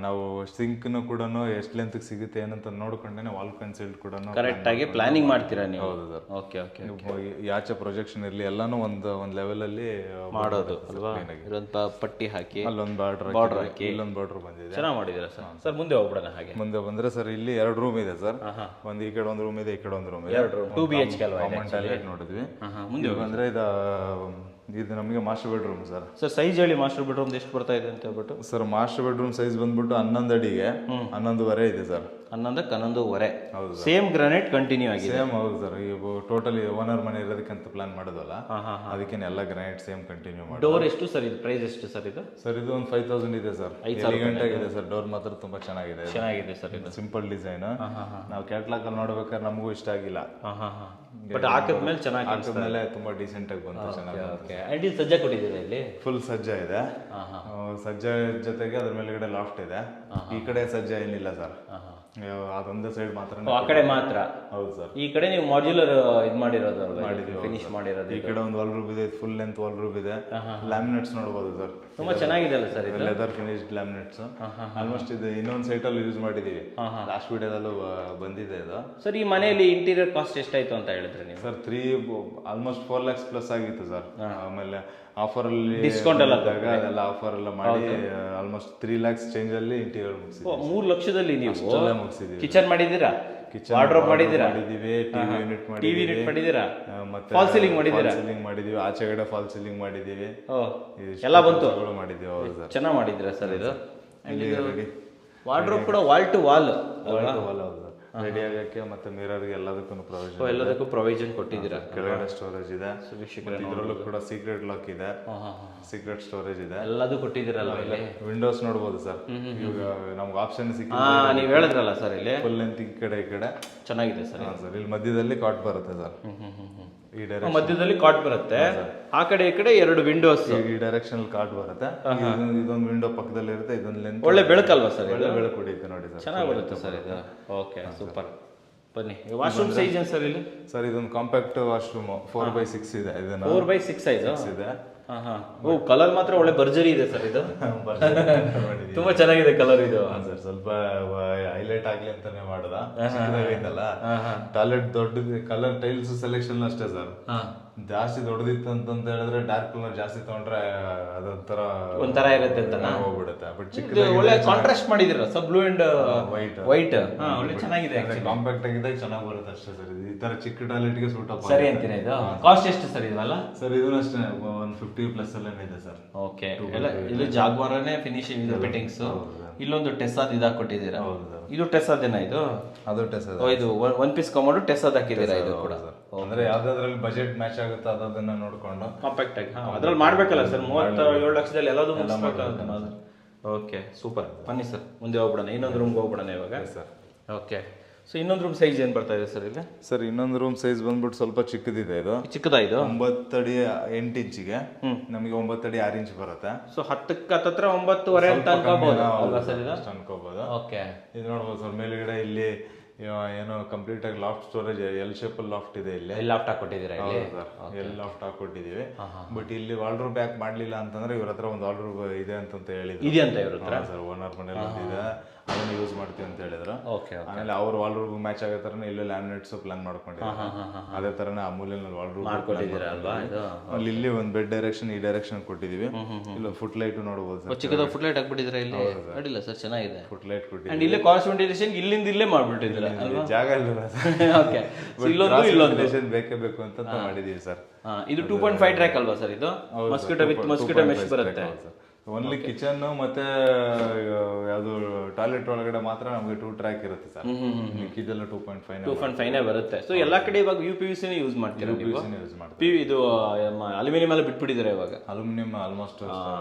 ನಾವು ಸಿಂಕ್ನು ಕೂಡ ಎಷ್ಟು ಲೆಂತ್ ಸಿಗುತ್ತೆ ಏನಂತ ನೋಡ್ಕೊಂಡೇನೆ ವಾಲ್ ಕನ್ಸಿಲ್ಡ್ ಕೂಡ ಕರೆಕ್ಟ್ ಆಗಿ ಪ್ಲಾನಿಂಗ್ ಮಾಡ್ತೀರಾ ನೀವು? ಹೌದು ಸರ್. Okay okay. ಯಾಚೆ ಪ್ರೊಜೆಕ್ಷನ್ ಇರಲಿ ಎಲ್ಲಾನು ಒಂದು ಲೆವೆಲ್ ಅಲ್ಲಿ ಮಾಡೋದು ಅಲ್ವಾ? ಇಲ್ಲೊಂದು ಪಟ್ಟಿ ಹಾಕಿ, ಅಲ್ಲೊಂದು ಬಾರ್ಡರ್ ಹಾಕಿ, ಇಲ್ಲೊಂದು ಬಾರ್ಡರ್ ಬಂದಿದೆ. ಚೆನ್ನಾಗಿ ಮಾಡಿದ್ದೀರಾ ಸರ್. ಸರ್ ಮುಂದೆ ಹೋಗ್ಬಿಡೋಣ ಹಾಗೆ. ಮುಂದೆ ಬಂದ್ರೆ ಸರ್ ಇಲ್ಲಿ 2 ರೂಮ್ ಇದೆ ಸರ್. ಒಂದು ಈ ಕಡೆ ಒಂದು ರೂಮ್ ಇದೆ, ಈ ಕಡೆ ಒಂದು ರೂಮ್ ಇದೆ. 2 BHK ಅಲ್ವಾ? ಟಾಯ್ಲೆಟ್ ನೋಡಿದ್ವಿ. ಮುಂದೆ ಬಂದ್ರೆ ಇದು ನಮಗೆ master bedroom sir. Sir size ಹೇಳಿ, ಮಾಸ್ಟರ್ ಬೆಡ್ರೂಮ್ ಎಷ್ಟು ಬರ್ತಾ ಇದೆ ಅಂತ ಹೇಳ್ಬಿಟ್ಟು. ಸರ್ ಮಾಸ್ಟರ್ ಬೆಡ್ರೂಮ್ ಸೈಜ್ ಬಂದ್ಬಿಟ್ಟು 11 ಅಡಿಗೆ 11.5 ಇದೆ ಸರ್. 11.5. ಹೌದು. ಸೇಮ್ ಗ್ರಾನೈಟ್ ಕಂಟಿನ್ಯೂ ಆಗಿದೆ? ಸೇಮ್, ಹೌದು ಸರ್. ಈಗ ಟೋಟಲಿ ಓನರ್ ಮನೆ ಇರೋದಕ್ಕಂತ ಪ್ಲಾನ್ ಮಾಡೋದಲ್ಲ, ಅದಕ್ಕೇನೆ ಎಲ್ಲ ಗ್ರಾನೈಟ್ ಸೇಮ್ ಕಂಟಿನ್ಯೂ ಮಾಡಿ. ಡೋರ್ ಎಷ್ಟು ಸರ್ ಇದು? ಪ್ರೈಸ್ ಎಷ್ಟು ಸರ್ ಇದು? ಸರ್ ಇದು ಒಂದು 5000 ಇದೆ ಸರ್. 5,000 ಗಂಟೆಗಿದೆ ಸರ್. ಡೋರ್ ಮಾತ್ರ ತುಂಬಾ ಚೆನ್ನಾಗಿದೆ ಸರ್. ಇದು ಸಿಂಪಲ್ ಡಿಸೈನ್. ನಾವು ಕ್ಯಾಟ್ಲಾಗ್ ಅಲ್ಲಿ ನೋಡ್ಬೇಕಾದ್ರೆ ನಮಗೂ ಇಷ್ಟ ಆಗಿಲ್ಲ, ಬಟ್ ಹಾಕಿದ್ಮೇಲೆ ಚೆನ್ನಾಗಿ ಹಾಕಿದ್ಮೇಲೆ ತುಂಬಾ ಡೀಸೆಂಟ್ ಆಗಿ ಬಂತು, ಚೆನ್ನಾಗಿ. ಅಂಡ್ ಇಲ್ಲಿ ಸಜ್ಜಾ ಕೊಟ್ಟಿದ್ದೀರಾ? ಇಲ್ಲಿ ಫುಲ್ ಸಜ್ಜಾ ಇದೆ. ಸಜ್ಜಾ ಜೊತೆಗೆ ಅದ್ರ ಮೇಲ್ಗಡೆ ಲಾಫ್ಟ್ ಇದೆ. ಈ ಕಡೆ ಸಜ್ಜಾ ಏನಿಲ್ಲ ಸರ್, ಅದೊಂದೇ ಸೈಡ್ ಮಾತ್ರ. ಆ ಕಡೆ ಮಾತ್ರ? ಹೌದು ಸರ್. ಈ ಕಡೆ ನೀವು ಮಾಡ್ಯುಲರ್ ಇದು ಮಾಡಿರೋದು, ಫಿನಿಶ್ ಮಾಡಿರೋದು. ಈ ಕಡೆ ಒಂದು ವಾಲ್ ರೂಮ್ ಇದೆ, ಫುಲ್ ಲೆಂತ್ ವಾಲ್ ರೂಮ್ ಇದೆ. ಲ್ಯಾಮಿನೇಟ್ಸ್ ನೋಡಬಹುದು ಸರ್, ತುಂಬಾ ಚೆನ್ನಾಗಿದೆ ಅಲ್ಲ ಸರ್? ಇದು ಲೆದರ್ ಫಿನಿಶ್ಡ್ ಲ್ಯಾಮಿನೇಟ್ಸ್. ಆಲ್ಮೋಸ್ಟ್ ಇದು ಇನ್ನೊಂದು ಸೈಟ್ ಅಲ್ಲಿ ಯೂಸ್ ಮಾಡಿದೀವಿ, ಲಾಸ್ಟ್ ವಿಡಿಯೋದಲ್ಲೂ ಬಂದಿದೆ ಇದು. ಸರ್ ಈ ಮನೆಯಲ್ಲಿ ಇಂಟೀರಿಯರ್ ಕಾಸ್ಟ್ ಎಷ್ಟಾಯ್ತು ಅಂತ ಹೇಳಿದ್ರೆ ನೀವು? ಸರ್ ಆಲ್ಮೋಸ್ಟ್ 4 lakhs ಪ್ಲಸ್ ಆಗಿತ್ತು ಸರ್. ಆಮೇಲೆ ಆಫರ್ ಅಲ್ಲಿ ಡಿಸ್ಕೌಂಟ್ ಎಲ್ಲ ಅದೆಲ್ಲ ಆಫರ್ ಎಲ್ಲ ಮಾಡಿ ಆಲ್ಮೋಸ್ಟ್ 3 lakhs ಚೇಂಜ್ ಅಲ್ಲಿ ಇಂಟೀರಿಯರ್ ಮುಗಿಸಿದ್ವಿ. 3 ಲಕ್ಷದಲ್ಲಿ ನೀವು ಮುಗಿಸಿದೀವಿ. ಕಿಚನ್ ಮಾಡಿದ್ದೀರಾ? ವಾರ್ಡ್ರೋಬ್ ಮಾಡಿದ್ದೀರಾ? ಟಿವಿ ಯೂನಿಟ್ ಮಾಡಿದ್ದೀರಾ? ಮತ್ತೆ ಫಾಲ್ ಸೀಲಿಂಗ್ ಮಾಡಿದ್ದೀರಾ? ಸೀಲಿಂಗ್ ಮಾಡಿದೀವಿ, ಆಚೆಗಡೆ ಫಾಲ್ ಸೀಲಿಂಗ್ ಮಾಡಿದೀವಿ, ಎಲ್ಲ ಬಂತು ಮಾಡಿದೀವಿ. ಹೌದು ಸರ್, ಚೆನ್ನಾಗಿ ಮಾಡಿದ್ದೀರಾ ಸರ್. ಇದು ವಾರ್ಡ್ರೋಬ್ ಕೂಡ ವಾಲ್ ಟು ವಾಲ್ ರೆಡಿ ಆಗಕ್ಕೆ ಮತ್ತೆ ಮಿರರ್ ಎಲ್ಲದಕ್ಕೂ ಪ್ರೊವಿಷನ್ ಕೊಟ್ಟಿದ್ದೀರಾ. ಕೆಳಗಡೆ ಸ್ಟೋರೇಜ್ ಇದೆ, ಇದರಲ್ಲೂ ಕೂಡ ಸೀಕ್ರೆಟ್ ಲಾಕ್ ಇದೆ, ಸೀಕ್ರೆಟ್ ಸ್ಟೋರೇಜ್ ಇದೆ, ಎಲ್ಲದೂ ಕೊಟ್ಟಿದ್ದೀರಲ್ಲ. ಇಲ್ಲಿ ವಿಂಡೋಸ್ ನೋಡಬಹುದು ಸರ್. ಇವಾಗ ನಮ್ಗೆ ಆಪ್ಷನ್ ಸಿಕ್ಕಿದೆ, ನೀವು ಹೇಳಿದ್ರಲ್ಲ ಸರ್. ಇಲ್ಲಿ ಫುಲ್ ಲೆಂತ್ ಈ ಕಡೆ ಚೆನ್ನಾಗಿದೆ ಸರ್. ಸರ್ ಇಲ್ಲಿ ಮಧ್ಯದಲ್ಲಿ ಕಾಟ್ ಬರುತ್ತೆ ಸರ್. ಈ ಡೈರೆಕ್ಷನ್ ಮಧ್ಯದಲ್ಲಿ ಕಾಟ್ ಬರುತ್ತೆ, ಆ ಕಡೆ ಈ ಕಡೆ 2 ವಿಂಡೋಸ್. ಈ ಡೈರೆಕ್ಷನ್ ಕಾಟ್ ಬರುತ್ತೆ. ಇದೊಂದು ವಿಂಡೋ ಪಕ್ಕದಲ್ಲಿ ಇರುತ್ತೆ, ಇದೊಂದು ಲೆಂತ್. ಒಳ್ಳೆ ಬೆಳಕಲ್ವಾ ಸರ್? ಒಳ್ಳೆ ಬೆಳಕು ಹೊಡೆಯುತ್ತೆ ನೋಡಿ ಸರ್, ಚೆನ್ನಾಗಿ ಬರುತ್ತೆ ಸರ್ ಇದು. Okay, super. ಬನ್ನಿ, ವಾಶ್ರೂಮ್ ಸೈಜ್ ಏನು ಸರ್ ಇಲ್ಲಿ? ಸರ್ ಇದೊಂದು ಕಾಂಪ್ಯಾಕ್ಟ್ ವಾಶ್ರೂಮ್ 4x6 ಇದೆ. ಇದನ್ನ 4x6 ಸೈಜ್ ಇದೆ. ಓ ಕಲರ್ ಮಾತ್ರ ಒಳ್ಳೆ ಭರ್ಜರಿ ಇದೆ ಸರ್ ಇದು. ತುಂಬಾ ಚೆನ್ನಾಗಿದೆ ಕಲರ್ ಇದು. ಸರ್ ಸ್ವಲ್ಪ ಹೈಲೈಟ್ ಆಗ್ಲಿ ಅಂತಾನೆ ಮಾಡದ ಚಿಕ್ಕದಾಗೈತಲ್ಲ ಟಾಯ್ಲೆಟ್ ದೊಡ್ಡದು ಕಲರ್ ಟೈಲ್ಸ್ ಸೆಲೆಕ್ಷನ್ ಅಷ್ಟೇ ಸರ್. ಜಾಸ್ತಿ ದೊಡ್ಡದಿತ್ತು ಅಂತ ಹೇಳಿದ್ರೆ ಡಾರ್ಕ್ ಕಲರ್ ಜಾಸ್ತಿ ತಗೊಂಡ್ರೆ ಒಂಥರ ಇರುತ್ತೆ ಅಂತ ಹೋಗ್ಬಿಡುತ್ತೆ. ಬಟ್ ಚಿಕ್ಕ ಒಳ್ಳೆ ಕಾಂಟ್ರಾಸ್ಟ್ ಮಾಡಿದಿರ ಸರ್, ಬ್ಲೂ ಅಂಡ್ ವೈಟ್ ಒಳ್ಳೆ ಚೆನ್ನಾಗಿದೆ. ಕಾಂಪ್ಯಾಕ್ಟ್ ಆಗಿದ್ದಾಗ ಚೆನ್ನಾಗಿ ಬರುತ್ತೆ ಅಷ್ಟೇ ಸರ್. ಈ ತರ ಚಿಕ್ಕ ಟಾಯ್ಲೆಟ್ಗೆ ಸೂಟ್ ಅಪ್ ಸರಿ ಅಂತೀರಾ ಇದು? ಕಾಸ್ಟ್ ಎಷ್ಟು ಸರ್ ಇದೆಲ್ಲ? ಸರ್ ಇದು ಅಷ್ಟೇ 150+ ಅಲ್ಲೇನೆ ಇದೆ ಸರ್. ಓಕೆ, ಎಲ್ಲ ಇದು ಜಾಗ್ವಾರನೇ ಫಿನಿಶಿಂಗ್ ಇದು ಫಿಟ್ಟಿಂಗ್ಸ್. ಇಲ್ಲೊಂದು ಟೆಸ್ಸಾದ್ ಇದಾಗಿ ಕೊಟ್ಟಿದ್ದೀರಾ. ಇದು ಟೆಸ್ಸಾದೇನಾ ಇದು? ಅದು ಟೆಸ್ಸಾದ್. ಇದು ಒನ್ ಪೀಸ್ ಕಮೋಡು ಟೆಸ್ಸಾದ್ ಹಾಕಿದ್ದೀರಾ ಇದು ಕೂಡ. ಅಂದ್ರೆ ಯಾವ್ದಾದ್ರಲ್ಲಿ ಬಜೆಟ್ ಮ್ಯಾಚ್ ಆಗುತ್ತೆ ಅದನ್ನ ನೋಡ್ಕೊಂಡು ಕಾಂಪ್ಯಾಕ್ಟ್ ಆಗಿ ಅದ್ರಲ್ಲಿ ಮಾಡ್ಬೇಕಲ್ಲ ಸರ್. 37 ಲಕ್ಷದಲ್ಲಿ ಎಲ್ಲದೂ ಮುಗಿಸ್ಬೇಕಲ್ಲ. Okay, super. ಬನ್ನಿ ಸರ್ ಮುಂದೆ ಹೋಗ್ಬಿಡೋಣ, ಇನ್ನೊಂದು ರೂಮ್ಗೆ ಹೋಗ್ಬಿಡೋಣ ಇವಾಗ. ಸರ್ ಓಕೆ, ಸೊ ಇನ್ನೊಂದು ರೂಮ್ ಸೈಜ್ ಏನು ಬರ್ತಾ ಇದೆ ಸರ್ ಇಲ್ಲಿ? ಸರ್ ಇನ್ನೊಂದು ರೂಮ್ ಸೈಜ್ ಬಂದ್ಬಿಟ್ಟು ಸ್ವಲ್ಪ ಚಿಕ್ಕದಿದೆ. ಇದು ಚಿಕ್ಕದಾ? ಇದು 9 ಅಡಿ 8 ಇಂಚಿಗೆ ನಮಗೆ 9 ಅಡಿ 6 ಇಂಚ್ ಬರುತ್ತೆ. ಸೊ 10ಕ್ಕೆ ಹತ್ತಿರ 9.5 ಅಂತ ಅನ್ಕೋಬಹುದು ಅಲ್ವಾ ಸರ್ ಇದು? ಅನ್ಕೋಬಹುದು. ಓಕೆ, ಇದು ನೋಡ್ಬೋದು ಸರ್ ಮೇಲ್ಗಡೆ ಇಲ್ಲಿ ಏನೋ ಕಂಪ್ಲೀಟ್ ಆಗಿ loft storage L shape loft ಇದೆ. ಇಲ್ಲಿ ಲಾಫ್ಟ್ ಹಾಕೊಟ್ಟಿದ್ದೀರಾ? ಎಲ್ ಲಾಫ್ಟ್ ಹಾಕೊಟ್ಟಿದೀವಿ. ಬಟ್ ಇಲ್ಲಿ ವಾಲ್ಡ್ರೋಬ್ ಬ್ಯಾಕ್ ಮಾಡ್ಲಿಲ್ಲ ಅಂತಂದ್ರೆ ಇವ್ರ ಹತ್ರ ಒಂದು ವಾಲ್ಡ್ರೋಬ್ ಇದೆ ಅಂತ ಹೇಳಿದ್ರು. ಇದೆ ಅಂತ ಇವ್ರ ಹತ್ರ? ಸರ್ ಓನರ್ ಮನೇಲಿ ಇದೆ, ಅದನ್ನ ಯೂಸ್ ಮಾಡ್ತೀವಿ ಅಂತ ಹೇಳಿದ್ರು. ಓಕೆ, ಆಮೇಲೆ ಅವ್ರ ವಾಲ್ಡ್ರೋಬ್ ಮ್ಯಾಚ್ ಆಗೋ ತರನೇ ಇಲ್ಲಿ ಲ್ಯಾಮಿನೇಟ್ಸ್ ಪ್ಲಾನ್ ಮಾಡ್ಕೊಂಡಿದ್ದಾರೆ. ಅದೇ ತರನೇ ಆ ಮೂಲೆಯಲ್ಲಿ ವಾಲ್ಡ್ರೋಬ್ ಮಾಡ್ಕೊಟ್ಟಿದ್ದೀರಾ ಅಲ್ವಾ? ಅಲ್ಲಿ ಇಲ್ಲಿ ಒಂದು ಬೆಡ್ ಡೈರೆಕ್ಷನ್ ಈ ಡೈರೆಕ್ಷನ್ ಕೊಟ್ಟಿದೀವಿ. ಇಲ್ಲ ಫುಟ್ ಲೈಟ್ ನೋಡಬಹುದು ಸರ್. ಚಿಕ್ಕದ ಫುಟ್ ಲೈಟ್ ಹಾಕ್ಬಿಟ್ಟಿದ್ರೆ ಇಲ್ಲಿ ಅಡಿಲ್ಲ ಸರ್, ಚೆನ್ನಾಗಿದೆ. ಫುಟ್ ಲೈಟ್ ಕೊಟ್ಟಿದ್ದೀವಿ. ಅಂಡ್ ಇಲ್ಲೇ ಕಾಸ್ಟ್ ವೆಂಟಿಲೇಷನ್ ಇಲ್ಲಿಂದ ಇಲ್ಲೇ ಮಾಡ್ಬಿಟ್ಟಿದ್ದೀರಾ ಅಲ್ವಾ? ಜಾಗ ಇಲ್ಲ ಓಕೆ, ಇಲ್ಲೊಂದು ಬೇಕೇ ಬೇಕು ಅಂತ ಮಾಡಿದೀವಿ ಸರ್. ಇದು 2.5 ಟ್ರ್ಯಾಕ್ ಅಲ್ವಾ ಸರ್ ಇದು? ಮಸ್ಕಿಟೋ ವಿತ್ ಮಸ್ಕಿಟೋ ಮೆಶ್ ಬರುತ್ತೆ. ಓನ್ಲಿ ಕಿಚನ್ ಮತ್ತೆ ಯಾವುದು ಟಾಯ್ಲೆಟ್ ಒಳಗಡೆ ಮಾತ್ರ ನಮಗೆ 2 ಟ್ರ್ಯಾಕ್ ಇರುತ್ತೆ ಸರ್. ಮಿಕ್ಕಿದೆಲ್ಲ 2.5 ಬರುತ್ತೆ. ಸೊ ಎಲ್ಲಾ ಕಡೆ ಇವಾಗ UPVC ಯೂಸ್ ಮಾಡ್ತೀರಾ ನೀವು? ಯೂಸ್ ಮಾಡ್ತೀವಿ. ಇದು ಅಲ್ಯೂಮಿನಿಯಂ ಎಲ್ಲ ಬಿಟ್ಬಿಟ್ಟಿದ್ದಾರೆ ಇವಾಗ. ಅಲ್ಯೂಮಿನಿಯಂ ಆಲ್ಮೋಸ್ಟ್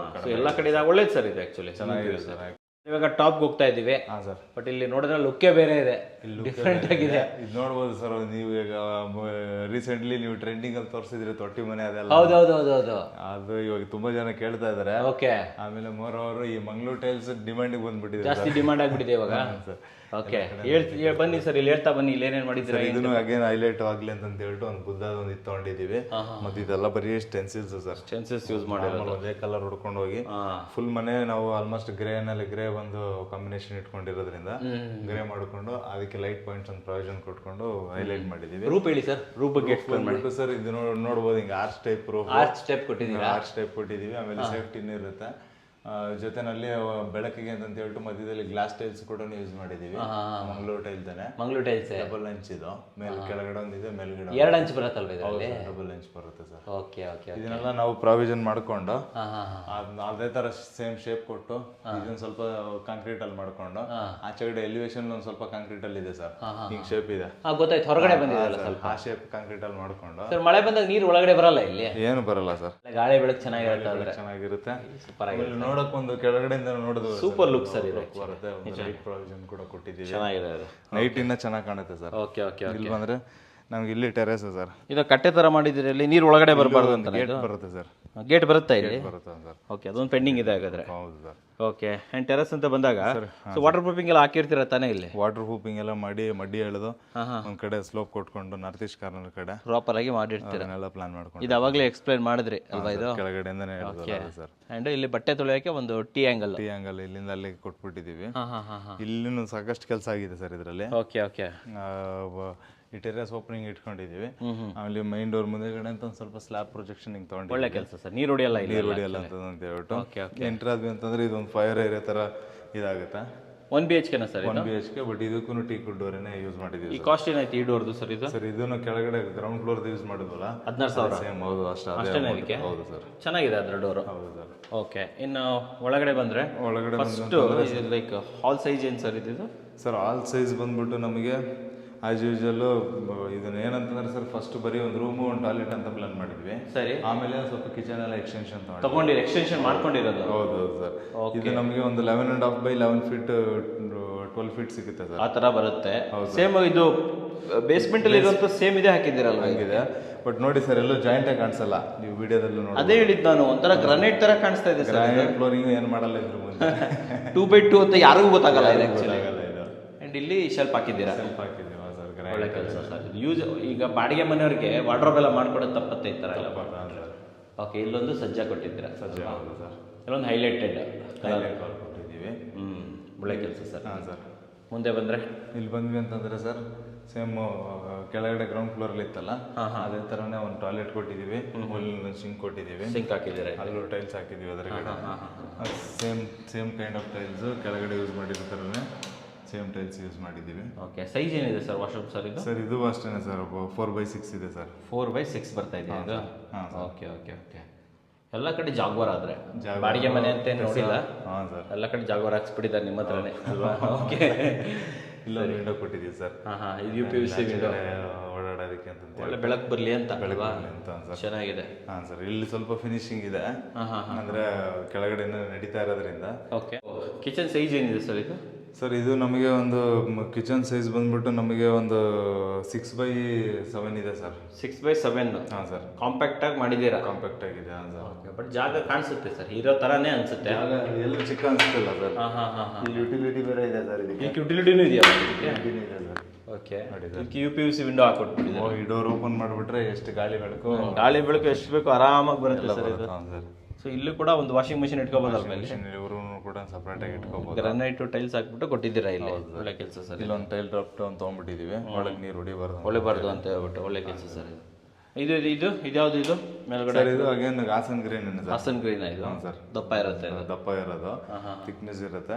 ಎಲ್ಲಾ ಕಡೆ ಒಳ್ಳೇದು ಸರ್ ಇದು. ಆಕ್ಚುಲಿ ಚೆನ್ನಾಗಿದೆ ಸರ್. ಇವಾಗ ಟಾಪ್ ಹೋಗ್ತಾ ಇದೀವಿ. ಸರ್ ಬಟ್ ಇಲ್ಲಿ ನೋಡಿದ್ರೆ ಲುಕ್ಕೇ ಬೇರೆ ಇದೆ, ಡಿಫ್ರೆಂಟ್ ಆಗಿದೆ. ಇದು ನೋಡ್ಬೋದು ಸರ್. ನೀವು ಈಗ ರೀಸೆಂಟ್ಲಿ ನೀವು ಟ್ರೆಂಡಿಂಗ್ ಅಲ್ಲಿ ತೋರಿಸಿದ್ರಿ ತೊಟ್ಟಿ ಮನೆ ಅದೆಲ್ಲ. ಹೌದೌದೌದೌದು, ಅದು ಇವಾಗ ತುಂಬಾ ಜನ ಕೇಳ್ತಾ ಇದಾರೆ. ಓಕೆ, ಆಮೇಲೆ ಮೋರವರು ಈ ಮಂಗಳೂರು ಟೈಲ್ಸ್ ಡಿಮಾಂಡ್ ಬಂದ್ಬಿಟ್ಟಿದೆ, ಜಾಸ್ತಿ ಡಿಮಾಂಡ್ ಆಗ್ಬಿಟ್ಟಿದೆ ಇವಾಗ. ಓಕೆ, ಬನ್ನಿ ಸರ್, ಇಲ್ಲಿ ಹೇಳ್ತಾ ಬನ್ನಿ ಇಲ್ಲಿ ಏನೇನ್ ಮಾಡಿದ್ರೆ. ಇದನ್ನು ಅಗೇನ್ ಹೈಲೈಟ್ ಆಗ್ಲಿ ಅಂತ ಹೇಳ್ಬಿಟ್ಟು ಒಂದು ಬುದ್ಧದ ಒಂದು ಇದು ತಗೊಂಡಿದೀವಿ. ಮತ್ತೆ ಇದೆಲ್ಲ ಬರೀ ಸ್ಟೆನ್ಸಿಲ್ಸ್ ಸರ್. ಸ್ಟೆನ್ಸಿಲ್ಸ್ ಯೂಸ್ ಮಾಡಿರೋದು. ಅದೇ ಕಲರ್ ಹೊಡ್ಕೊಂಡು ಹೋಗಿ ಫುಲ್ ಮನೆ ನಾವು ಆಲ್ಮೋಸ್ಟ್ ನಲ್ಲಿ ಗ್ರೇ ಒಂದು ಕಾಂಬಿನೇಷನ್ ಇಟ್ಕೊಂಡಿರೋದ್ರಿಂದ ಗ್ರೇ ಮಾಡ್ಕೊಂಡು ಅದಕ್ಕೆ ಲೈಟ್ ಪಾಯಿಂಟ್ಸ್ ಒಂದು ಪ್ರೊವಿಷನ್ ಕೊಟ್ಕೊಂಡು ಹೈಲೈಟ್ ಮಾಡಿದೀವಿ. ರೂಪ್ ಹೇಳಿ ಸರ್, ರೂಪ್ ಬಗ್ಗೆ ಎಕ್ಸ್ಪ್ಲೇನ್ ಮಾಡಿ ಸರ್. ಇದು ನೋಡ್ಬೋದು ಹಿಂಗೆ arch type roof, arch type ಕೊಟ್ಟಿದ್ದೀವಿ. ಆಮೇಲೆ ಸೇಫ್ಟಿನೂ ಇರುತ್ತೆ. ಜೊತೆನಲ್ಲಿ ಬೆಳಕಿಗೆ ಅಂತ ಹೇಳ್ಬಿಟ್ಟು ಮಧ್ಯದಲ್ಲಿ ಗ್ಲಾಸ್ ಟೈಲ್ಸ್ ಕೂಡ ಯೂಸ್ ಮಾಡಿದೀವಿ. ಮಂಗಳೂರು ಟೈಲ್ ತಾನೆ, ಮಂಗಳೂರು ಟೈಲ್ಸ್ ಡಬಲ್ ಇಂಚ್ ಇದು. ಮೇಲೆ ಕೆಳಗಡೆ ಒಂದಿದೆ, ಮೇಲ್ಗಡೆ 2 ಇಂಚ್ ಬರುತ್ತಲ್ವ ಇದರಲ್ಲಿ? ಡಬಲ್ ಇಂಚ್ ಬರುತ್ತೆ ಸರ್. ಓಕೆ ಓಕೆ, ಇದನ್ನೆಲ್ಲ ನಾವು ಪ್ರಾವಿಷನ್ ಮಾಡ್ಕೊಂಡು ಅದೇ ತರ ಸೇಮ್ ಶೇಪ್ ಕೊಟ್ಟು ಇದನ್ನ ಸ್ವಲ್ಪ ಕಾಂಕ್ರೀಟ್ ಅಲ್ಲಿ ಮಾಡ್ಕೊಂಡು ಆಚೆಗಡೆ ಎಲಿವೇಶನ್ ಒಂದ್ ಸ್ವಲ್ಪ ಕಾಂಕ್ರೀಟ್ ಅಲ್ಲಿ ಇದೆ ಸರ್. ಹಿಂಗ್ ಶೇಪ್ ಇದೆ, ಗೊತ್ತಾಯ್ತು. ಹೊರಗಡೆ ಬಂದಿದೆ ಸ್ವಲ್ಪ ಆ ಶೇಪ್ ಕಾಂಕ್ರೀಟ್ ಅಲ್ಲಿ ಮಾಡ್ಕೊಂಡು. ಸರ್ ಮಳೆ ಬಂದಾಗ ನೀರು ಒಳಗಡೆ ಬರಲ್ಲ ಇಲ್ಲಿ? ಏನು ಬರಲ್ಲ ಸರ್, ಗಾಳಿ ಬೆಳಕು ಚೆನ್ನಾಗಿರುತ್ತೆ. ಚೆನ್ನಾಗಿರುತ್ತೆ. ನೋಡಕ್ ಒಂದು ಕೆಳಗಡೆಯಿಂದ ನೋಡಿದ್ವಿ ಸೂಪರ್ ಲುಕ್ ಸರ್ ಇದು ಬರುತ್ತೆ. ಲೈಟ್ ಪ್ರಾವಿಷನ್ ಕೂಡ ಕೊಟ್ಟಿದ್ದೀವಿ, ಚೆನ್ನಾಗಿದೆ. ನೈಟ್ ಇನ್ನ ಚೆನ್ನಾಗಿ ಕಾಣುತ್ತೆ ಸರ್. ಓಕೆ ಓಕೆ, ಇಲ್ಲಿ ಬಂದ್ರೆ ನಮ್ಗೆ ಇಲ್ಲಿ ಟೆರೇಸ್ ಸರ್. ಇದು ಕಟ್ಟೆ ತರ ಮಾಡಿದ್ರೆ ಇಲ್ಲಿ ನೀರು ಒಳಗಡೆ ಬರಬಾರ್ದು ಅಂತ ಗೇಟ್ ಬರುತ್ತೆ ಸರ್. ಗೇಟ್ ಬರುತ್ತಾ ಇಲ್ಲಿ? ಬರುತ್ತೆ ಸರ್. ಓಕೆ, ಅದೊಂದು ಪೆಂಡಿಂಗ್ ಇದೆ ಹಾಗಾದ್ರೆ. ಹೌದು ಸರ್. ಓಕೆ, ಅಂಡ್ ಟೆರೇಸ್ ಅಂತ ಬಂದಾಗ ವಾಟರ್ ಪ್ರೂಫಿಂಗ್ ಎಲ್ಲ ಹಾಕಿರ್ತೀರ ತಾನೇ ಇಲ್ಲಿ? ವಾಟರ್ ಪ್ರೂಫಿಂಗ್ ಎಲ್ಲ ಮಾಡಿ ಮಡ್ಡಿ ಎಳೆದು ಒಂದ್ ಕಡೆ ಸ್ಲೋಪ್ ಕೊಟ್ಕೊಂಡು ನಾರ್ತ್ ಈಸ್ಟ್ ಕಾರ್ನರ್ ಕಡೆ ಪ್ರಾಪರ್ ಆಗಿ ಮಾಡಿರ್ತೀರ, ಎಲ್ಲ ಪ್ಲಾನ್ ಮಾಡ್ಕೊಂಡು. ಇದು ಅವಾಗಲೇ ಎಕ್ಸ್ಪ್ಲೈನ್ ಮಾಡಿದ್ರಿ ಅಲ್ವಾ? ಇದು ಕೆಳಗಡೆಯಿಂದನೇ ಸರ್. ಅಂಡ್ ಇಲ್ಲಿ ಬಟ್ಟೆ ತೊಳೆಯೋಕೆ ಒಂದು ಟಿ ಆಂಗಲ್ ಇಲ್ಲಿಂದ ಅಲ್ಲಿ ಕೊಟ್ಬಿಟ್ಟಿದೀವಿ. ಇಲ್ಲಿನೂ ಸಾಕಷ್ಟು ಕೆಲಸ ಆಗಿದೆ ಸರ್ ಇದರಲ್ಲಿ. ಓಕೆ ಓಕೆ, ಈ ಟೆರೇಸ್ ಓಪನಿಂಗ್ ಇಟ್ಕೊಂಡಿದೀವಿ. ಆಮೇಲೆ ಮೈನ್ ಡೋರ್ ಮುಂದೆಗಡೆ ಅಂತ ಒಂದು ಸ್ವಲ್ಪ ಸ್ಲಾಬ್ ಪ್ರೊಜೆಕ್ಷನ್ ಹಿಂಗ್ ತಗೊಂಡು. ಒಳ್ಳೆ ಕೆಲಸ ಸರ್. ನೀರು ಹೊಡಿಯಲ್ಲ ಅಂತ ಹೇಳ್ಬಿಟ್ಟು ಎಂಟರ್ ಆದ್ವಿ ಅಂತಂದ್ರೆ ಇದೊಂದು ಫೈರ್ ಏರಿಯಾ ತರ ಇದಾಗುತ್ತೆ. 1 BHK ಸರ್? 1 BHK, ಬಟ್ ಇದಕ್ಕೂ ಟೀಕ್ ಡೋರೇನೆ ಯೂಸ್ ಮಾಡಿದೀವಿ. ಈ ಕಾಸ್ಟ್ ಏನಾಯ್ತು ಈ ಡೋರ್ದು ಸರ್? ಇದು ಸರ್ ಇದನ್ನು ಕೆಳಗಡೆ ಗ್ರೌಂಡ್ ಫ್ಲೋರ್ ಯೂಸ್ ಮಾಡಿದ್ವಲ್ಲ, 16,000 ಸೇಮ್. ಹೌದು, ಅಷ್ಟೇ. ಹೌದು ಸರ್, ಚೆನ್ನಾಗಿದೆ ಅದ್ರ ಡೋರ್. ಹೌದು ಸರ್. ಓಕೆ, ಇನ್ನು ಒಳಗಡೆ ಬಂದ್ರೆ ಫಸ್ಟ್ ಲೈಕ್ ಹಾಲ್ ಸೈಜ್ ಏನು ಸರ್ ಇದು? ಸರ್ ಹಾಲ್ ಸೈಜ್ ಬಂದ್ಬಿಟ್ಟು ನಮಗೆ ಆಸ್ ಯೂಶುವಲ್ ಇದನ್ನ ಏನಂತಂದ್ರೆ ಸರ್, ಫಸ್ಟ್ ಬರೀ ಒಂದು ರೂಮು ಒಂದು ಟಾಯ್ಲೆಟ್ ಅಂತ ಪ್ಲಾನ್ ಮಾಡಿದ್ವಿ. ಸರಿ, ಆಮೇಲೆ ಸ್ವಲ್ಪ ಕಿಚನ್ ಎಲ್ಲ ಎಕ್ಸ್ಟೆನ್ಷನ್ ತಗೊಂಡಿರಿ, ಎಕ್ಸ್ಟೆನ್ಷನ್ ಮಾಡ್ಕೊಂಡಿರೋದು? ಹೌದು ಸರ್. ಇದು ನಮಗೆ ಒಂದು 11.5 by 11 feet 12 feet ಸಿಗುತ್ತೆ ಸರ್. ಆ ತರ ಬರುತ್ತೆ. ಸೇಮ್ ಇದು ಬೇಸ್ಮೆಂಟ್ ಅಲ್ಲಿ ಇರುವಂತ ಸೇಮ್ ಇದೆ ಹಾಕಿದ್ದೀರಲ್ವಾ? ಹಂಗಿದೆ, ಬಟ್ ನೋಡಿ ಸರ್ ಎಲ್ಲೂ ಜಾಯಿಂಟ್ ಆಗಿ ಕಾಣಿಸಲ್ಲ. ನೀವು ವಿಡಿಯೋದಲ್ಲೂ ನೋಡಿ, ಅದೇ ಹೇಳಿದ್ ನಾನು, ಒಂಥರ ಗ್ರಾನೈಟ್ ತರ ಕಾಣಿಸ್ತಾ ಇದೆ ಸರ್. ಗ್ರಾನೈಟ್ ಫ್ಲೋರಿಂಗ್ ಏನು ಮಾಡಲ್ಲ ಇದ್ರ ಮುಂದೆ. 2x2 ಅಂತ ಯಾರಿಗೂ ಗೊತ್ತಾಗಲ್ಲ ಇದು. ಇದು ಅಂಡ್ ಇಲ್ಲಿ ಶೆಲ್ಫ್ ಹಾಕಿದ್ದೀರಾ? ಶೆಲ್ಫ್ ಹಾಕಿದ್ದೀವಿ ಸರ್. ಒಳ್ಳೆ ಕೆಲಸ ಸರ್. ಯೂಸ್ ಈಗ ಬಾಡಿಗೆ ಮನೆಯವರಿಗೆ ವಾರ್ಡ್ರೋಬ್ ಎಲ್ಲ ಮಾಡ್ಕೊಡೋದು ತಪ್ಪತ್ತೆ ಈ ತರ ಎಲ್ಲ. ಓಕೆ, ಇಲ್ಲೊಂದು ಸಜ್ಜಾ ಕೊಟ್ಟಿದ್ದೀರಾ? ಸಜ್ಜೆ ಹೌದು ಸರ್. ಇಲ್ಲೊಂದು ಹೈಲೈಟೆಡ್ ಹೈಲೈಟ್ ಕಾಲ್ ಕೊಟ್ಟಿದ್ದೀವಿ. ಒಳ್ಳೆ ಕೆಲಸ ಸರ್. ಹಾಂ ಸರ್. ಮುಂದೆ ಬಂದರೆ ಇಲ್ಲಿ ಬಂದ್ವಿ ಅಂತಂದರೆ ಸರ್, ಸೇಮ್ ಕೆಳಗಡೆ ಗ್ರೌಂಡ್ ಫ್ಲೋರಲ್ಲಿ ಇತ್ತಲ್ಲ ಅದೇ ಥರನೇ ಒಂದು ಟಾಯ್ಲೆಟ್ ಕೊಟ್ಟಿದ್ದೀವಿ, ಸಿಂಕ್ ಕೊಟ್ಟಿದ್ದೀವಿ. ಸಿಂಕ್ ಹಾಕಿದ್ದೀರಾ? ಅಲ್ಲೂ ಟೈಲ್ಸ್ ಹಾಕಿದ್ದೀವಿ ಅದರಗಡೆ. ಸೇಮ್ ಕೈಂಡ್ ಆಫ್ ಟೈಲ್ಸು ಕೆಳಗಡೆ ಯೂಸ್ ಮಾಡಿರೋ ಥರನೇ ಸೇಮ್ ಟೈಲ್ಸ್ ಯೂಸ್ ಮಾಡಿದ್ದೀವಿ. ಓಕೆ, ಸೈಜ್ ಏನಿದೆ ಸರ್ ವಾಶ್ರೂಮ್ ಸರ್ ಇದು? ಸರ್ ಇದು ಅಷ್ಟೇ ಸರ್, 4x6 ಇದೆ ಸರ್. 4x6 ಬರ್ತಾ ಇದೆ ಇದು? ಹಾಂ. Okay okay okay. ಎಲ್ಲ ಕಡೆ ಜಾಗ್ವಾರ್ ಆದರೆ ಬಾಡಿಗೆ ಮನೆ ಅಂತ ಏನು ನೋಡಿಲ್ಲ. ಹಾಂ ಸರ್, ಎಲ್ಲ ಕಡೆ ಜಾಗ್ವಾರ್ ಹಾಕ್ಸ್ಬಿಟ್ಟಿದ್ದಾರೆ ನಿಮ್ಮ ಹತ್ರನೇ ಅಲ್ವಾ? ಓಕೆ. ಇಲ್ಲೊಂದು ವಿಂಡೋ ಕೊಟ್ಟಿದ್ದೀವಿ ಸರ್. ಹಾಂ, ಇದು UPVC ವಿಂಡೋ ಓಡಾಡೋದಕ್ಕೆ ಅಂತ ಒಳ್ಳೆ ಬೆಳಕು ಬರಲಿ ಅಂತ ಅಲ್ವಾ? ಅಂತ ಸರ್. ಚೆನ್ನಾಗಿದೆ. ಹಾಂ ಸರ್, ಇಲ್ಲಿ ಸ್ವಲ್ಪ ಫಿನಿಶಿಂಗ್ ಇದೆ ಅಂದರೆ ಕೆಳಗಡೆ ನಡೀತಾ ಇರೋದ್ರಿಂದ. ಓಕೆ, ಕಿಚನ್ ಸೈಜ್ ಏನಿದೆ ಸರ್ ಇದು? ಸರ್ ಇದು ನಮಗೆ ಒಂದು ಕಿಚನ್ ಸೈಜ್ ಬಂದ್ಬಿಟ್ಟು ನಮಗೆ ಒಂದು 6x7 ಇದೆ ಸರ್. 6x7. ಹಾಂ ಸರ್, ಕಾಂಪ್ಯಾಕ್ಟ್ ಆಗಿ ಮಾಡಿದ್ದೀರಾ? ಕಾಂಪ್ಯಾಕ್ಟ್ ಆಗಿದೆ. ಹಾಂ ಸರ್. ಓಕೆ, ಬಟ್ ಜಾಗ ಕಾಣಿಸುತ್ತೆ ಸರ್, ಇರೋ ಥರನೇ ಅನ್ಸುತ್ತೆ. ಆಗ ಎಲ್ಲ ಚಿಕ್ಕ ಅನಿಸ್ತಿಲ್ಲ ಸರ್. ಹಾಂ. ಇಲ್ಲಿ ಯುಟಿಲಿಟಿ ಬೇರೆ ಇದೆ ಸರ್. ಇದಕ್ಕೆ ಯುಟಿಲಿಟಿನೂ ಇದೆಯಾ? ಯುಟಿಲಿಟಿ ಇದೆ ಸರ್. ಓಕೆ, ನೋಡಿ ಸರ್. ಇದಕ್ಕೆ UPVC ವಿಂಡೋ ಹಾಕೊಟ್ಬಿಟ್ಟಿದ್ದಾರೆ. ಈ ಡೋರ್ ಓಪನ್ ಮಾಡಿಬಿಟ್ರೆ ಎಷ್ಟು ಗಾಳಿ ಬೆಳಕು, ಗಾಳಿ ಬೆಳಕು ಎಷ್ಟು ಬೇಕು ಆರಾಮಾಗಿ ಬರುತ್ತೆ ಸರ್ ಇದು. ಹಾಂ ಸರ್. ಸೊ ಇಲ್ಲೂ ಕೂಡ ಒಂದು ವಾಷಿಂಗ್ ಮಿಷಿನ್ ಇಟ್ಕೋಬೋದಲ್ಲ ಮೇಲೆ? ಇವರು ಕೂಡ ಸಪ್ರೇಟಾಗಿ ಇಟ್ಕೋಬೋದು. ಗ್ರಾನೈಟ್ ಟೈಲ್ಸ್ ಹಾಕ್ಬಿಟ್ಟು ಕೊಟ್ಟಿದ್ದೀರಾ ಇಲ್ಲಿ. ಒಳ್ಳೆ ಕೆಲಸ ಸರ್. ಇಲ್ಲೊಂದು ಟೈಲ್ ಡ್ರಾಪ್ ಒಂದು ತೊಗೊಂಡ್ಬಿಟ್ಟಿದ್ದೀವಿ, ಒಳಗೆ ನೀರು ಹೊಡಿಬಾರ್ದು ಅಂತ ಹೇಳ್ಬಿಟ್ಟು. ಒಳ್ಳೆ ಕೆಲಸ ಸರ್ ಇದು. ಇದು ಇದ್ಯಾವುದು ಇದು ಮೇಲ್ಗಡೆ? ಸರ್ ಇದು ಅಗೇನ್ ಹಾಸನ್ ಗ್ರೀನ್ ಇದೆ ಸರ್. ಹಾಸನ್ ಗ್ರೀನ್ ಇದು? ಸರ್, ದಪ್ಪ ಇರುತ್ತೆ ಇದು? ದಪ್ಪ ಇರೋದು, ಥಿಕ್ನೆಸ್ ಇರುತ್ತೆ.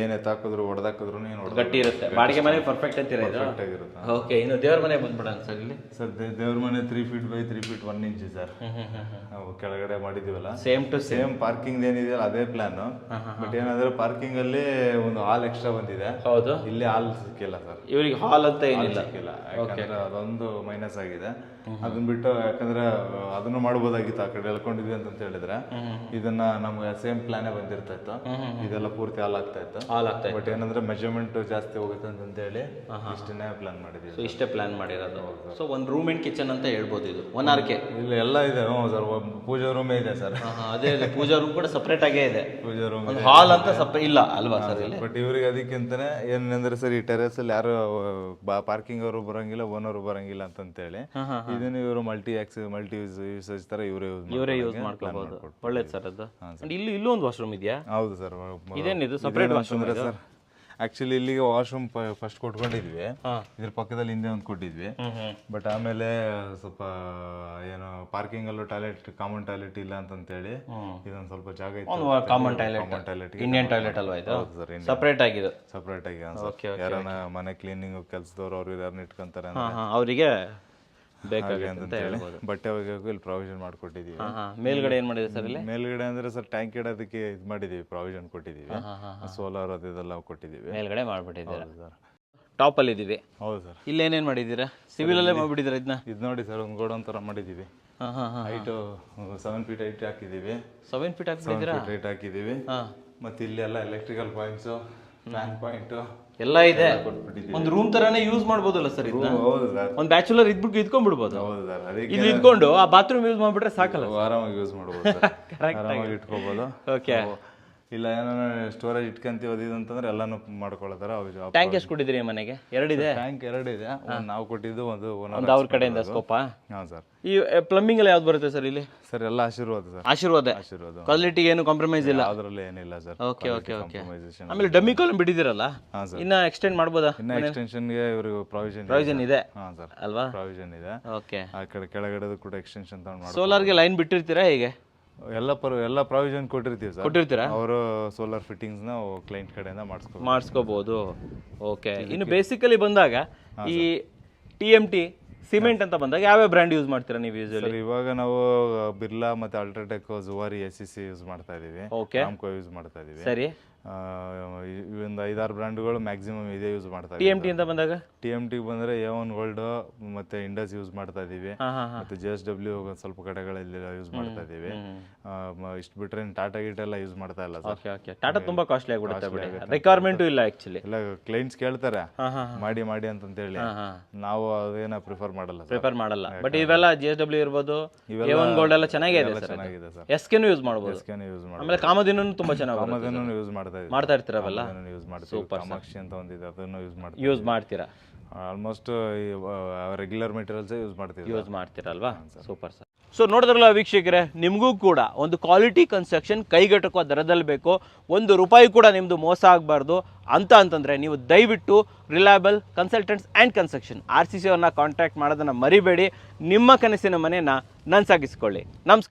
ಏನ್ ಎತ್ತಾಕಿದ್ರು ಹೊಡೆದಾಕಿದ್ರು ಗಟ್ಟಿ ಇರುತ್ತೆ. ಬಾಡಿಗೆ ಮನೆ ಪರ್ಫೆಕ್ಟ್ ಅಂತೀರಾ ಇದು? ಪರ್ಫೆಕ್ಟ್ ಆಗಿರುತ್ತೆ. ಓಕೆ, ಇನ್ನು ದೇವ್ರ ಮನೆ ಬಂದ್ಬಿಡೋಣ ಸರ್ ಇಲ್ಲಿ. ಸರ್ ದೇವ್ರ ಮನೆ 3 feet by 3 feet 1 inch sir. ನಾವು ಕೆಳಗಡೆ ಮಾಡಿದೀವಲ್ಲ, ಸೇಮ್ ಟು ಸೇಮ್ ಪಾರ್ಕಿಂಗ್ ಏನಿದೆಯಲ್ಲ ಅದೇ ಪ್ಲಾನ್. ಬಟ್ ಏನಂದ್ರೆ ಪಾರ್ಕಿಂಗ್ ಅಲ್ಲಿ ಒಂದು ಹಾಲ್ ಎಕ್ಸ್ಟ್ರಾ ಬಂದಿದೆ. ಹೌದು, ಇಲ್ಲಿ ಹಾಲ್ ಸಿಕ್ಕಿಲ್ಲ ಸರ್. ಇವ್ರಿಗೆ ಹಾಲ್ ಅಂತ ಏನಿಲ್ಲ. ಸಿಕ್ಕಿಲ್ಲ, ಯಾಕಂದ್ರೆ ಅದೊಂದು ಮೈನಸ್ ಆಗಿದೆ. ಅದನ್ನ ಬಿಟ್ಟು ಯಾಕಂದ್ರೆ ಅದನ್ನು ಮಾಡ್ಬೋದಾಗಿತ್ತು ಆ ಕಡೆ ಎಳ್ಕೊಂಡಿದ್ವಿ ಅಂತ ಹೇಳಿದ್ರೆ. ಇದನ್ನ ನಮ್ಗೆ ಸೇಮ್ ಪ್ಲಾನೇ ಬಂದಿರ್ತಾ ಇತ್ತು. ಇದೆಲ್ಲ ಪೂರ್ತಿ ಹಾಲ್ ಆಗ್ತಾ ಇತ್ತು. ಬಟ್ ಏನಂದ್ರೆ ಮೆಜರ್ಮೆಂಟ್ ಜಾಸ್ತಿ ಹೋಗುತ್ತೆ ಅಂತ ಹೇಳಿ ಇಷ್ಟನ್ನೇ ಪ್ಲಾನ್ ಮಾಡಿದ್ವಿ. ಸೊ ಇಷ್ಟೇ ಪ್ಲಾನ್ ಮಾಡಿರೋದು. ಸೊ ಒಂದು ರೂಮ್ ಅಂಡ್ ಕಿಚನ್ ಅಂತ ಹೇಳ್ಬೋದು ಇದು. 1 RK ಇಲ್ಲ, ಎಲ್ಲ ಇದೆ. ಹ್ಞೂ ಸರ್, ಪೂಜಾ ರೂಮೇ ಇದೆ ಸರ್. ಅದೇ ಪೂಜಾ ರೂಮ್ ಕೂಡ ಸಪ್ರೇಟ್ ಆಗೇ ಇದೆ. ಪೂಜಾ ರೂಮ್ ಹಾಲ್ ಅಂತ ಸಪ್ರೇಟ್ ಇಲ್ಲ ಅಲ್ವಾ ಸರ್ ಇಲ್ಲಿ? ಬಟ್ ಇವ್ರಿಗೆ ಅದಕ್ಕಿಂತಾನೆ ಏನಂದ್ರೆ ಸರ್, ಈ ಟೆರೆಸ್ ಅಲ್ಲಿ ಯಾರು ಪಾರ್ಕಿಂಗ್ ಅವರು ಬರಂಗಿಲ್ಲ, ಓನರ್ ಬರಂಗಿಲ್ಲ ಅಂತಂತೇಳಿ ಇದನ್ನ ಇವರು ಮಲ್ಟಿ ಯೂಸೇಜ್ ತರ ಇವರೇ ಯೂಸ್ ಮಾಡ್ಕೋಬಹುದು. ಒಳ್ಳೇದು ಸರ್ ಅದು. ಇಲ್ಲೂ ಒಂದು ವಾಶ್ರೂಮ್ ಇದೆಯಾ? ಹೌದು ಸರ್. ಇದೇನಿದು ಸಪ್ರೇಟ್ ವಾಶ್ರೂಮ್ ಸರ್? ಆಕ್ಚುಲಿ ಇಲ್ಲಿಗೆ ವಾಶ್ರೂಮ್ ಫಸ್ಟ್ ಕೊಟ್ಕೊಂಡಿದ್ವಿ, ಇದ್ರ ಪಕ್ಕದಲ್ಲಿ ಹಿಂದೆ ಒಂದು ಕೊಟ್ಟಿದ್ವಿ. ಬಟ್ ಆಮೇಲೆ ಸ್ವಲ್ಪ ಏನೋ ಪಾರ್ಕಿಂಗ್ ಅಲ್ಲೂ ಟಾಯ್ಲೆಟ್, ಕಾಮನ್ ಟಾಯ್ಲೆಟ್ ಇಲ್ಲ ಅಂತೇಳಿ ಇದೊಂದು ಸ್ವಲ್ಪ ಜಾಗ ಇತ್ತು. ಕಾಮನ್ ಟಾಯ್ಲೆಟ್, ಇಂಡಿಯನ್ ಟಾಯ್ಲೆಟ್ ಅಲ್ವಾ ಇದು? ಸಪ್ರೇಟ್ ಆಗಿದೆ. ಸಪ್ರೇಟ್ ಆಗಿ ಯಾರನ್ನ ಮನೆ ಕ್ಲೀನಿಂಗ್ ಕೆಲಸದವ್ರು ಅವ್ರು ಯಾರನ್ನ ಇಟ್ಕೊಂತಾರೆ ಅವರಿಗೆ ಬೇಕಾಗಿ ಅಂತ ಹೇಳಿ ಬಟ್ಟೆ ಒಗೆಯೋಕೆ ಇಲ್ಲಿ ಪ್ರಾವಿಷನ್ ಮಾಡ್ಕೊಟ್ಟಿದೀವಿ. ಮೇಲ್ಗಡೆ ಏನ್ ಮಾಡಿದೆ ಸರ್ ಇಲ್ಲಿ? ಮೇಲ್ಗಡೆ ಅಂದ್ರೆ ಸರ್ ಟ್ಯಾಂಕ್ ಇಡೋದಕ್ಕೆ ಇದು ಮಾಡಿದೀವಿ, ಪ್ರಾವಿಷನ್ ಕೊಟ್ಟಿದೀವಿ. ಸೋಲಾರ್ ಅದೆಲ್ಲ ಕೊಟ್ಟಿದೀವಿ. ಮೇಲ್ಗಡೆ ಮಾಡ್ಬಿಟ್ಟಿದ್ದೀರಾ ಸರ್? ಟಾಪ್ ಅಲ್ಲಿ ಇದೀವಿ. ಹೌದು ಸರ್. ಇಲ್ಲಿ ಏನೇನ್ ಮಾಡಿದ್ದೀರಾ? ಸಿವಿಲ್ ಅಲ್ಲೇ ಮಾಡ್ಬಿಟ್ಟಿದ್ದೀರಾ ಇದನ್ನ? ಇದು ನೋಡಿ ಸರ್, ಒಂದು ಗೋಡೌನ್ ತರ ಮಾಡಿದೀವಿ. ಹೈಟ್ 7 feet ಹೈಟ್ ಹಾಕಿದೀವಿ. 7 feet ಹಾಕಿದ್ದೀರಾ? ಹೈಟ್ ಹಾಕಿದೀವಿ. ಮತ್ತೆ ಇಲ್ಲಿ ಎಲ್ಲ ಎಲೆಕ್ಟ್ರಿಕಲ್ ಪಾಯಿಂಟ್ಸ್, ಫ್ಯಾನ್ ಪಾಯಿಂಟ್ ಎಲ್ಲ ಇದೆ. ಒಂದು ರೂಮ್ ತರಾನೇ ಯೂಸ್ ಮಾಡ್ಬೋದಲ್ಲ ಸರ್ ಇದನ್ನ? ಹೌದು ಸರ್. ಒಂದು ಬ್ಯಾಚುಲರ್ ಇದ್ಬಿಟ್ಟು ಇದ್ಕೊಂಡ್ಬಿಡ್ಬೋದು. ಹೌದು ಸರ್. ಅದಕ್ಕೆ ಇಲ್ಲಿ ಇದ್ಕೊಂಡು ಆ ಬಾತ್ರೂಮ್ ಯೂಸ್ ಮಾಡ್ಬಿಟ್ರೆ ಸಾಕಲ್ಲ? ಆರಾಮಾಗಿ ಯೂಸ್ ಮಾಡ್ಬೋದು, ಆರಾಮಾಗಿ ಇಟ್ಕೋಬಹುದು. ಓಕೆ. ಇಲ್ಲ ಏನಾರ ಸ್ಟೋರೇಜ್ ಇಟ್ಕೊಂತೀವಿ ಅದು ಅಂತಂದ್ರೆ ಎಲ್ಲಾನು ಮಾಡ್ಕೊಳ್ಳೋತರ. ಟ್ಯಾಂಕ್ ಎಷ್ಟು ಕೊಟ್ಟಿದ್ರಿ ಮನೆಗೆ? 2 ಇದೆ. ಟ್ಯಾಂಕ್ 2 ಇದೆ. ನಾವು ಕೊಟ್ಟಿದ್ದು ಒಂದು ಅವ್ರ ಕಡೆಯಿಂದ ಸ್ಕೋಪಾ? ಹಾಂ ಸರ್. ಈ ಪ್ಲಂಬಿಂಗ್ ಎಲ್ಲ ಯಾವ್ದು ಬರುತ್ತೆ ಸರ್ ಇಲ್ಲಿ? ಸರ್ ಎಲ್ಲ ಆಶೀರ್ವಾದ ಸರ್. ಆಶೀರ್ವಾದ. ಕ್ವಾಲಿಟಿಗೆ ಏನು ಕಾಂಪ್ರಮೈಸ್ ಇಲ್ಲ? ಅದರಲ್ಲಿ ಏನಿಲ್ಲ ಸರ್. Okay okay okay. ಆಮೇಲೆ ಡಮ್ಮಿ ಕಾಲಮ್ ಬಿಟ್ಟಿದ್ದೀರಲ್ಲ, ಇನ್ನ ಎಕ್ಸ್ಟೆಂಡ್ ಮಾಡ್ಬೋದಾ? ಇನ್ನ ಎಕ್ಸ್ಟೆನ್ಷನ್ಗೆ ಇವರು ಪ್ರಾವಿಷನ್ ಇದೆ. ಹಾಂ ಸರ್, ಅಲ್ವಾ? ಪ್ರಾವಿಷನ್ ಇದೆ. ಓಕೆ. ಆ ಕಡೆ ಕೆಳಗಡೆ ಕೂಡ ಎಕ್ಸ್ಟೆನ್ಷನ್ ತಗೊಂಡು ಮಾಡಿ. ಸೋಲಾರ್ಗೆ ಲೈನ್ ಬಿಟ್ಟಿರ್ತೀರಾ ಹೇಗೆ? ಎಲ್ಲ ಪ್ರಾವಿಷನ್ ಕೊಟ್ಟಿರ್ತೀವಿ ಸರ್. ಕೊಟ್ಟಿರ್ತೀರಾ? ಅವರು ಸೋಲಾರ್ ಫಿಟ್ಟಿಂಗ್ಸ್ ನ ಕ್ಲೈಂಟ್ ಕಡೆಯಿಂದ ಮಾಡಿಸ್ಕೋಬಹುದು. ಓಕೆ. ಇನ್ನು ಬೇಸಿಕಲಿ ಬಂದಾಗ ಈ TMT ಸಿಮೆಂಟ್ ಅಂತ ಬಂದಾಗ ಯಾವ್ಯಾವ ಬ್ರ್ಯಾಂಡ್ ಯೂಸ್ ಮಾಡ್ತೀರಾ ನೀವು ಯೂಶುವಲಿ? ಇವಾಗ ನಾವು ಬಿರ್ಲಾ ಮತ್ತೆ ಅಲ್ಟ್ರಾಟೆಕ್, ಜುವಾರಿ, SCC ಯೂಸ್ ಮಾಡ್ತಾ ಇದೀವಿ. ರಾಮ್ಕೋ ಯೂಸ್ ಮಾಡ್ತಾ ಇದೀವಿ. ಸರಿ. ಒಂದು 5-6 ಬ್ರ್ಯಾಂಡ್ಗಳು ಮ್ಯಾಕ್ಸಿಮಮ್ ಇದೇ ಯೂಸ್ ಮಾಡ್ತಾ ಇದ್ದೀವಿ. TMT ಅಂತ ಬಂದಾಗ TMT ಬಂದ್ರೆ A1 ಗೋಲ್ಡ್ ಮತ್ತೆ ಇಂಡಸ್ ಯೂಸ್ ಮಾಡ್ತಾ ಇದೀವಿ. ಮತ್ತೆ JSW ಸ್ವಲ್ಪ ಕಡೆಗಳಲ್ಲಿ ಯೂಸ್ ಮಾಡ್ತಾ ಇದೀವಿ. ಇಷ್ಟು ಬಿಟ್ರೆ ಟಾಟಾ ಗೀಟ್ ಎಲ್ಲ ಯೂಸ್ ಮಾಡ್ತಾ ಇಲ್ಲ ಸರ್. ಟಾಟಾ ತುಂಬಾ ಕಾಸ್ಟ್ಲಿ ಆಗಿಬಿಡುತ್ತೆ ಬಿಡಿ. ರಿಕ್ವೈರ್ಮೆಂಟ್ ಇಲ್ಲ ಆಕ್ಚುಲಿ. ಎಲ್ಲ ಕ್ಲೈಂಟ್ಸ್ ಕೇಳ್ತಾರೆ ಮಾಡಿ ಅಂತ ಹೇಳಿ, ನಾವು ಅದೇನ ಪ್ರಿಫರ್ ಮಾಡಲ್ಲ. ಬಟ್ ಇವೆಲ್ಲ JSW ಇರ್ಬೋದು, A1 ಗೋಲ್ಡ್ ಎಲ್ಲ ಚೆನ್ನಾಗಿದೆ ಸರ್. SKನು ಯೂಸ್ ಮಾಡಬಹುದು. ಆಮೇಲೆ ಕಾಮಧೇನು ತುಂಬಾ ಚೆನ್ನಾಗಿ ಯೂಸ್ ಮಾಡ್ತಾ ಇರ್ತೀರಲ್ಲ. ಯೂಸ್ ಮಾಡ್ತೀವಿ. ಕಾಮಾಕ್ಷಿ ಅಂತ ಒಂದಿದೆ, ಅದನ್ನು ಯೂಸ್ ಮಾಡ್ತೀರಾ? ಆಲ್ಮೋಸ್ಟ್ ರೆಗ್ಯುಲರ್ ಮೆಟೀರಿಯಲ್ಸ್ ಯೂಸ್ ಮಾಡ್ತೀರಲ್ವಾ? Super sir. ಸೊ ನೋಡಿದ್ರಲ್ಲ ವೀಕ್ಷಕರೇ, ನಿಮಗೂ ಕೂಡ ಒಂದು ಕ್ವಾಲಿಟಿ ಕನ್ಸ್ಟ್ರಕ್ಷನ್ ಕೈಗೆಟುಕುವ ದರದಲ್ಲಿ ಬೇಕು, ₹1 ಕೂಡ ನಿಮ್ಮದು ಮೋಸ ಆಗಬಾರ್ದು ಅಂತಂದರೆ ನೀವು ದಯವಿಟ್ಟು reliable consultants and construction RCC ಅವ್ರನ್ನ ಕಾಂಟ್ಯಾಕ್ಟ್ ಮಾಡೋದನ್ನು ಮರಿಬೇಡಿ. ನಿಮ್ಮ ಕನಸಿನ ಮನೆಯನ್ನು ನನಸಾಗಿಸ್ಕೊಳ್ಳಿ. ನಮಸ್ಕಾರ.